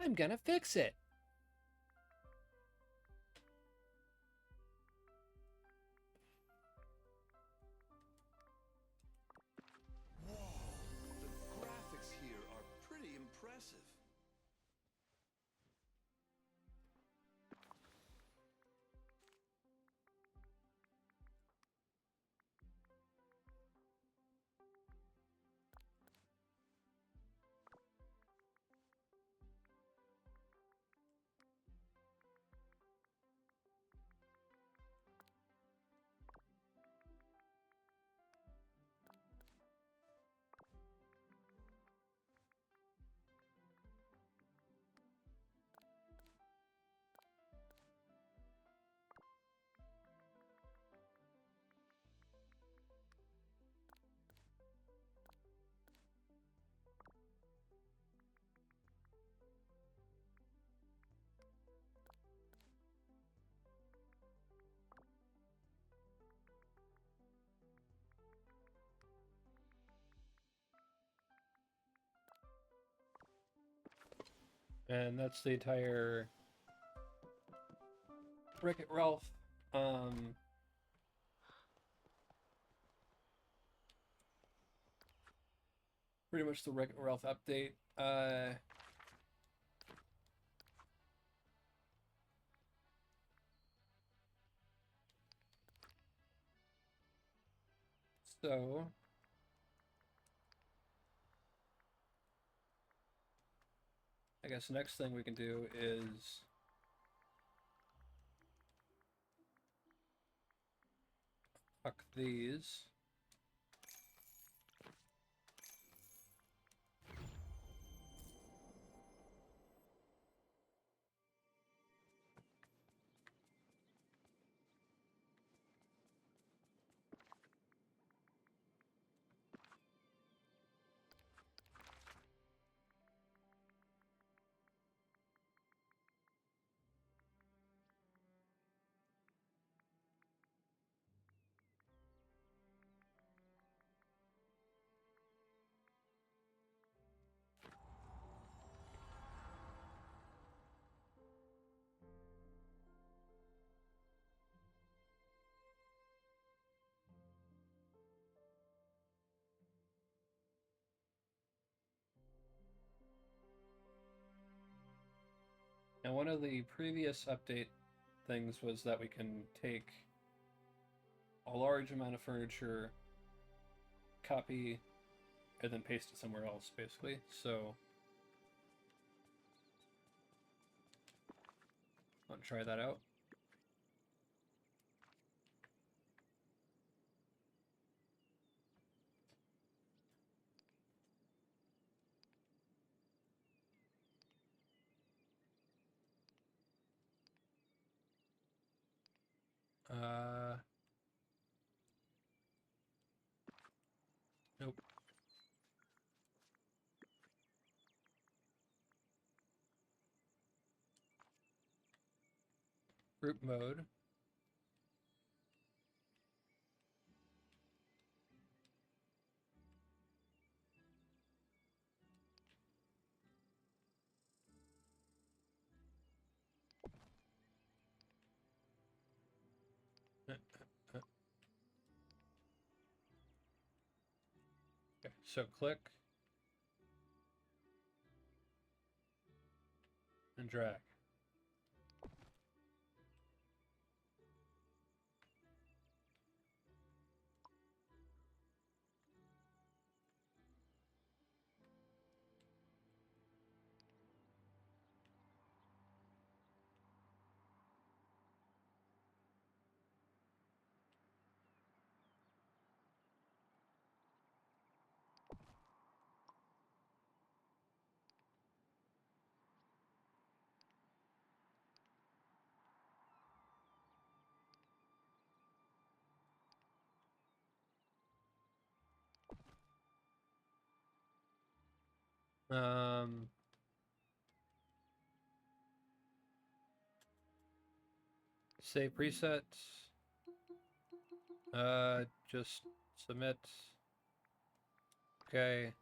I'm gonna fix it. Whoa! The graphics here are pretty impressive. And that's the entire Wreck-It Ralph. Pretty much the Wreck-It Ralph update. So I guess the next thing we can do is huck these. And one of the previous update things was that we can take a large amount of furniture, copy, and then paste it somewhere else, basically. So want to try that out. Nope. Group mode. Okay, so click and drag. Save presets. Just submit. Okay.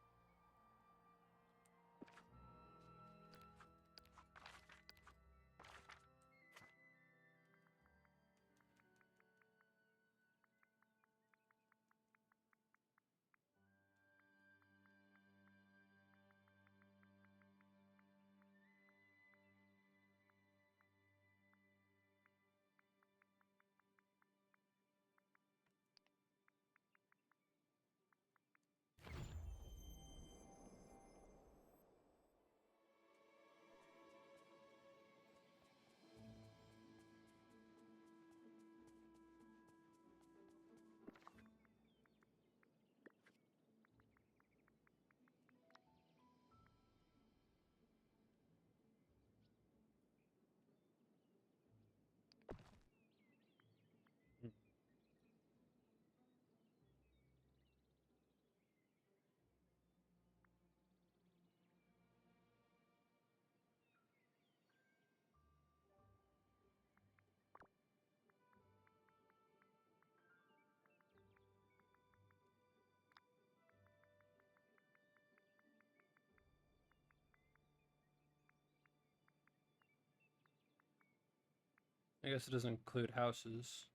I guess it doesn't include houses.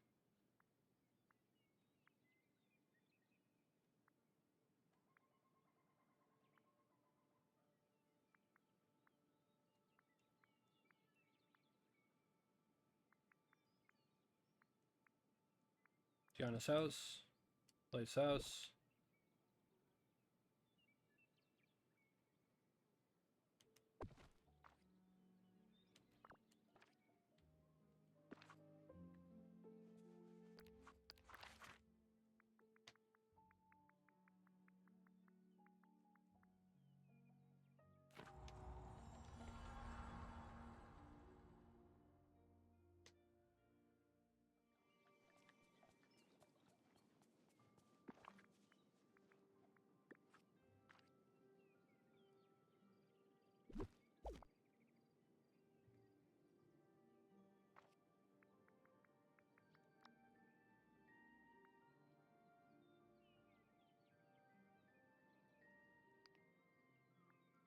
Gianna's house. Leif's house.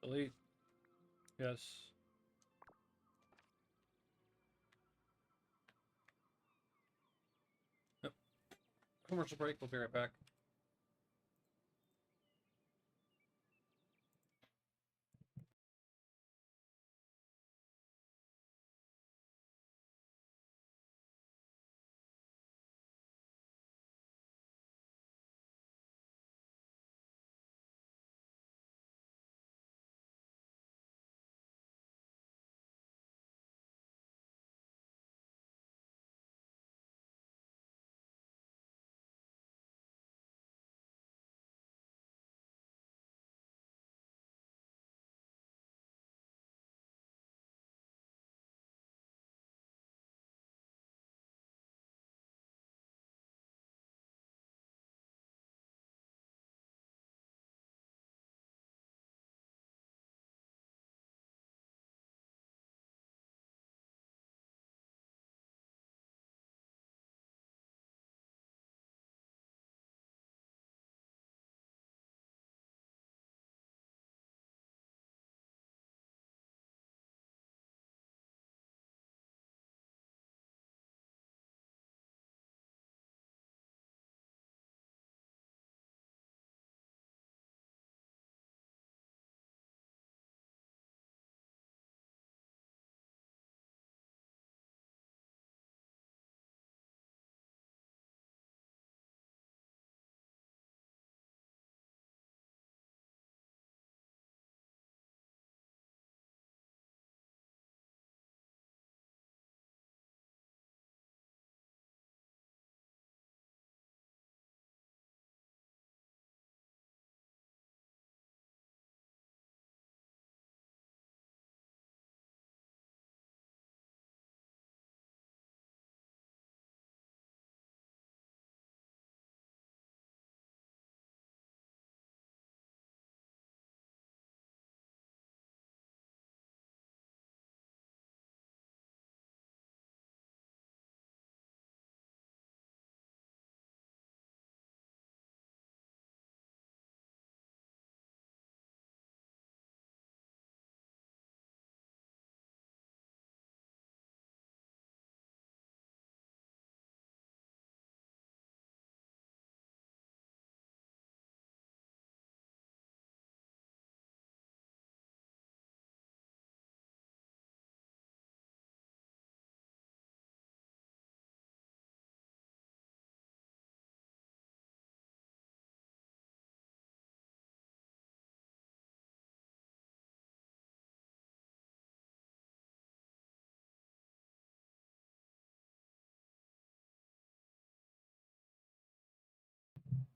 Delete. Yes. Yep. Commercial break. We'll be right back.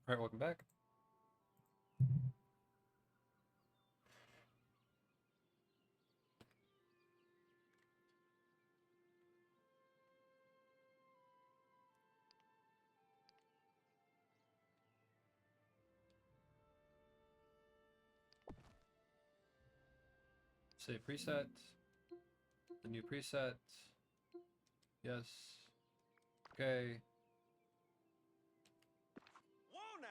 All right, welcome back. Save preset. The new preset. Yes. Okay. Whoa now!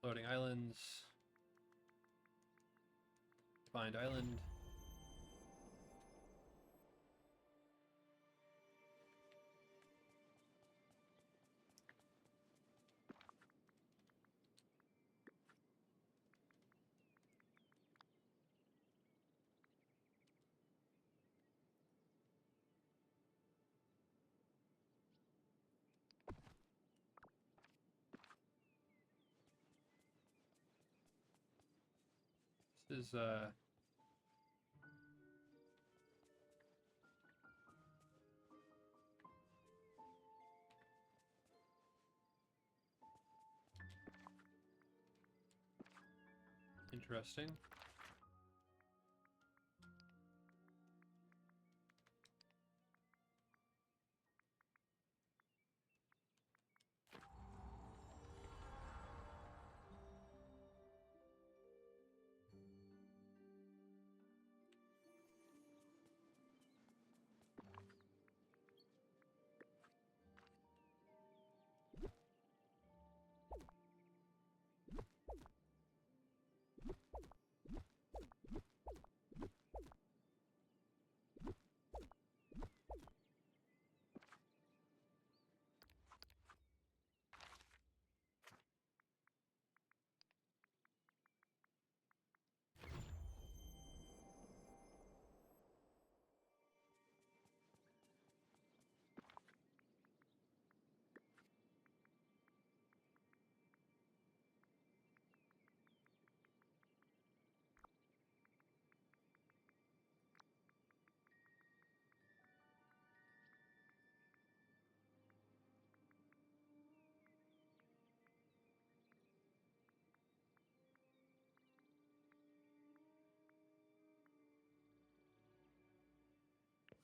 Loading islands. Find island. This is interesting.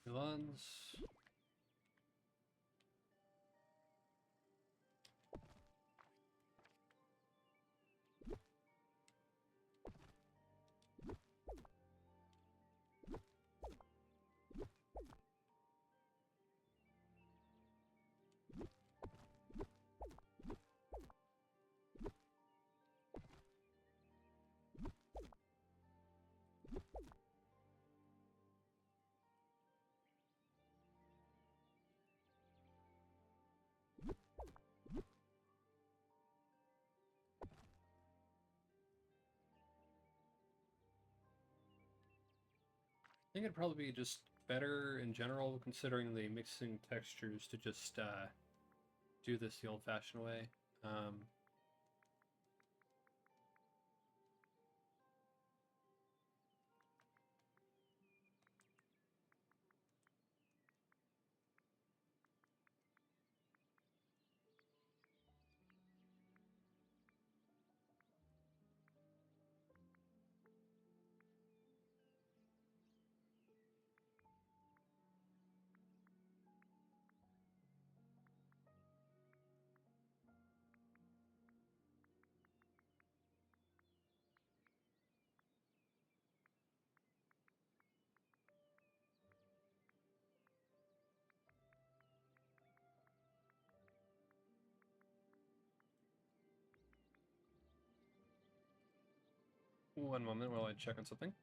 Villains. I think it'd probably be just better in general, considering the mixing textures, to just do this the old-fashioned way. One moment while I check on something.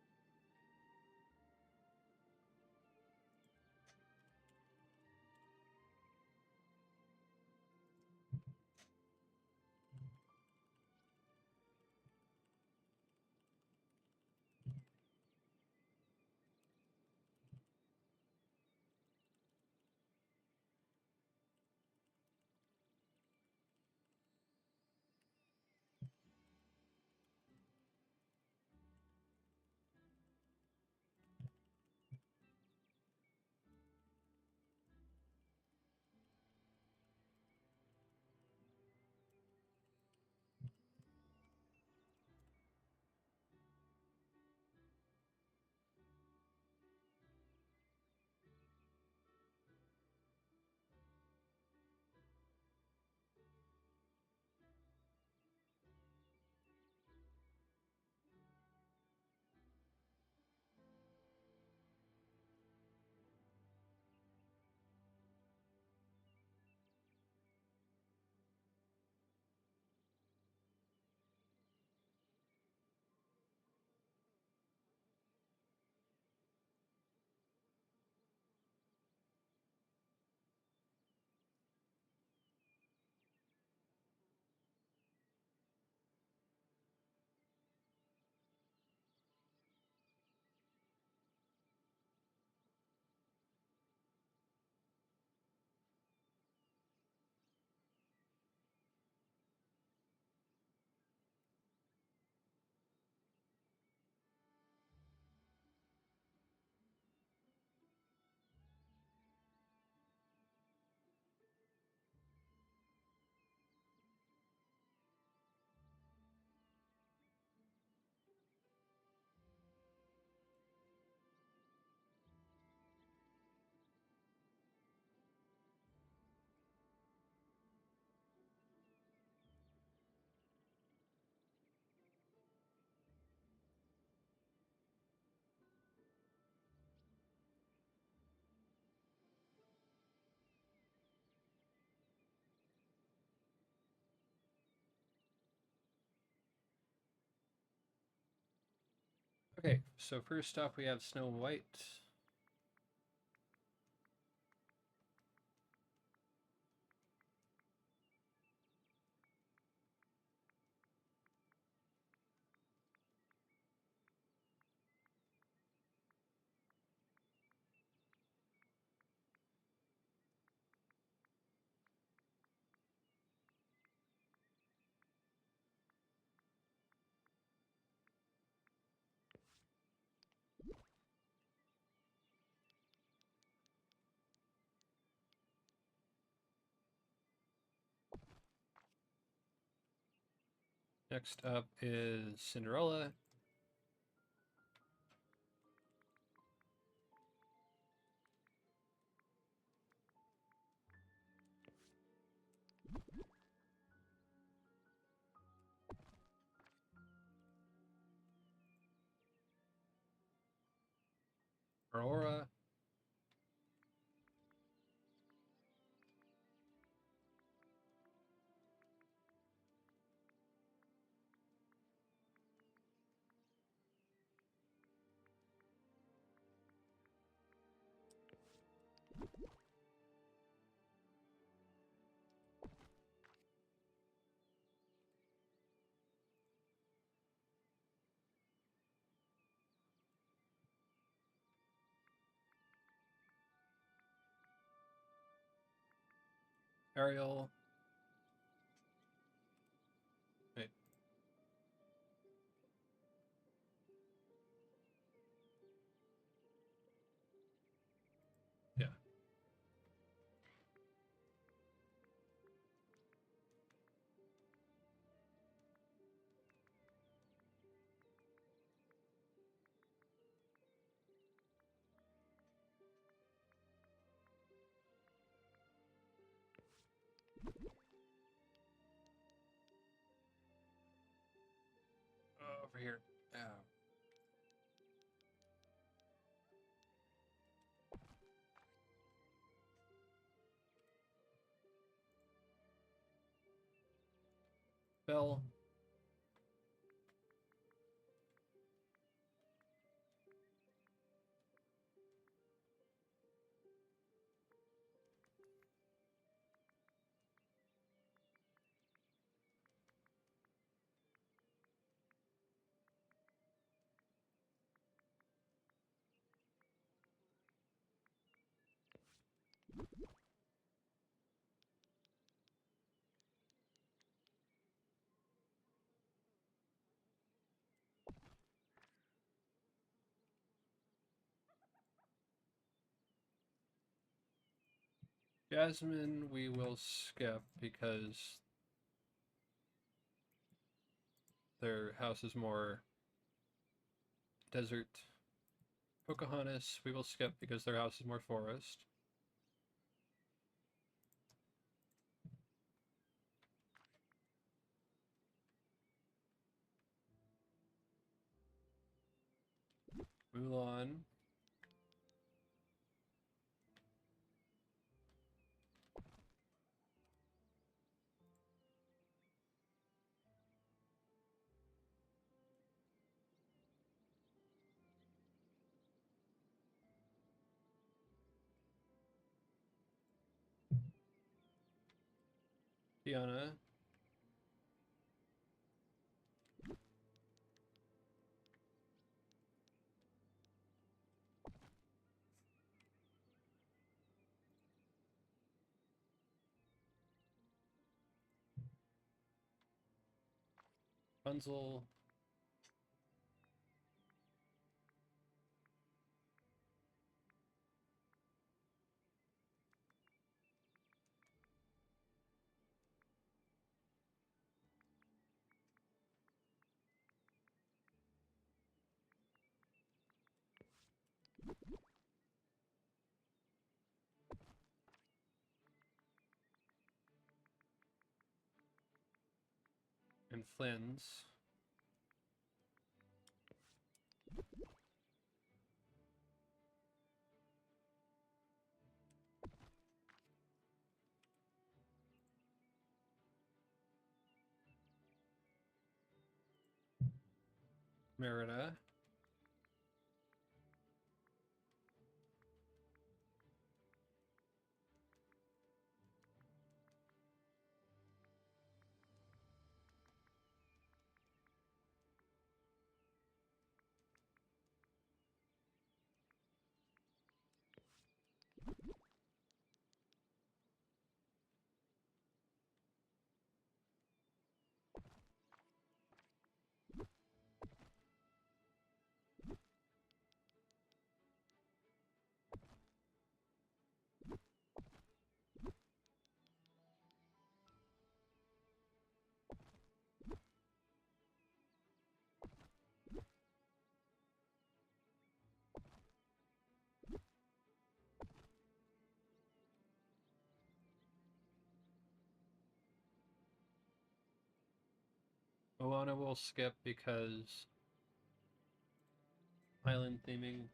Okay, so first off we have Snow White. Next up is Cinderella. Aurora. Ariel. Wait. Yeah. Over here. Oh. Bell. Jasmine, we will skip because their house is more desert. Pocahontas, we will skip because their house is more forest. Mulan. Tiana. Rapunzel. And Flynn's. Merida. Moana will skip because island theming.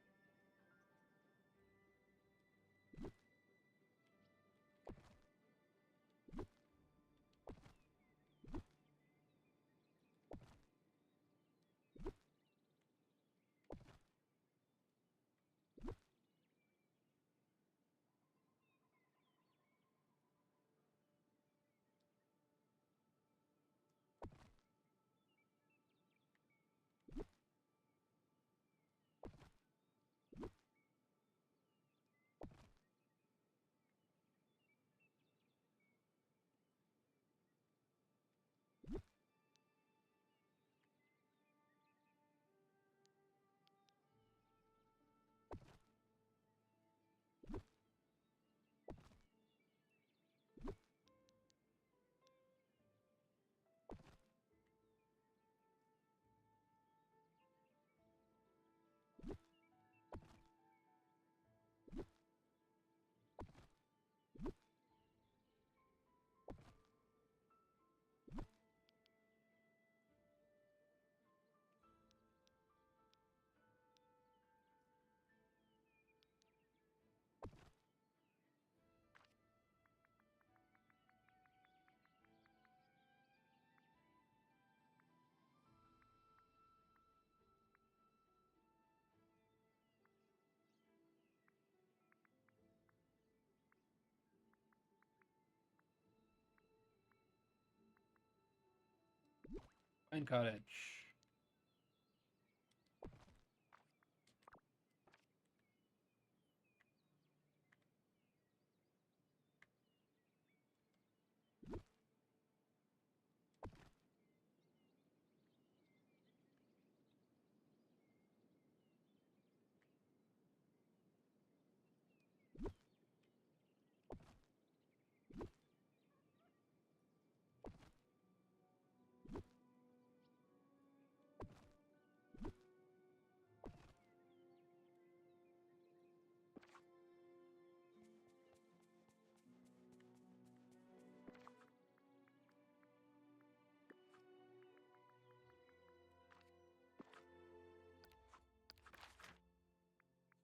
Pine Cottage.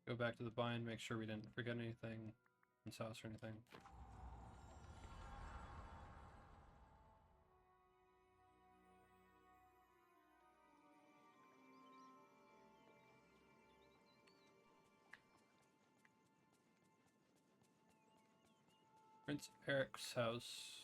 Go back to the bind, make sure we didn't forget anything in sauce or anything. Prince Eric's house.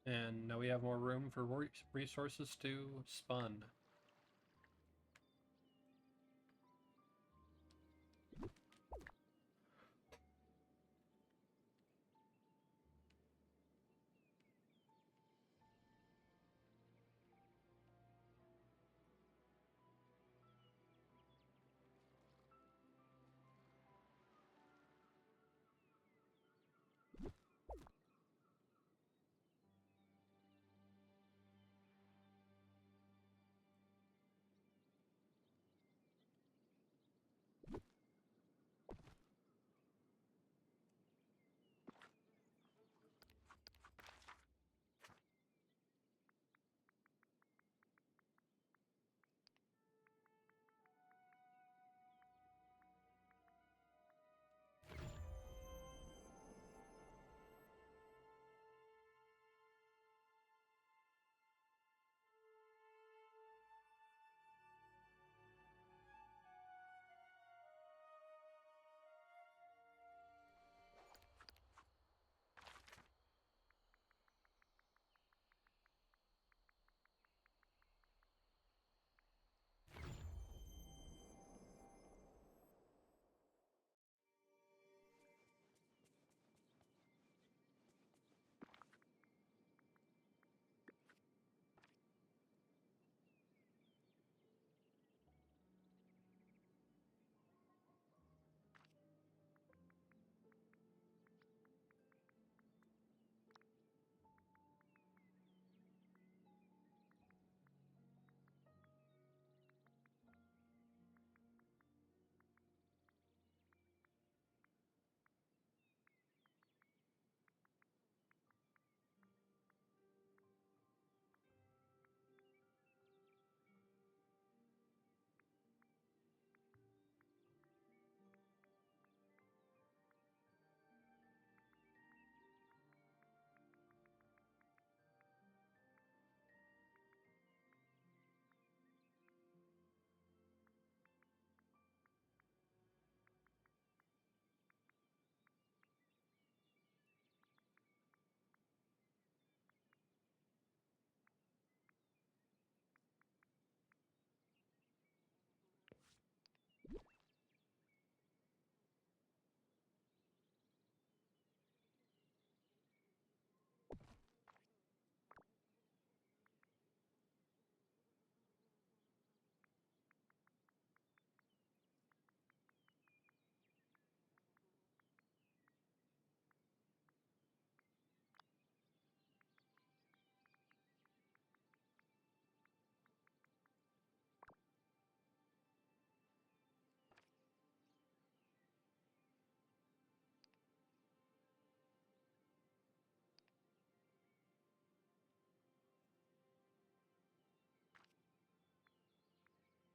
And now we have more room for resources to spun.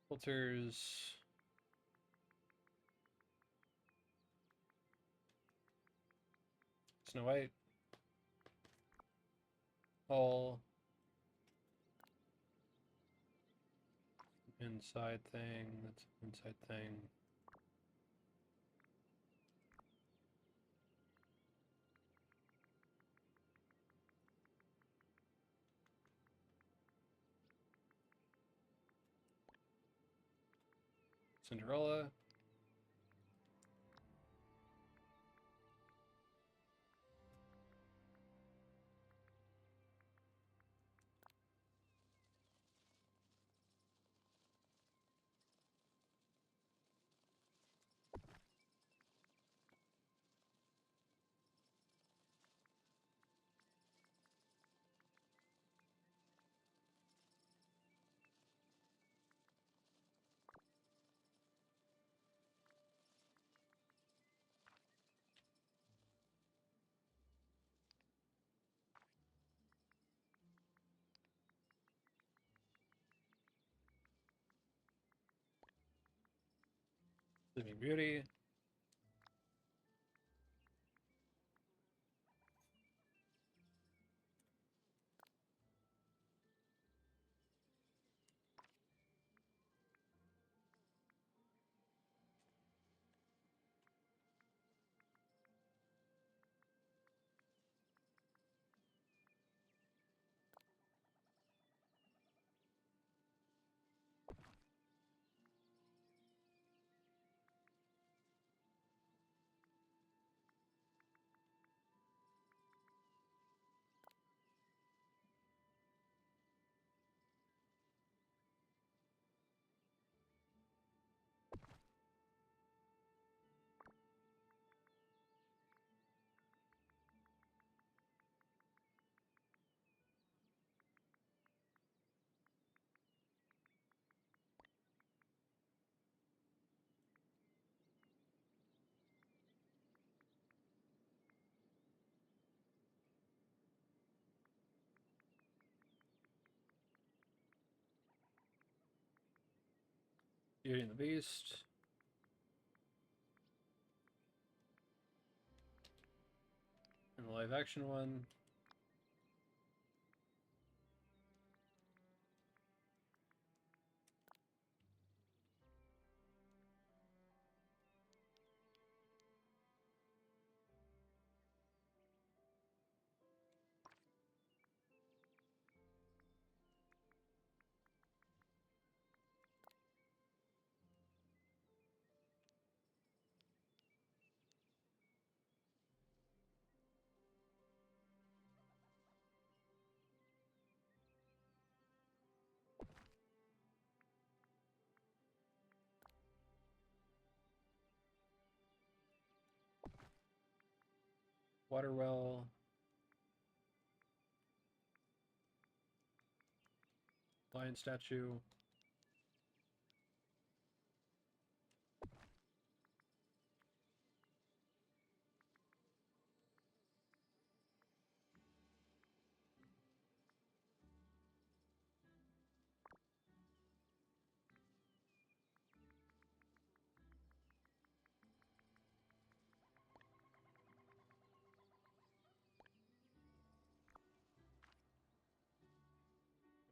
Filters. Snow White. All. Inside thing. That's an inside thing. Cinderella. Sleeping Beauty. Beauty and the Beast. And the live action one. Water well. Lion statue.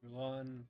Mulan.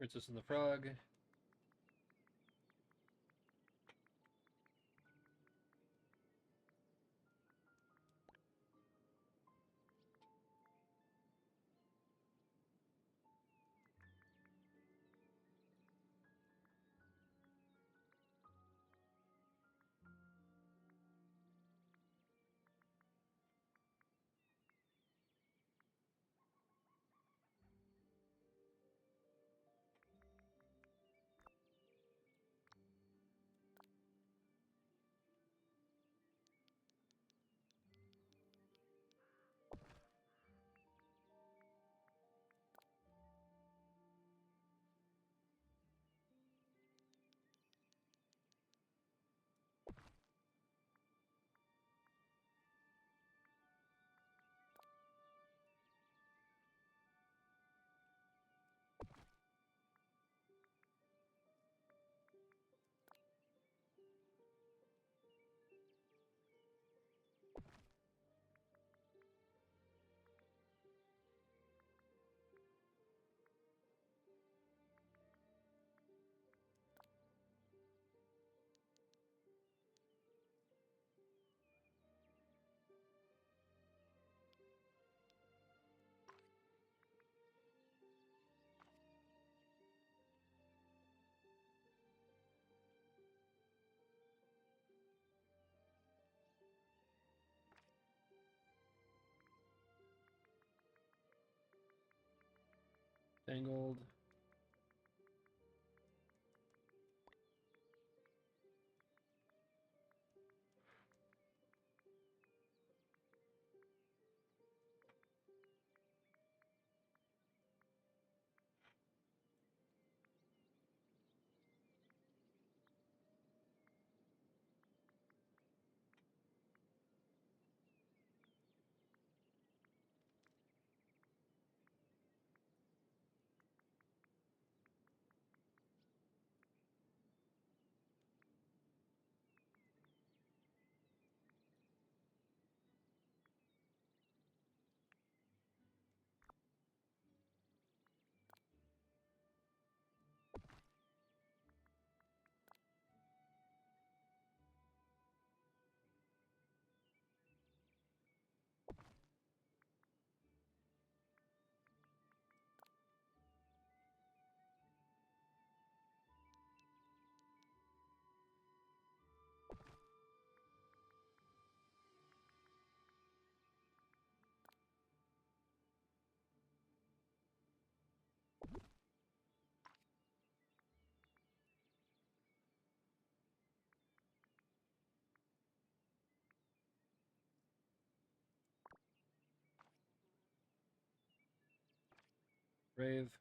Princess and the Frog. Tangled. Brave.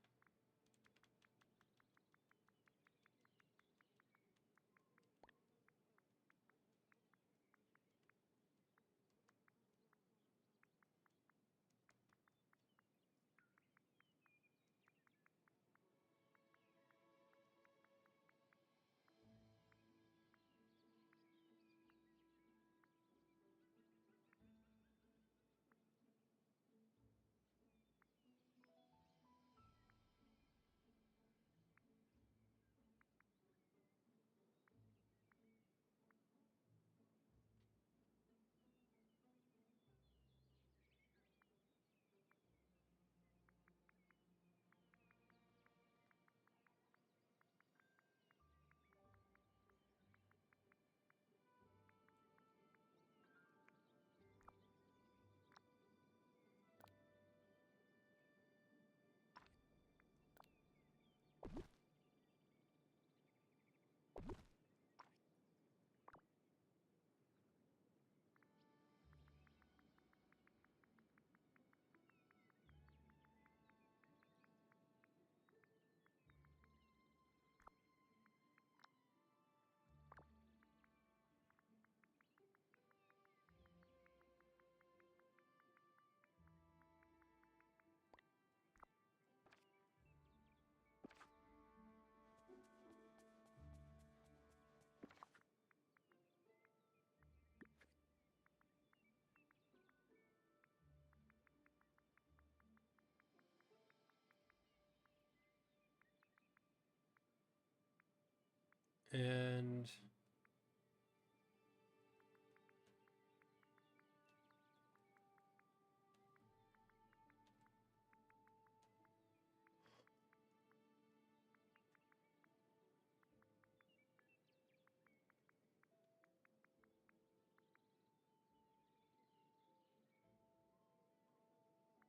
And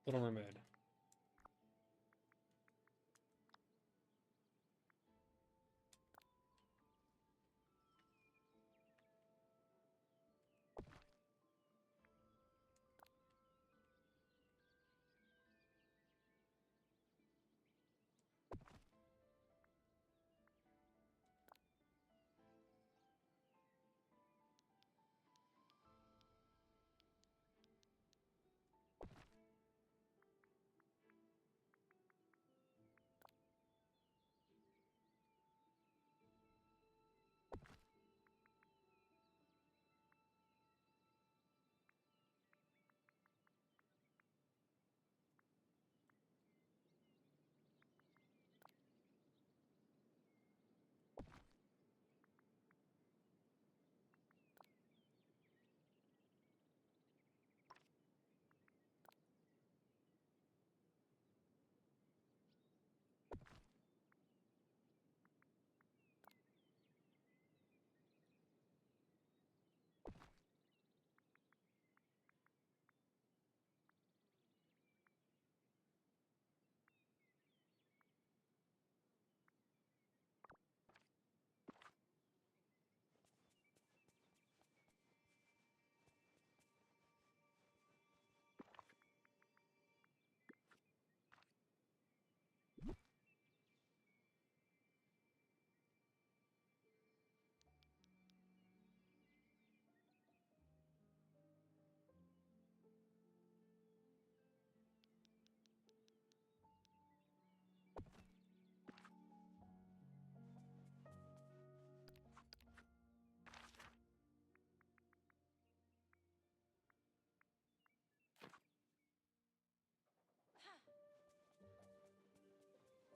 Little Mermaid.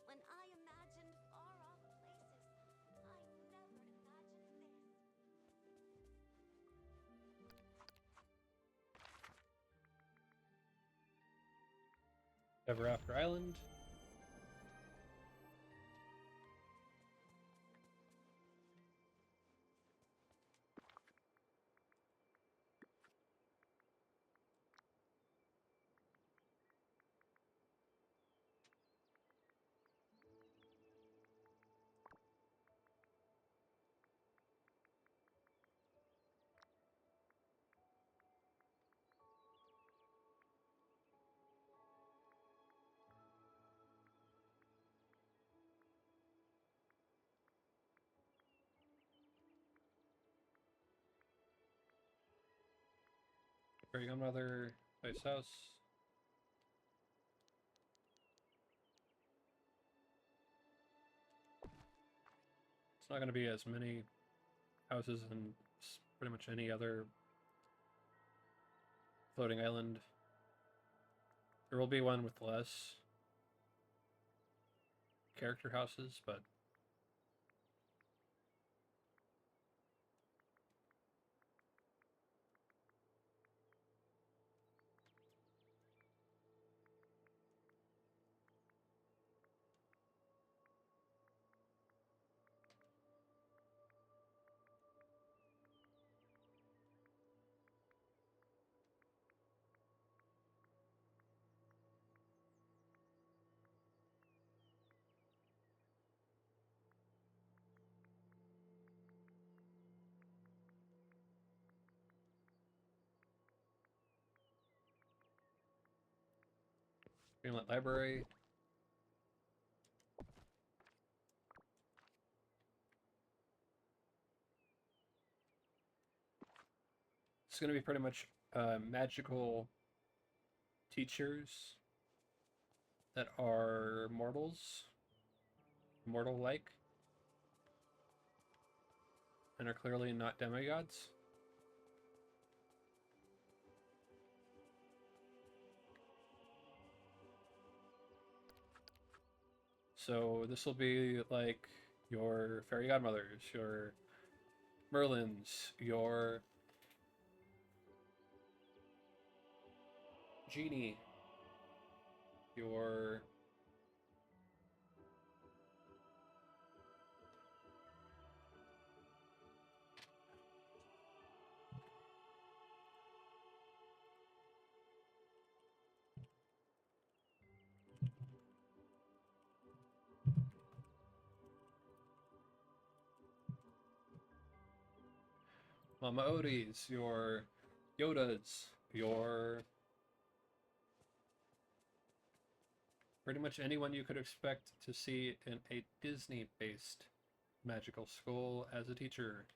When I imagined far-off places, I never imagined this. Ever After Island. Bring another ice house. It's not going to be as many houses in pretty much any other floating island. There will be one with less character houses, but Dreamlight Library. It's going to be pretty much magical teachers that are mortal-like, and are clearly not demigods. So this will be like your fairy godmothers, your Merlins, your genie, your Mama Odie's, your Yodas, your pretty much anyone you could expect to see in a Disney-based magical school as a teacher.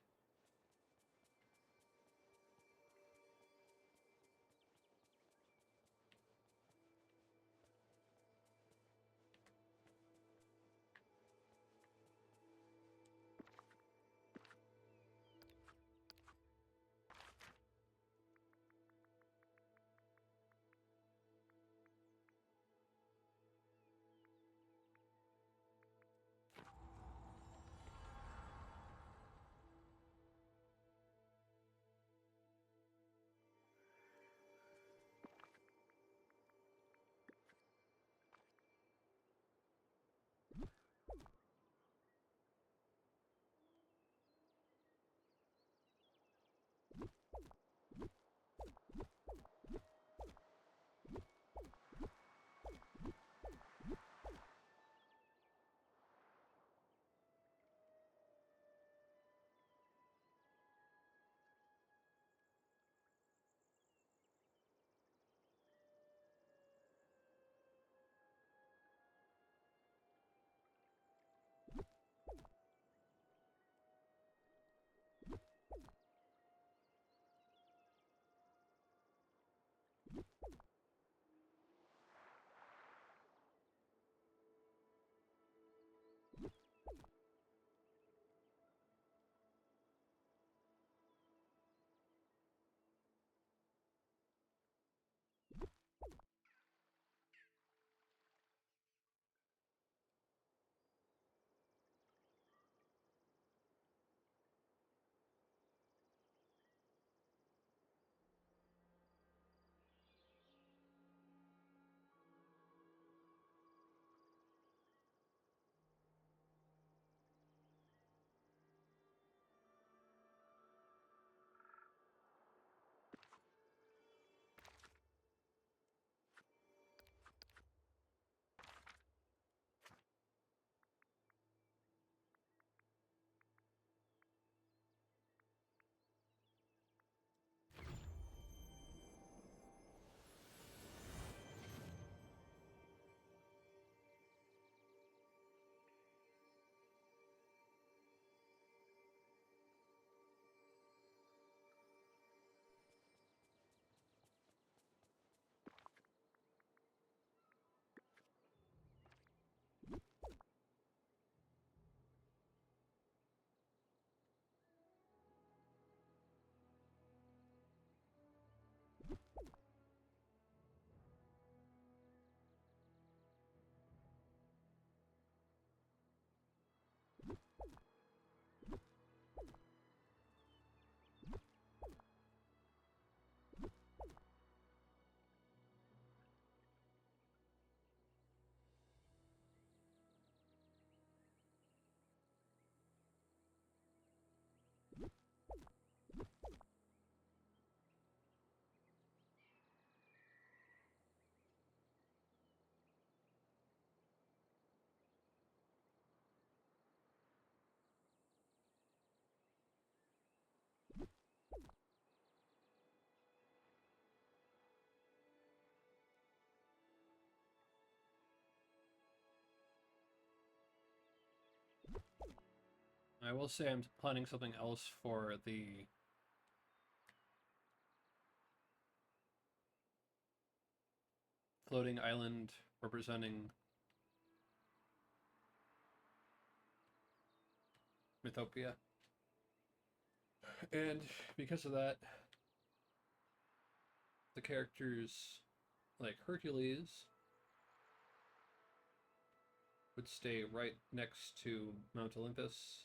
I will say I'm planning something else for the floating island representing Mythopia. And because of that, the characters like Hercules would stay right next to Mount Olympus.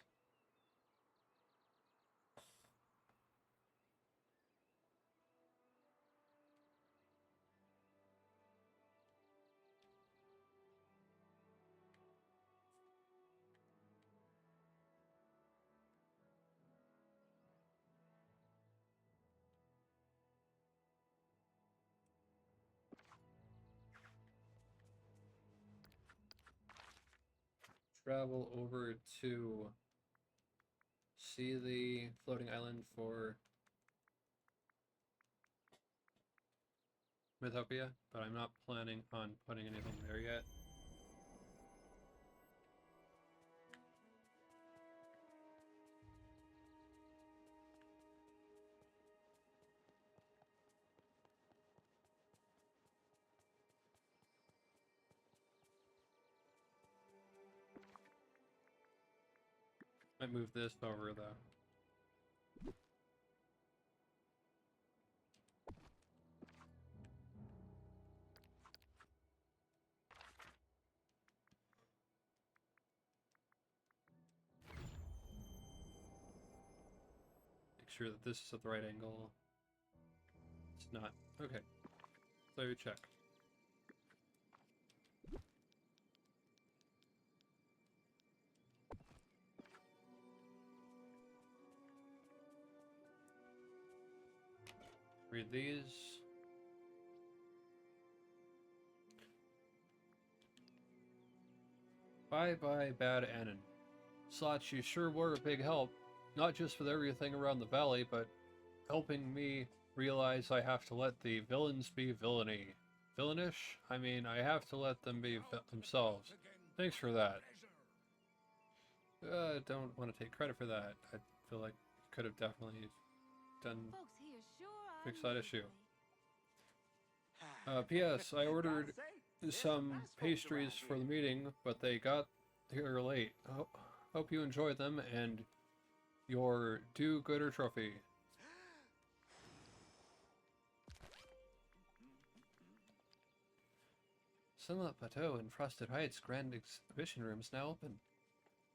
Travel over to see the floating island for Mythopia, but I'm not planning on putting anything there yet. Might move this over though. Make sure that this is at the right angle. It's not. Okay. So you check. Read these. Bye bye, bad Anon. Slots, you sure were a big help, not just with everything around the valley, but helping me realize I have to let the villains be villainy. Villainish? I mean, I have to let them be themselves. Thanks for that. Don't want to take credit for that. I feel like you could have definitely done fix that issue. P.S. I ordered some pastries for the meeting, but they got here late. Hope you enjoyed them and your do-gooder trophy. Sunlit Plateau and Frosted Heights Grand Exhibition Room is now open.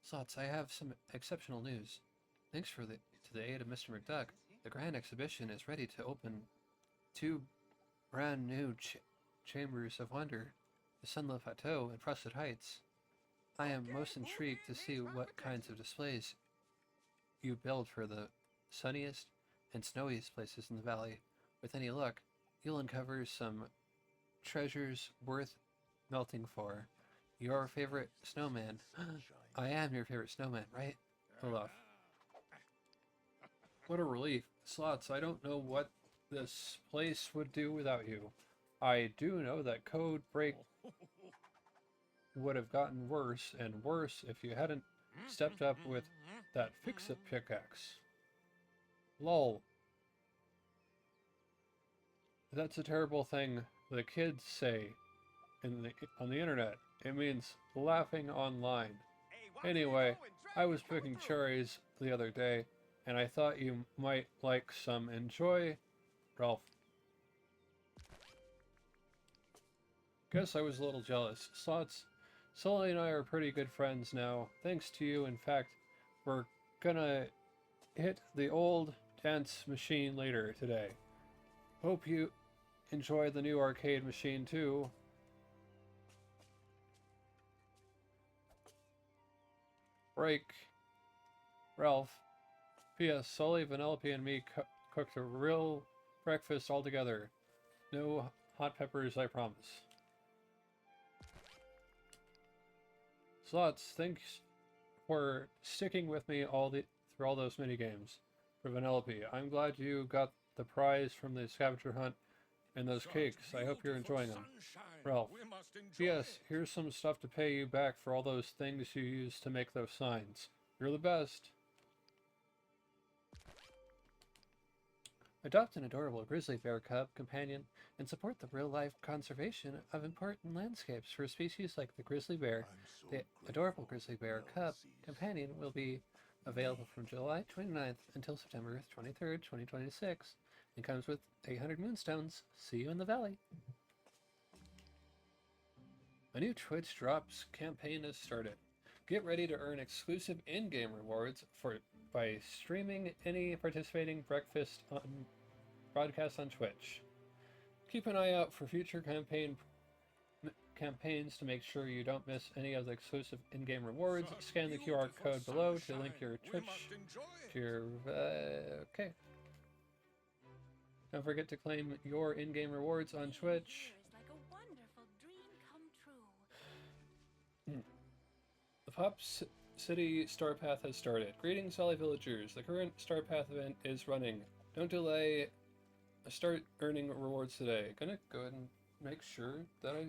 Slots, I have some exceptional news. Thanks to the aid of Mr. McDuck, the Grand Exhibition is ready to open 2 brand new chambers of wonder, the Sunlit Plateau and Frosted Heights. I am most intrigued to see what kinds of displays you build for the sunniest and snowiest places in the valley. With any luck, you'll uncover some treasures worth melting for. Your favorite snowman. I am your favorite snowman, right? Olaf. What a relief. Slots, I don't know what this place would do without you. I do know that code break would have gotten worse and worse if you hadn't stepped up with that fix-it pickaxe. Lol. That's a terrible thing the kids say on the internet. It means laughing online. Anyway, I was picking cherries the other day, and I thought you might like some. Enjoy, Ralph. Guess I was a little jealous. Slots, Sully and I are pretty good friends now. Thanks to you, in fact, we're gonna hit the old dance machine later today. Hope you enjoy the new arcade machine too. Break. Ralph. P.S. Sully, Vanellope, and me cooked a real breakfast all together. No hot peppers, I promise. Slots, thanks for sticking with me through all those mini games. For Vanellope, I'm glad you got the prize from the scavenger hunt and those cakes. I hope you're enjoying them. Ralph. P.S. Here's some stuff to pay you back for all those things you used to make those signs. You're the best. Adopt an adorable grizzly bear cub companion and support the real-life conservation of important landscapes for species like the grizzly bear. The adorable grizzly bear cub companion will be available from July 29th until September 23rd, 2026, and comes with 800 moonstones. See you in the valley. A new Twitch Drops campaign has started. Get ready to earn exclusive in-game rewards by streaming any participating breakfast on broadcasts on Twitch. Keep an eye out for future campaigns to make sure you don't miss any of the exclusive in-game rewards. Scan the QR code below to link your Twitch to your okay. Don't forget to claim your in-game rewards on Twitch. Like a wonderful dream come true. The Pop City Star Path has started. Greetings, Valley Villagers. The current Star Path event is running. Don't delay. Start earning rewards today. Gonna go ahead and make sure that I...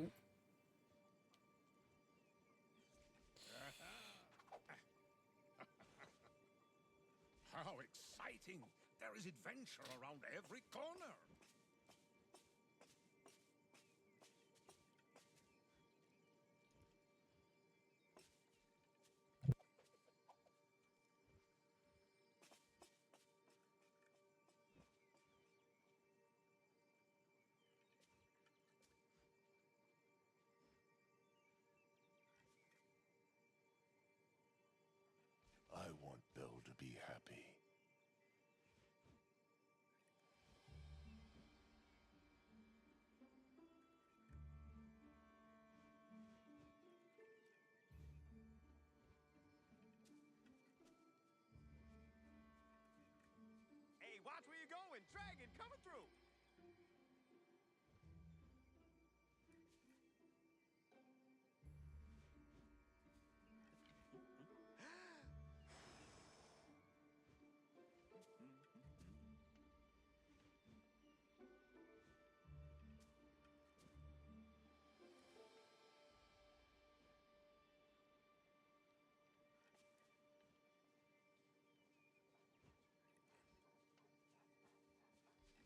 How exciting! There is adventure around every corner. I want Belle to be happy. Hey, watch where you're going! Dragon coming through!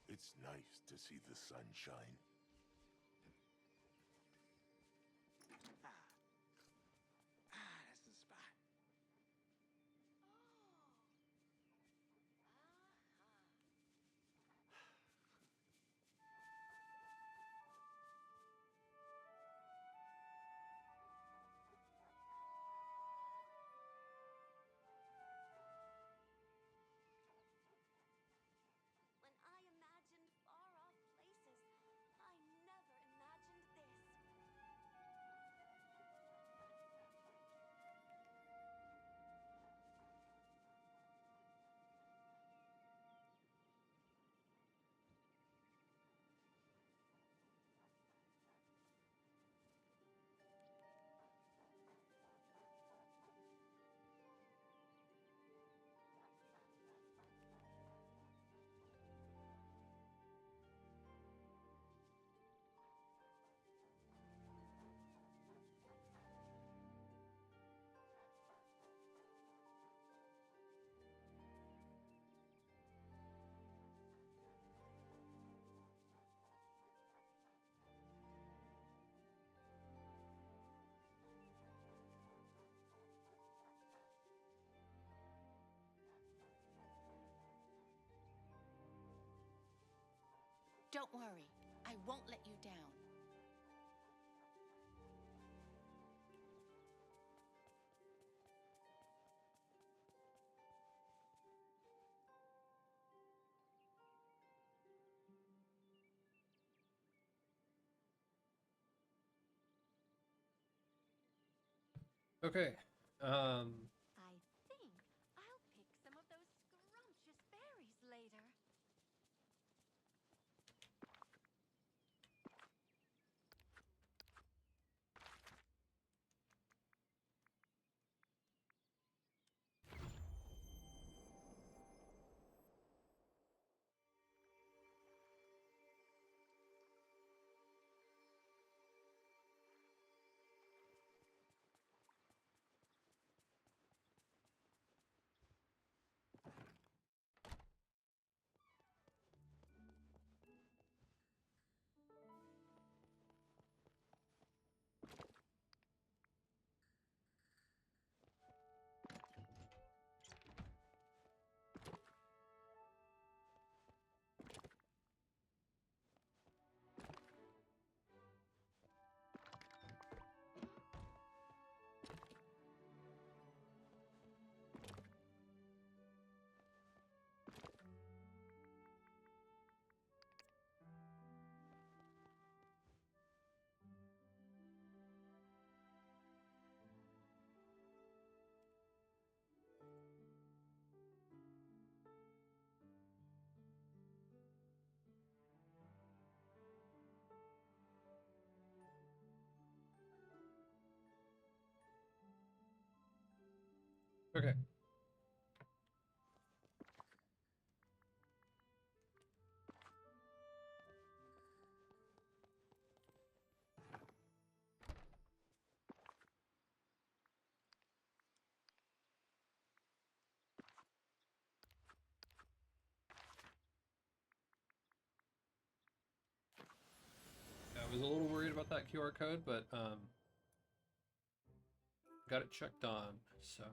It's nice to see the sunshine. That's the spot. When I imagined far-off places, I never imagined this. Don't worry, I won't let you down. Okay, I think I'll pick some of those scrumptious berries later. Okay. I was a little worried about that QR code, but got it checked on, so.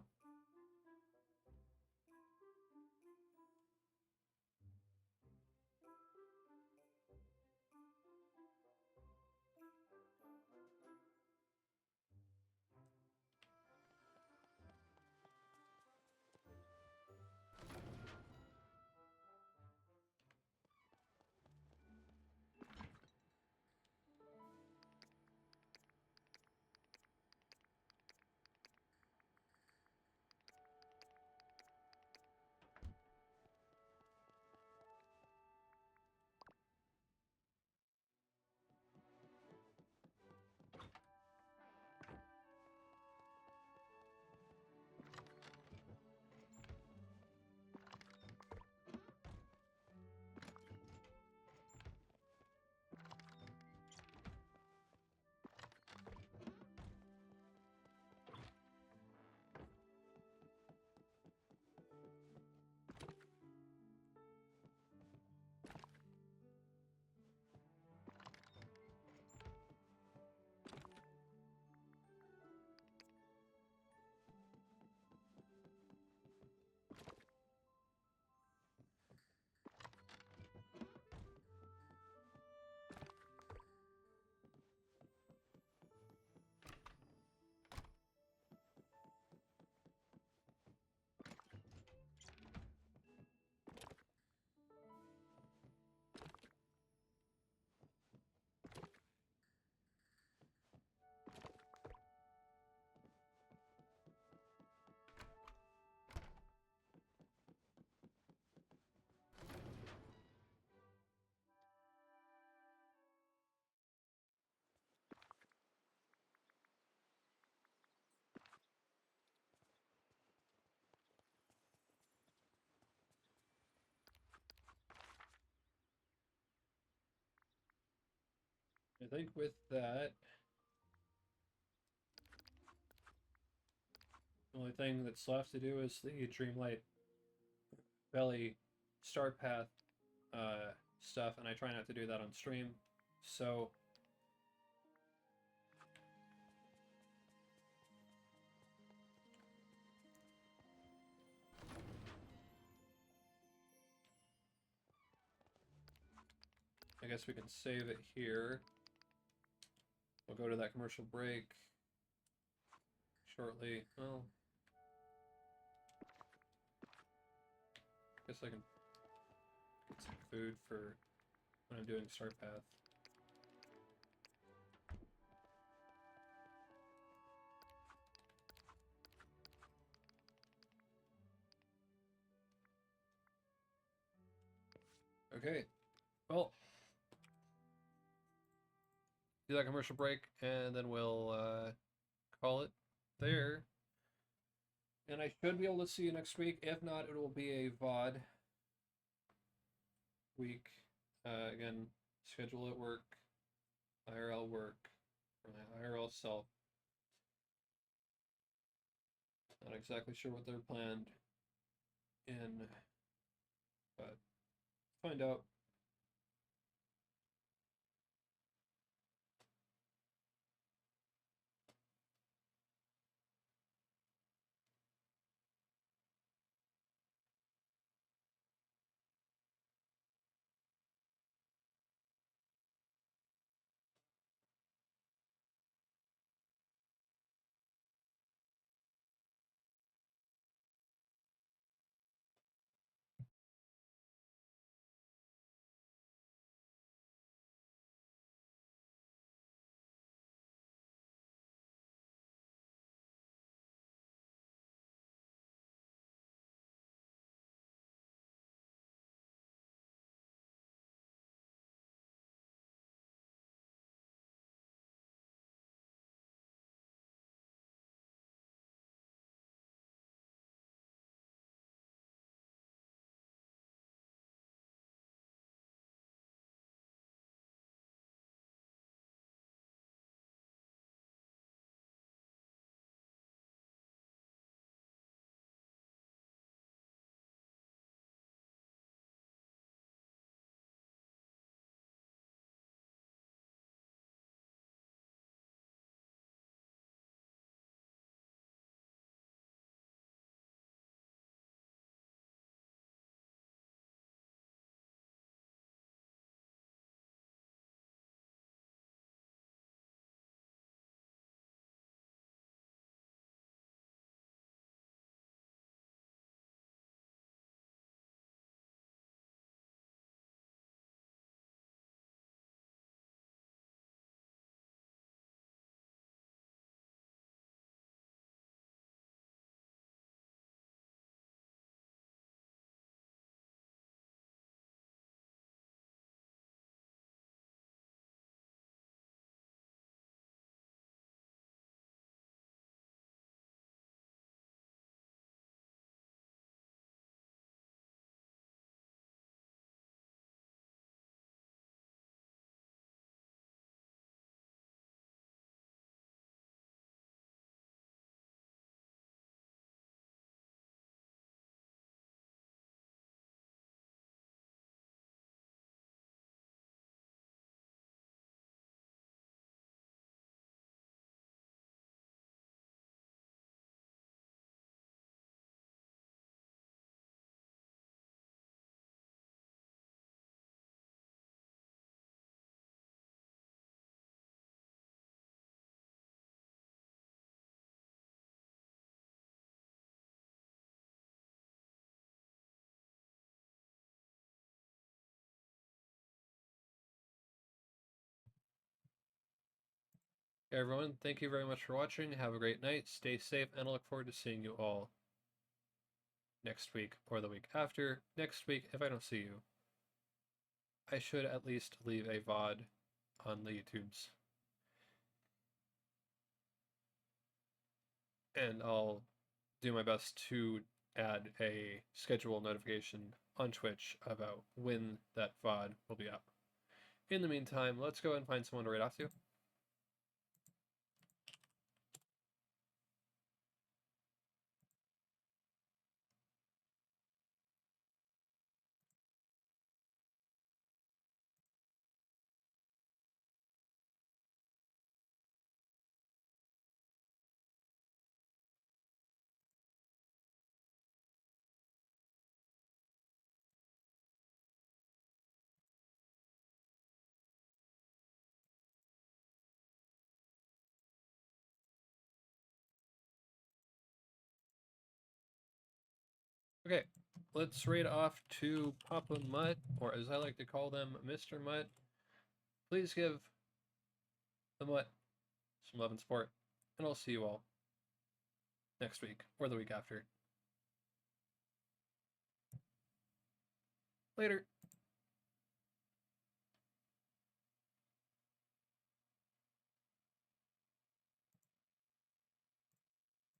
I think with that, the only thing that's left to do is the Dreamlight Valley Star Path stuff, and I try not to do that on stream. So I guess we can save it here. We'll go to that commercial break shortly. Well, I guess I can get some food for when I'm doing Star Path. Okay, well, do that commercial break, and then we'll call it there. And I should be able to see you next week. If not, it will be a VOD week. Again, schedule at work, IRL work, for my IRL self. Not exactly sure what they're planned in, but find out. Okay, everyone, thank you very much for watching. Have a great night, stay safe, and I look forward to seeing you all next week or the week after. Next week, if I don't see you, I should at least leave a VOD on the YouTubes. And I'll do my best to add a schedule notification on Twitch about when that VOD will be up. In the meantime, let's go and find someone to raid off to. Okay, let's raid off to Papa Mutt, or as I like to call them, Mr. Mutt. Please give the Mutt some love and support, and I'll see you all next week or the week after. Later.